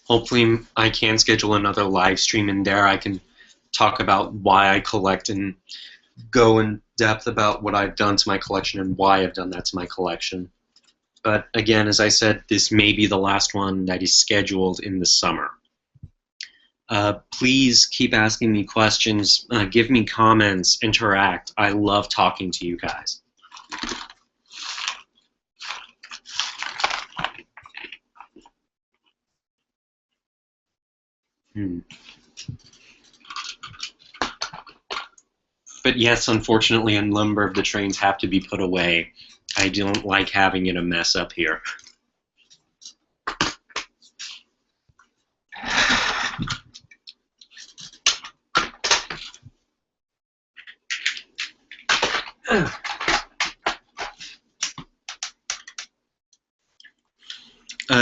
Hopefully I can schedule another live stream in there. I can talk about why I collect and go in depth about what I've done to my collection and why I've done that to my collection. But again, as I said, this may be the last one that is scheduled in the summer. Please keep asking me questions, give me comments, interact. I love talking to you guys. But yes, unfortunately, a number of the trains have to be put away. I don't like having it a mess up here.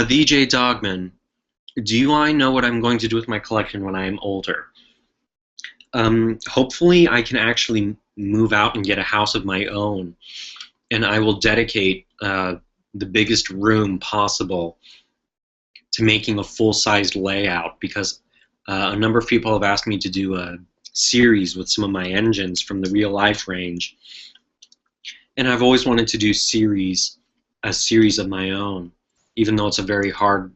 VJ Dogman, do I know what I'm going to do with my collection when I am older? Hopefully I can actually move out and get a house of my own, and I will dedicate the biggest room possible to making a full-sized layout, because a number of people have asked me to do a series with some of my engines from the real-life range, And I've always wanted to do a series of my own, even though it's a very hard,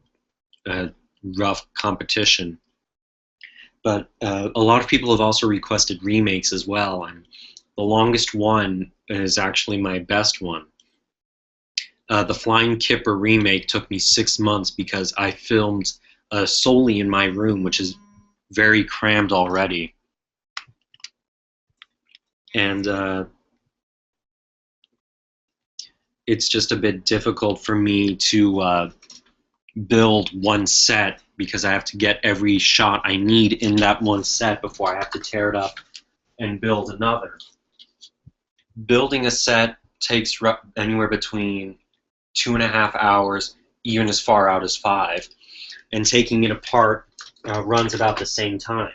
rough competition. But a lot of people have also requested remakes as well, and the longest one is actually my best one. The Flying Kipper remake took me 6 months because I filmed solely in my room, which is very crammed already. And it's just a bit difficult for me to build one set because I have to get every shot I need in that one set before I have to tear it up and build another. Building a set takes anywhere between 2.5 hours, even as far out as 5, and taking it apart runs about the same time.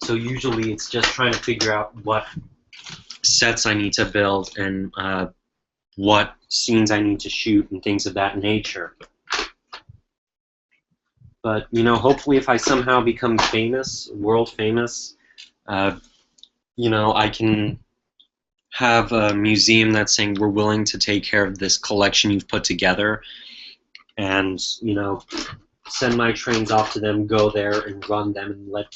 So usually it's just trying to figure out what sets I need to build and what scenes I need to shoot and things of that nature. But, you know, hopefully if I somehow become famous, world famous, you know, I can have a museum that's saying we're willing to take care of this collection you've put together, and, you know, send my trains off to them, go there and run them and let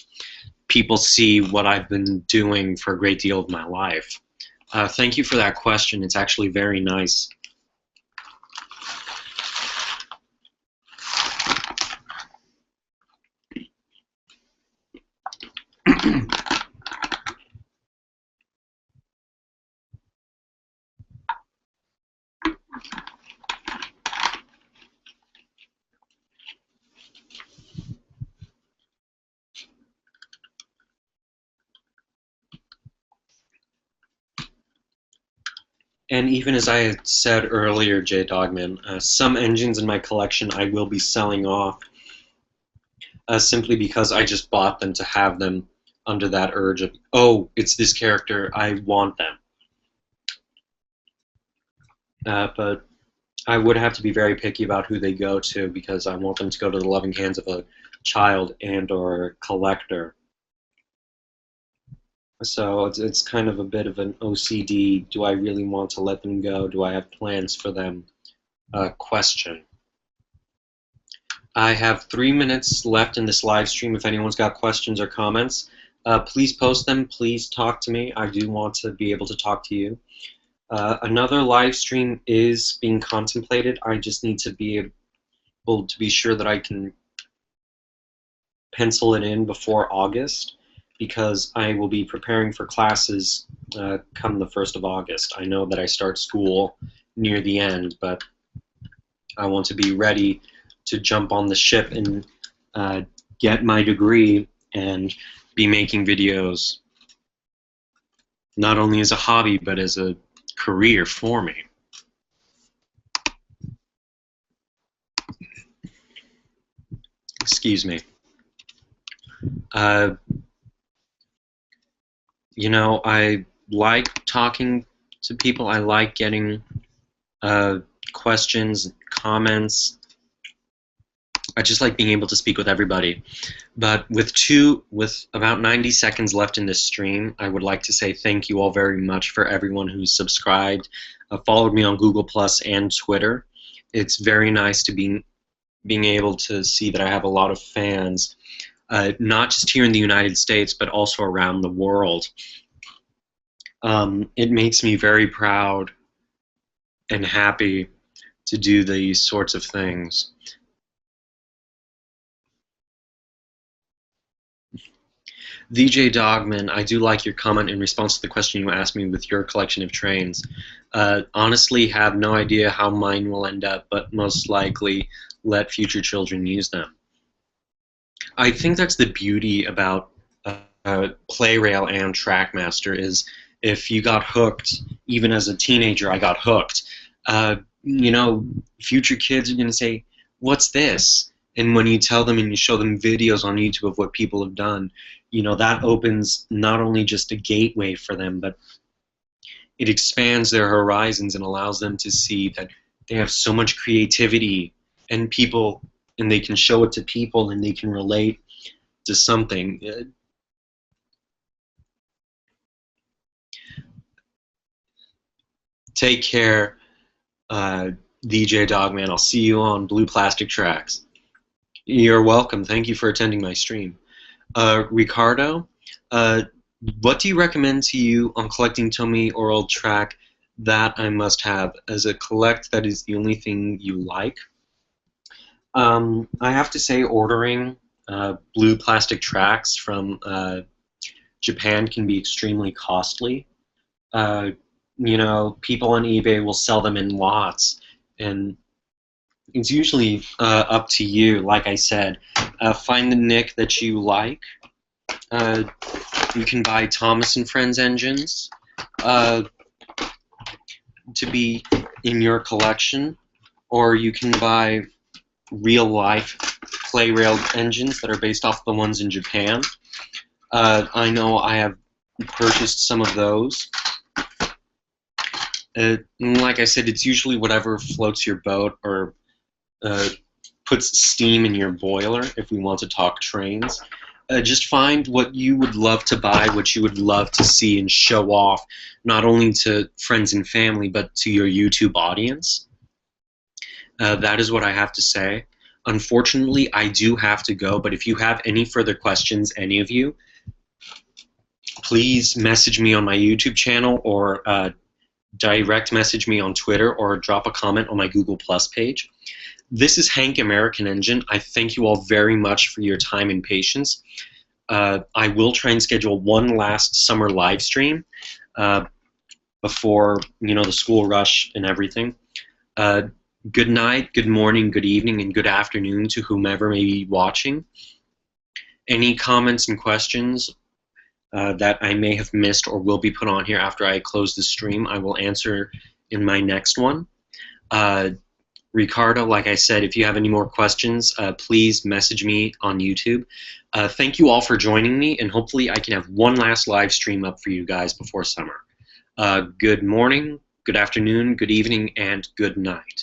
people see what I've been doing for a great deal of my life. Thank you for that question. It's actually very nice. And even as I had said earlier, J Dogman, some engines in my collection I will be selling off simply because I just bought them to have them under that urge of, oh, it's this character, I want them. But I would have to be very picky about who they go to because I want them to go to the loving hands of a child and or collector. So it's kind of a bit of an OCD, do I really want to let them go? Do I have plans for them? Question. I have 3 minutes left in this live stream. If anyone's got questions or comments, please post them. Please talk to me. I do want to be able to talk to you. Another live stream is being contemplated. I just need to be able to be sure that I can pencil it in before August, because I will be preparing for classes come the 1st of August. I know that I start school near the end, but I want to be ready to jump on the ship and get my degree and be making videos not only as a hobby but as a career for me. Excuse me. You know, I like talking to people. I like getting questions, comments. I just like being able to speak with everybody. But with about 90 seconds left in this stream, I would like to say thank you all very much for everyone who's subscribed, followed me on Google Plus and Twitter. It's very nice to being able to see that I have a lot of fans, not just here in the United States, but also around the world. It makes me very proud and happy to do these sorts of things. VJ Dogman, I do like your comment in response to the question you asked me with your collection of trains. Honestly, have no idea how mine will end up, but most likely let future children use them. I think that's the beauty about PlayRail and TrackMaster is if you got hooked, even as a teenager I got hooked, you know, future kids are going to say, what's this? And when you tell them and you show them videos on YouTube of what people have done, you know, that opens not only just a gateway for them, but it expands their horizons and allows them to see that they have so much creativity and people, and they can show it to people and they can relate to something. Take care, DJ Dogman. I'll see you on Blue Plastic Tracks. You're welcome. Thank you for attending my stream. Ricardo, what do you recommend to you on collecting Tomy or old track that I must have as a collect that is the only thing you like? I have to say ordering blue plastic tracks from Japan can be extremely costly. You know, people on eBay will sell them in lots, and it's usually up to you. Like I said, find the nick that you like. You can buy Thomas and Friends engines to be in your collection, or you can buy real-life clay rail engines that are based off the ones in Japan. I know I have purchased some of those. Like I said, it's usually whatever floats your boat or puts steam in your boiler, if we want to talk trains. Just find what you would love to buy, what you would love to see and show off, not only to friends and family, but to your YouTube audience. That is what I have to say. Unfortunately, I do have to go, but if you have any further questions, any of you, please message me on my YouTube channel or direct message me on Twitter or drop a comment on my Google Plus page. This is Hank American Engine. I thank you all very much for your time and patience. I will try and schedule one last summer live stream before, you know, the school rush and everything. Good night, good morning, good evening, and good afternoon to whomever may be watching. Any comments and questions that I may have missed or will be put on here after I close the stream, I will answer in my next one. Ricardo, like I said, if you have any more questions, please message me on YouTube. Thank you all for joining me, and hopefully I can have one last live stream up for you guys before summer. Good morning, good afternoon, good evening, and good night.